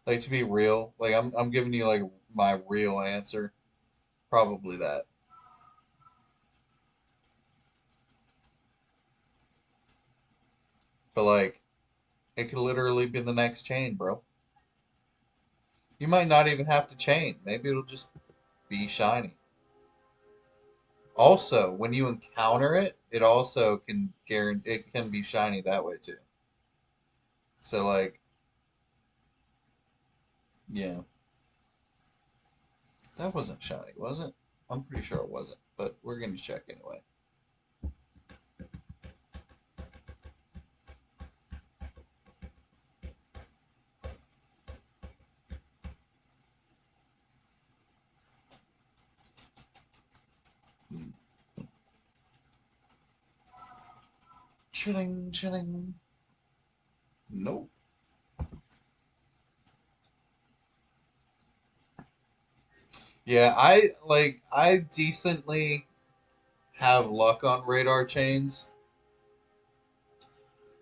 Like to be real, like I'm giving you like my real answer. Probably that. But like it could literally be the next chain, bro. You might not even have to chain. Maybe it'll just be shiny. Also, when you encounter it, it also can guarantee it can be shiny that way too. So like, yeah, that wasn't shiny, was it? I'm pretty sure it wasn't, but we're gonna check anyway. Hmm. Chilling, chilling. Nope. Yeah, I decently have luck on radar chains.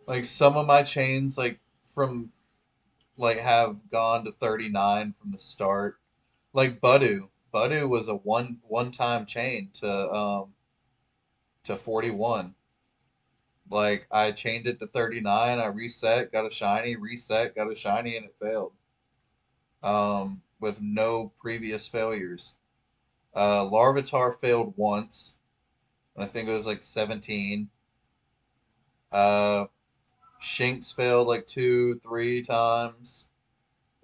Like some of my chains from like have gone to 39 from the start. Like Budu was a one time chain to 41. Like I chained it to 39, I reset, got a shiny, reset, got a shiny, and it failed. With no previous failures. Larvitar failed once, and I think it was like 17. Uh, Shinx failed like 2, 3 times.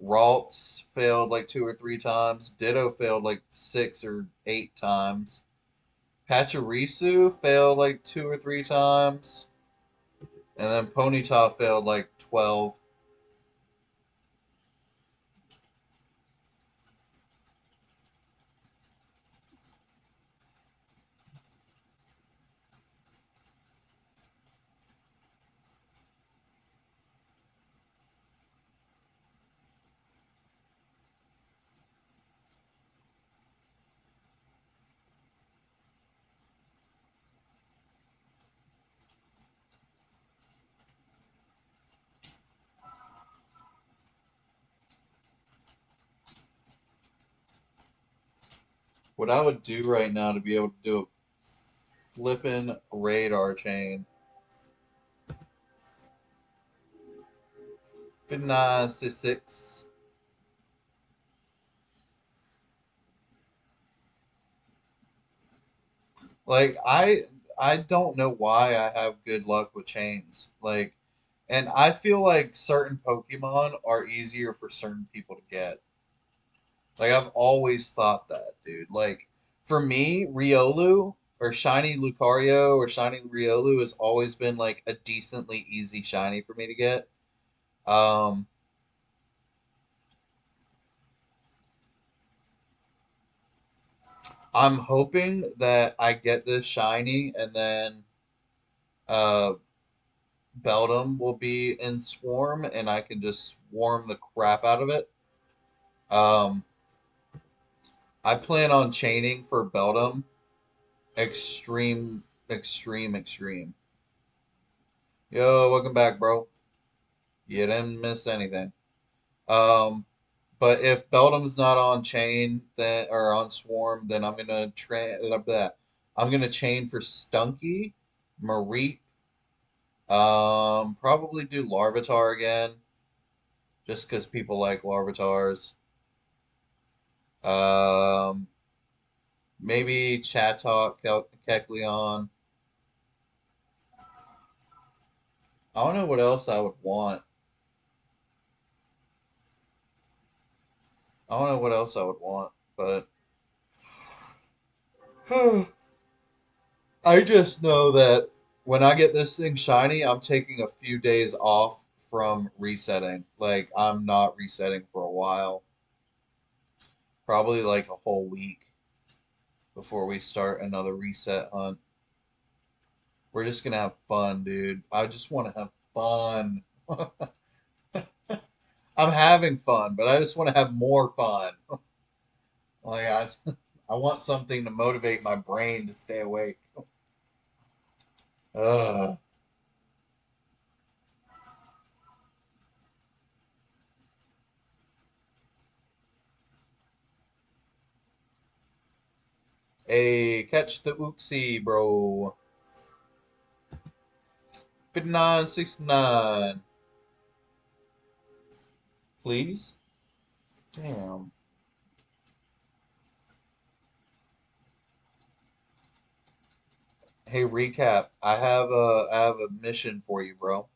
Ralts failed like 2 or 3 times. Ditto failed like 6 or 8 times. Pachirisu failed like 2 or 3 times. And then Ponyta failed like 12. What I would do right now to be able to do a flippin' radar chain. 59, 6. Like I don't know why I have good luck with chains. Like and I feel like certain Pokemon are easier for certain people to get. Like I've always thought that, dude. Like for me, Riolu or Shiny Lucario or Shiny Riolu has always been like a decently easy shiny for me to get. Um, I'm hoping that I get this shiny and then uh Beldum will be in Swarm and I can just swarm the crap out of it. Um, I plan on chaining for Beldum extreme, extreme, extreme. Yo, welcome back, bro. You didn't miss anything. Um, but if Beldum's not on chain then or on Swarm, then I'm gonna I'm gonna chain for Stunky, Mareep, probably do Larvitar again, just because people like Larvitars. Um, maybe Chatot, Kecleon. I don't know what else I would want. I don't know what else I would want, but I just know that when I get this thing shiny, I'm taking a few days off from resetting. Like, I'm not resetting for a while. Probably like a whole week before we start another reset hunt. We're just gonna have fun, dude. I just want to have fun. I'm having fun, but I just want to have more fun. Like I want something to motivate my brain to stay awake. Ugh. Hey, catch the oopsie, bro. 5969. Please? Damn. Hey, recap. I have a mission for you, bro.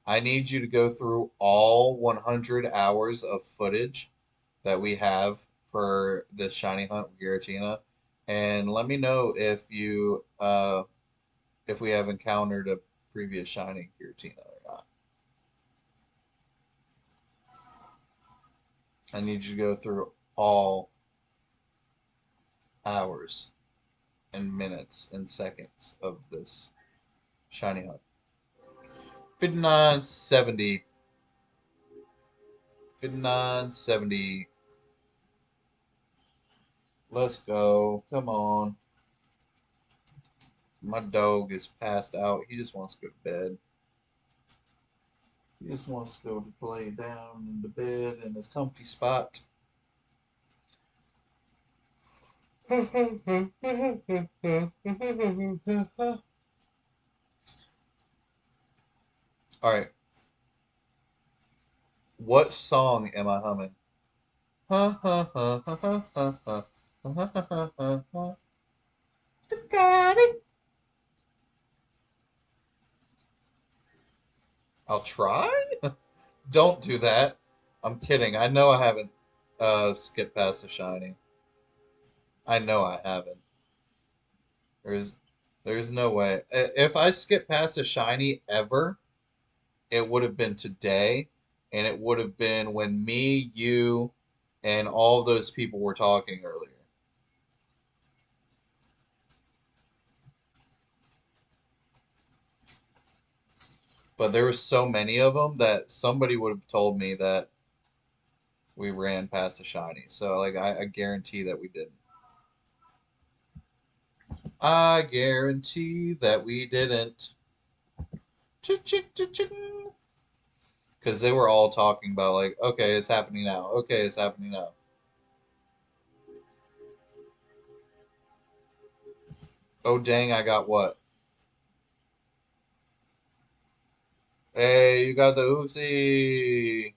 I need you to go through all 100 hours of footage that we have for the shiny hunt with Giratina, and let me know if we have encountered a previous shiny Giratina or not. I need you to go through all hours and minutes and seconds of this shiny hunt. 5970. 5970. Let's go. Come on. My dog is passed out. He just wants to go to bed. He just wants to go to lay down in the bed in his comfy spot. All right. What song am I humming? Got it. I'll try. Don't do that. I'm kidding. I know I haven't skipped past the shiny. I know I haven't. There's there's no way. If I skip past a shiny ever, it would have been today, and it would have been when me, you, and all those people were talking earlier. But there were so many of them that somebody would have told me that we ran past the shiny. So like I guarantee that we didn't. I guarantee that we didn't. Because they were all talking about like, okay, it's happening now. Okay, it's happening now. Oh dang, I got what? Hey, you got the oopsie.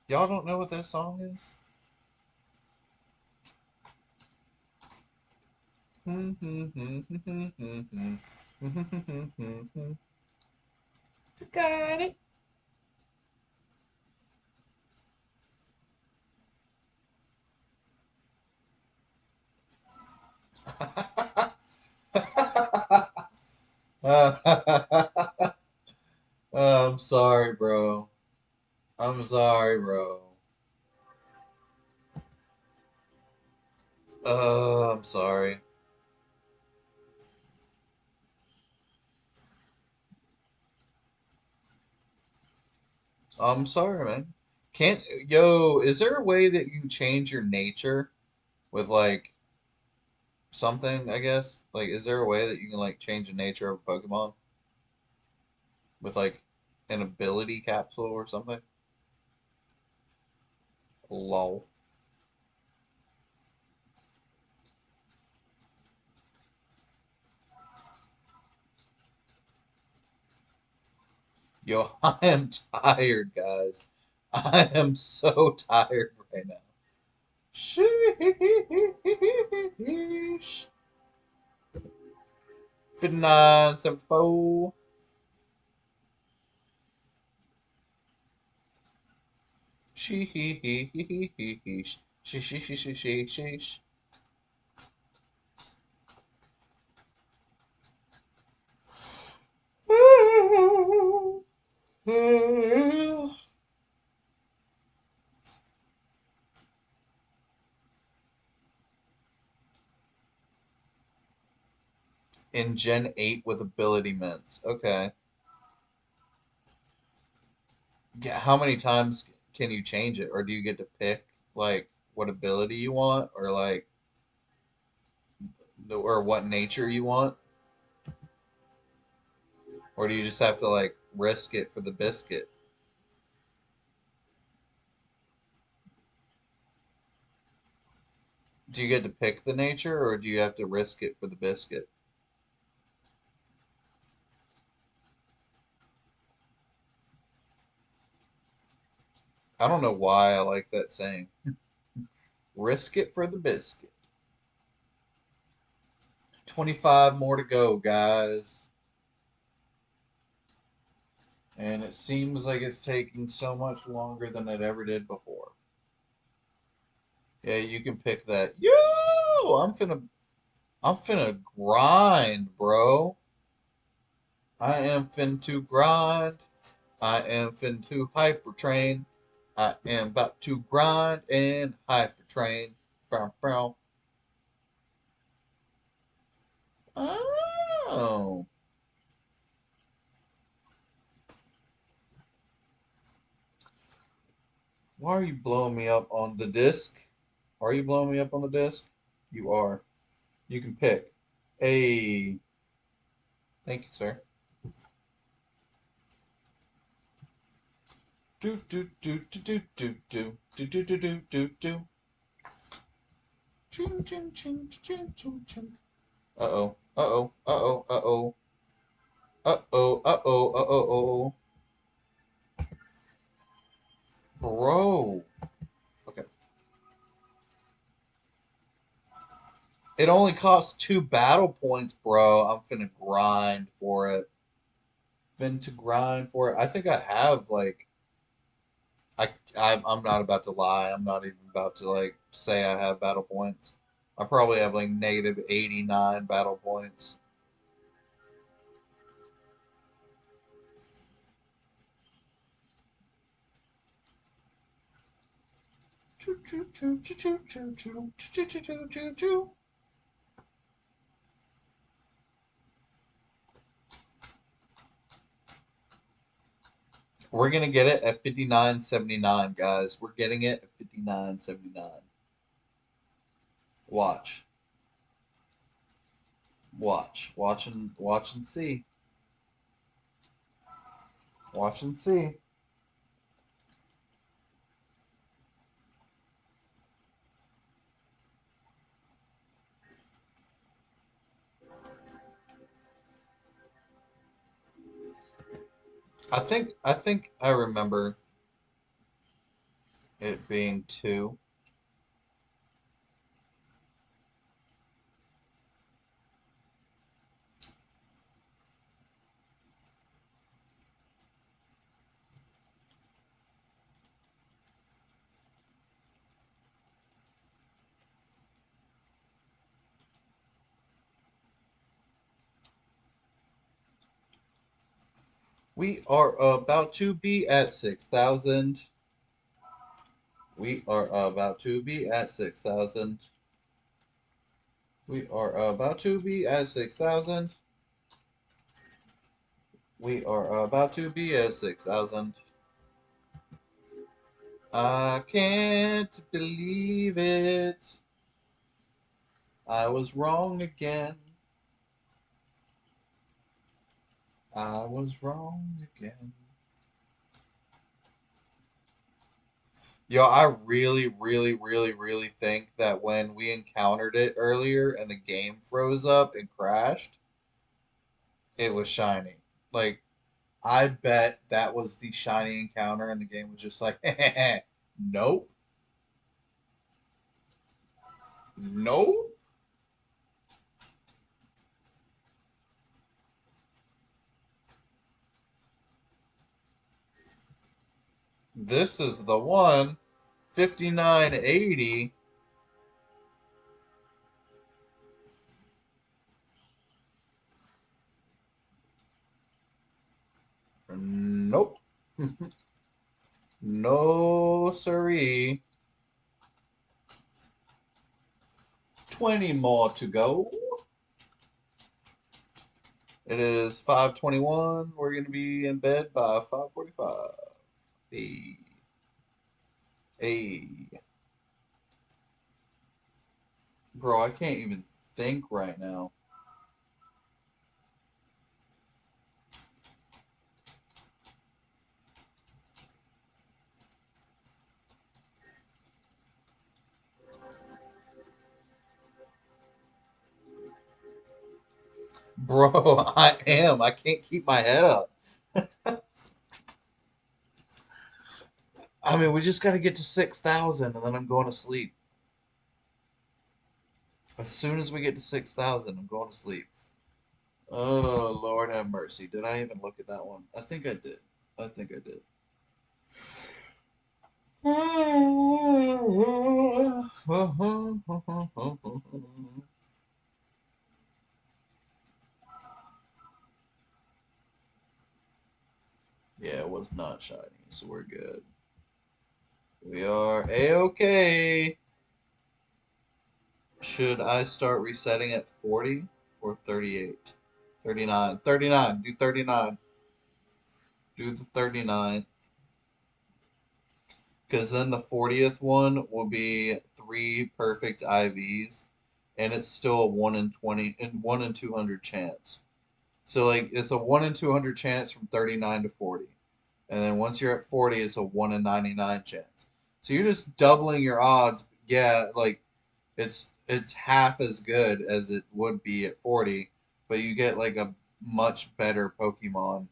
Y'all don't know what that song is? Got it. I'm sorry, bro. I'm sorry, bro. I'm sorry. I'm sorry, man. Can't, yo, is there a way that you can change your nature with like something, I guess? Like, is there a way that you can like change the nature of a Pokemon with like an ability capsule or something? Lol. Yo, I am tired, guys. I am so tired right now. Sheesh. 5974. She he he she. In Gen 8 with ability mints. Okay. Yeah, how many times can you change it? Or do you get to pick like what ability you want or like or what nature you want? Or do you just have to like risk it for the biscuit? Do you get to pick the nature or do you have to risk it for the biscuit? I don't know why I like that saying. Risk it for the biscuit. 25 more to go, guys. And it seems like it's taking so much longer than it ever did before. Yeah, you can pick that. Yo, I'm finna grind, bro. I am fin to grind. I am fin to hyper train. I am about to grind and hyper train. Bow, bow. Oh, why are you blowing me up on the disc? Are you blowing me up on the disc? You are. You can pick. Hey, thank you, sir. Do do do do do do do do do do do do do. Ching ching ching ching ching ching. Uh oh. Uh oh. Uh oh. Uh oh. Uh oh. Uh oh. Uh oh. Bro. Okay. It only costs 2 battle points, bro. I'm finna grind for it. Finna grind for it. I think I have like I'm not about to lie. I'm not even about to like say I have battle points. I probably have like negative 89 battle points. Choo choo choo choo choo choo choo choo choo choo choo choo. We're gonna get it at 59.79, guys. We're getting it at 59.79. Watch, watch and see, watch and see. I think I remember it being two. We are about to be at 6,000. We are about to be at 6,000. We are about to be at 6,000. We are about to be at 6,000. I can't believe it. I was wrong again. I was wrong again. Yo, I really, really, really, really think that when we encountered it earlier and the game froze up and crashed, it was shiny. Like, I bet that was the shiny encounter and the game was just like, nope, nope. This is the one. 5980. Nope. No, siree. 20 more to go. It is 5:21. We're going to be in bed by 5:45. Hey, hey. Bro, I can't even think right now. Bro, I am. I can't keep my head up. I mean, we just got to get to 6,000 and then I'm going to sleep. As soon as we get to 6,000, I'm going to sleep. Oh, Lord have mercy. Did I even look at that one? I think I did. I think I did. Yeah, it was not shiny, so we're good. We are A-okay. Should I start resetting at 40 or 38? 39. 39. Do 39. Do the 39. Because then the 40th one will be three perfect IVs, and it's still a 1 in 20 and 1 in 200 chance. So like it's a 1 in 200 chance from 39 to 40. And then once you're at 40, it's a 1 in 99 chance. So you're just doubling your odds. Yeah, like it's half as good as it would be at 40, but you get like a much better Pokemon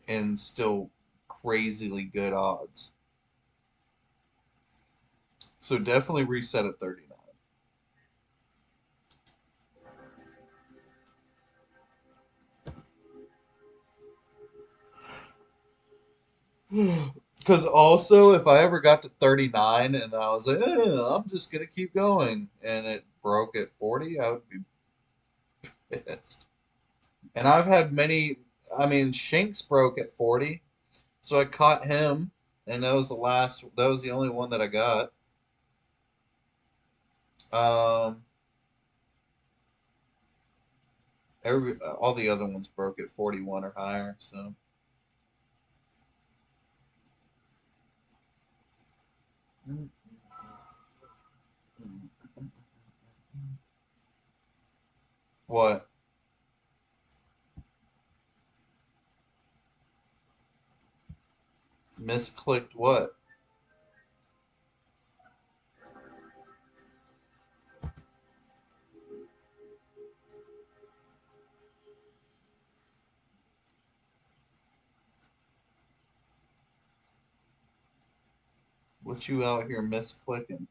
and still crazily good odds. So definitely reset at 39. Because also, if I ever got to 39 and I was like, I'm just going to keep going, and it broke at 40, I would be pissed. And I've had many, I mean, Shanks broke at 40, so I caught him, and that was the only one that I got. Um, all the other ones broke at 41 or higher, so. What? Misclicked what? What you out here misclicking?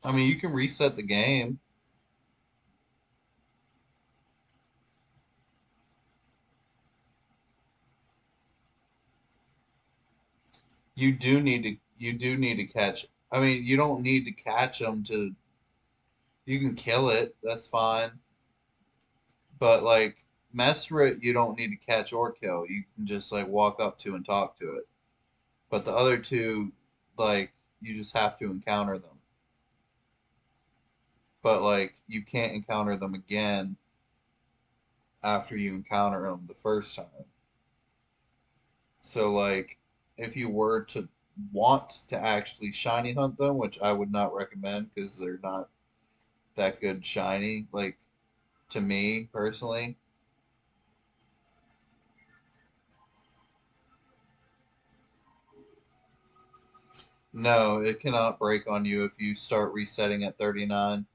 I mean, you can reset the game. You do need to catch. I mean, you don't need to catch them you can kill it. That's fine. But like Mesrit, you don't need to catch or kill. You can just like walk up to and talk to it. But the other two, like, you just have to encounter them. But like, you can't encounter them again after you encounter them the first time. So like, if you were to want to actually shiny hunt them, which I would not recommend because they're not that good shiny, like to me personally. No, it cannot break on you if you start resetting at 39.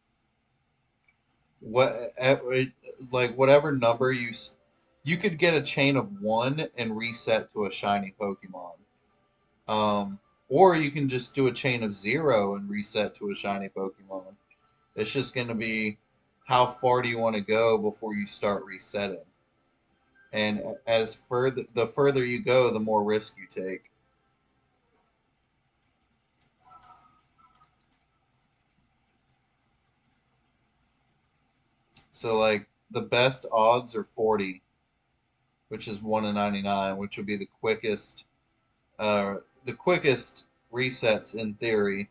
Like whatever number you could get a chain of 1 and reset to a shiny Pokemon. Um or you can just do a chain of 0 and reset to a shiny Pokemon. It's just going to be how far do you want to go before you start resetting. And as further the further you go, the more risk you take. So like the best odds are 40, which is 1 in 99, which would be uh the quickest resets in theory.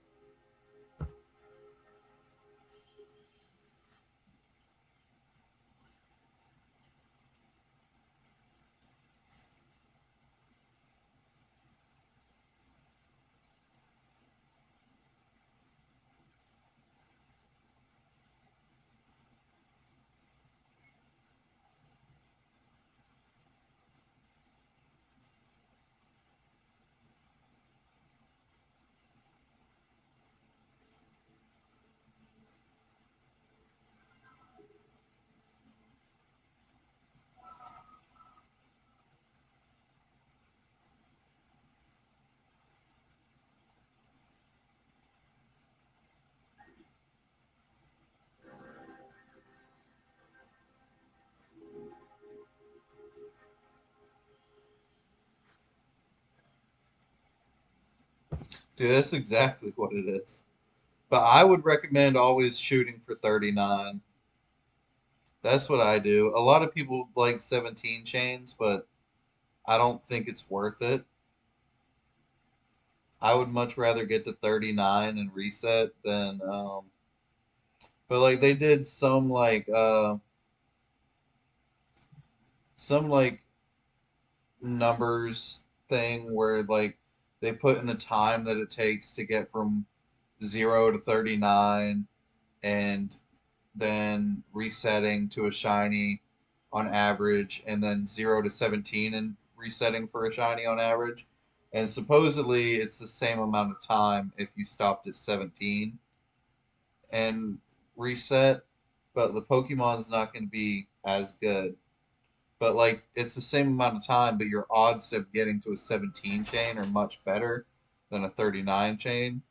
Dude, that's exactly what it is. But I would recommend always shooting for 39. That's what I do. A lot of people like 17 chains, but I don't think it's worth it. I would much rather get to 39 and reset than but like they did some like numbers thing where like they put in the time that it takes to get from 0 to 39 and then resetting to a shiny on average and then 0 to 17 and resetting for a shiny on average. And supposedly it's the same amount of time if you stopped at 17 and reset, but the Pokemon's not going to be as good. But like it's the same amount of time, but your odds of getting to a 17 chain are much better than a 39 chain.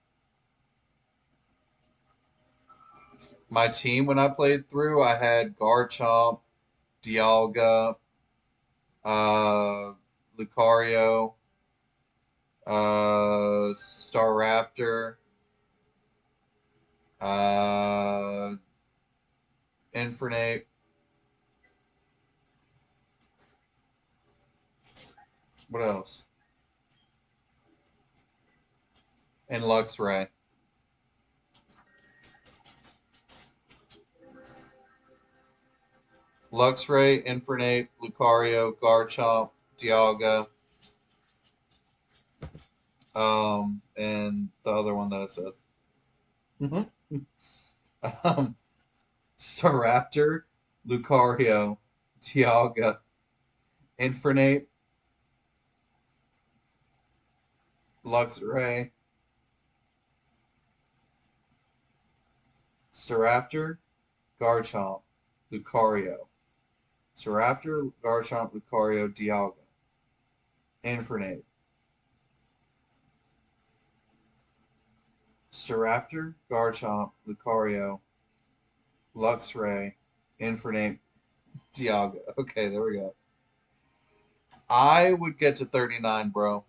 My team when I played through, I had Garchomp, Dialga, uh, Lucario, Staraptor, uh, Infernape. What else? And Luxray. Luxray, Infernape, Lucario, Garchomp, Dialga, and the other one that I said. Mhm. Um, Staraptor, Lucario, Dialga, Infernape, Luxray, Staraptor, Garchomp, Lucario. Staraptor, Garchomp, Lucario, Dialga, Infernape. Staraptor, Garchomp, Lucario, Luxray, Infernape, Dialga. Okay, there we go. I would get to 39, bro,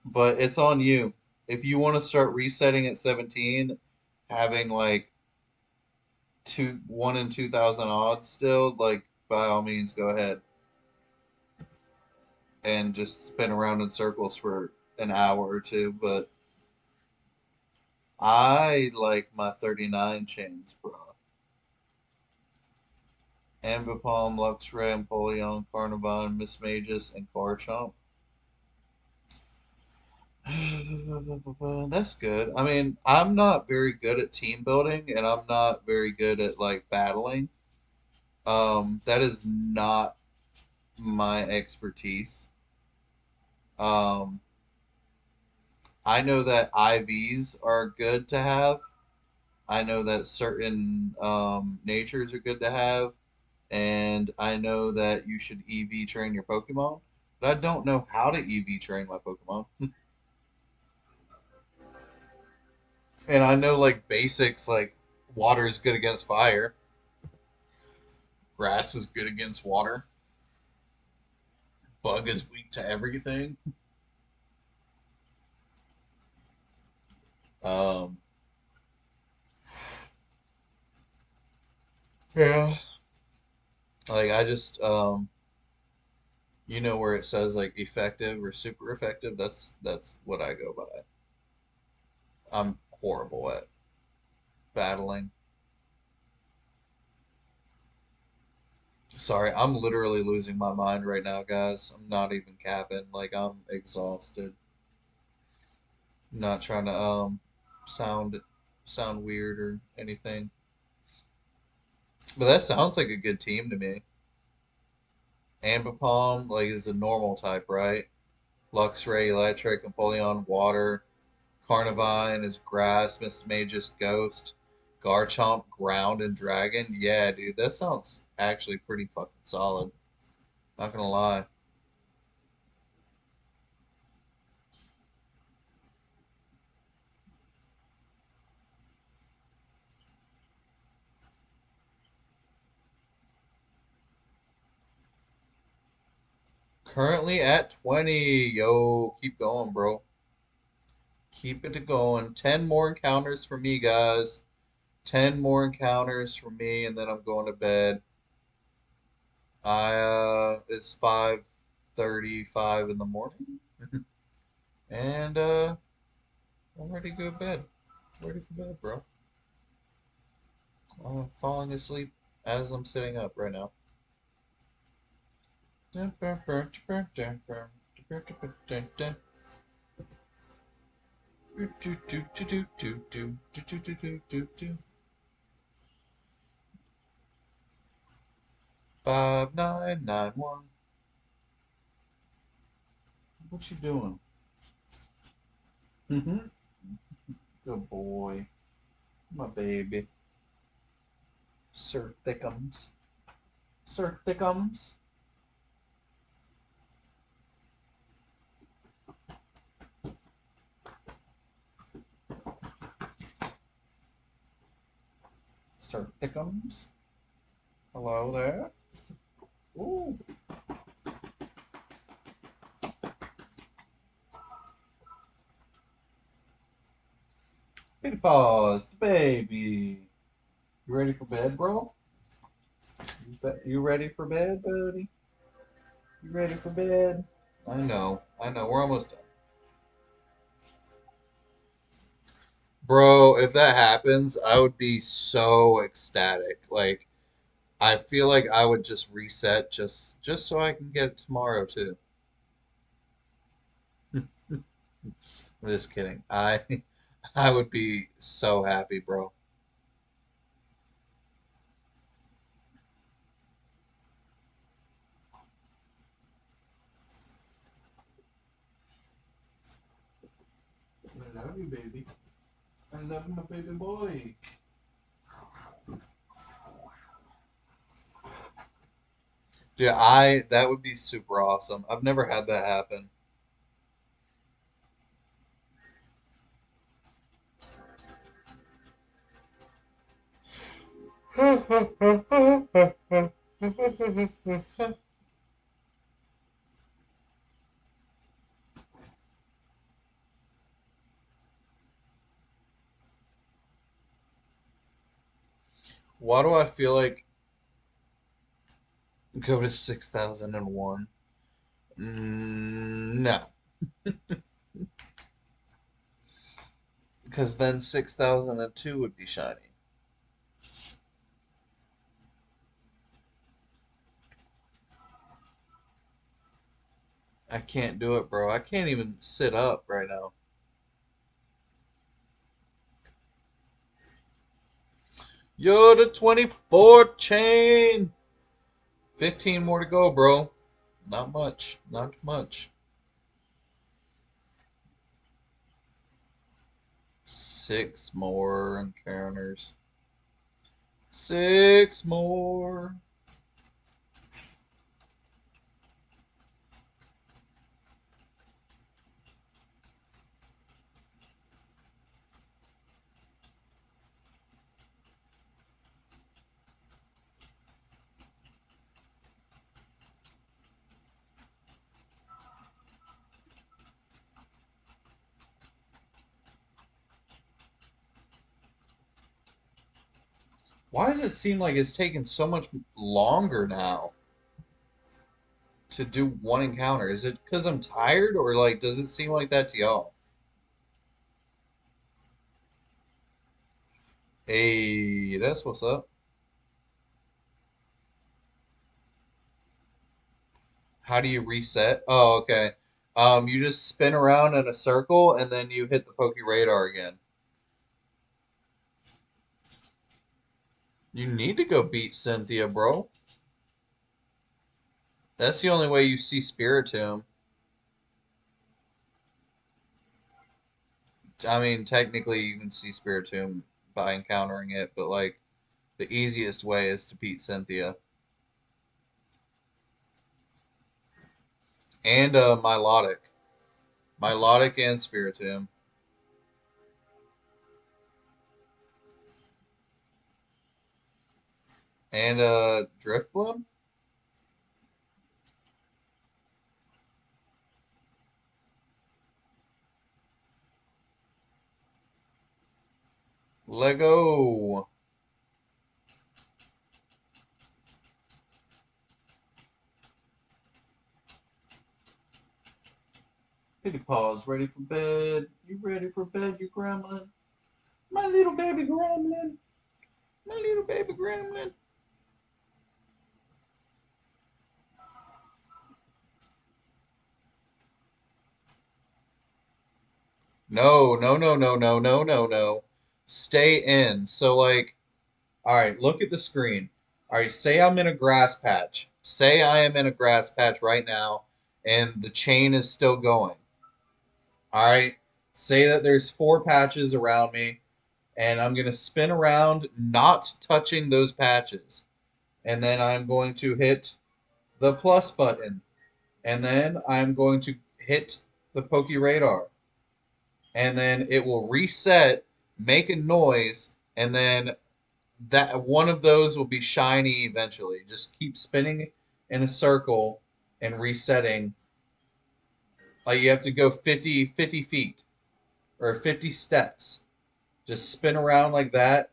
but it's on you. If you want to start resetting at 17, having like two 1 in 2,000 odds still, like by all means go ahead and just spin around in circles for an hour or two. But I like my 39 chains, bro. Ambipom, Luxray, Empoleon, Carnivine, Miss Magus, and Garchomp. That's good. I mean, I'm not very good at team building, and I'm not very good at like battling. That is not my expertise. Um, I know that IVs are good to have. I know that certain natures are good to have, and I know that you should EV train your Pokemon. But I don't know how to EV train my Pokemon. And I know like basics like water is good against fire, grass is good against water, bug is weak to everything. Um, yeah, like I just you know where it says like effective or super effective. That's what I go by. I'm horrible at battling. Sorry, I'm literally losing my mind right now, guys. I'm not even capping. Like I'm exhausted. Not trying to sound sound weird or anything. But that sounds like a good team to me. Ambipom, like, is a normal type, right? Luxray, Electric, Empoleon, Water. Carnivine is Grass, Miss Magus, Ghost. Garchomp, Ground, and Dragon. Yeah, dude, that sounds actually pretty fucking solid. Not gonna lie. Currently at 20. Yo, keep going, bro. Keep it going. 10 more encounters for me, guys. 10 more encounters for me, and then I'm going to bed. It's 5:35 in the morning, and I'm ready to go to bed. Ready for bed, bro. I'm falling asleep as I'm sitting up right now. Five nine nine one. What you doing? Mm-hmm. Good boy, my baby, Sir Thickums. Sir Thickums. Sir Thickums. Hello there. Ooh. Big paws, the baby. You ready for bed, bro? You ready for bed, buddy? You ready for bed? I know, I know. We're almost done. Bro, if that happens, I would be so ecstatic. Like, I feel like I would just reset just so I can get it tomorrow too. I'm just kidding. I would be so happy, bro. I love you, baby. I love my baby boy. Yeah, I that would be super awesome. I've never had that happen. Why do I feel like go to 6001? No, because then 6002 would be shiny. I can't do it, bro. I can't even sit up right now. Yo, the 24 chain. 15 more to go, bro. Not much. Not much. 6 more encounters. 6 more. Why does it seem like it's taking so much longer now to do one encounter? Is it because I'm tired, or like does it seem like that to y'all? Hey, that's what's up. How do you reset? Oh, okay. You just spin around in a circle and then you hit the Poke Radar again. You need to go beat Cynthia, bro. That's the only way you see Spiritomb. I mean, technically you can see Spiritomb by encountering it, but like the easiest way is to beat Cynthia. And Milotic. Milotic and Spiritomb. And Driftbloom? Lego. Kitty Paws, ready for bed. You ready for bed, you gremlin? My little baby gremlin. My little baby gremlin. No, no, no, no, no, no, no, no. Stay in. So, like, all right, look at the screen. All right, say I'm in a grass patch. Say I am in a grass patch right now, and the chain is still going. All right, say that there's 4 patches around me, and I'm going to spin around, not touching those patches. And then I'm going to hit the plus button. And then I'm going to hit the Poke Radar. And then it will reset, make a noise, and then that one of those will be shiny eventually. Just keep spinning in a circle and resetting. Like you have to go 50 feet or 50 steps. Just spin around like that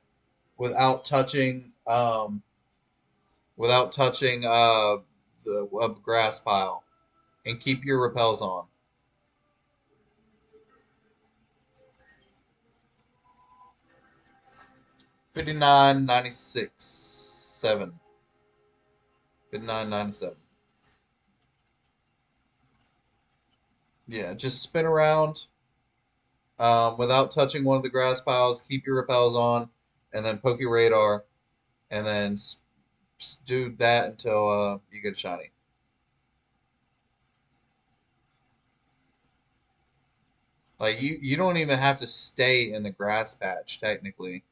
without touching the grass pile and keep your repels on. 59.96 7. 59.97. Yeah, just spin around without touching one of the grass piles. Keep your repels on, and then poke your radar, and then do that until you get a shiny. Like you don't even have to stay in the grass patch technically.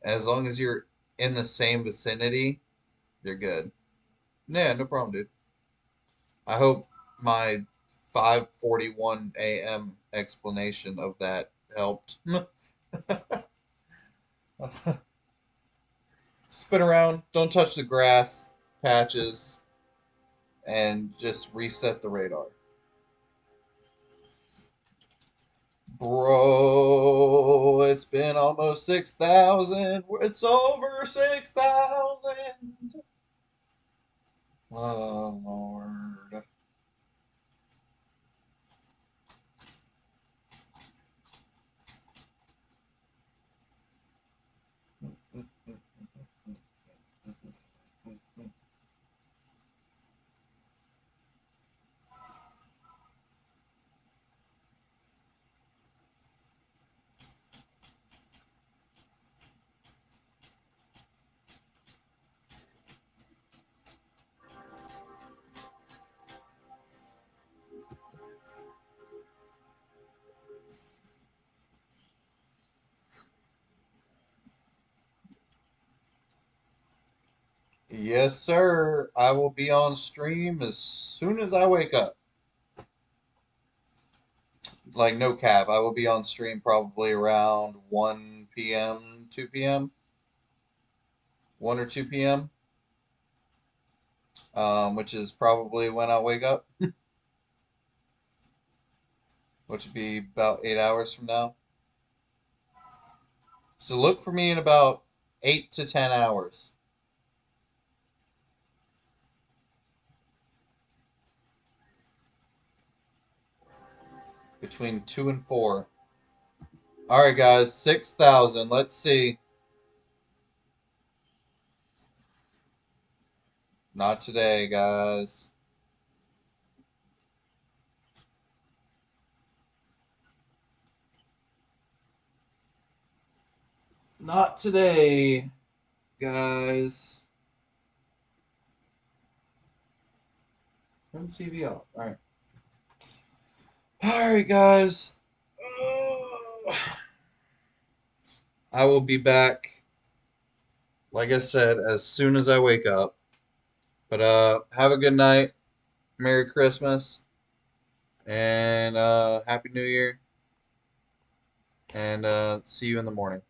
As long as you're in the same vicinity, you're good. Yeah, no problem, dude. I hope my 5:41 a.m. explanation of that helped. Spin around, don't touch the grass patches, and just reset the radar. Bro, it's been almost 6,000. It's over 6,000. Oh, Lord. Yes, sir. I will be on stream as soon as I wake up. Like, no cap. I will be on stream probably around 1 p.m., 2 p.m., 1 or 2 p.m., which is probably when I wake up, which would be about 8 hours from now. So look for me in about 8 to 10 hours, between 2 and 4. All right, guys, 6,000. Let's see. Not today, guys. Not today, guys. Turn the TV off. All right. All right, guys. I will be back, like I said, as soon as I wake up. But have a good night. Merry Christmas and Happy New Year. And see you in the morning.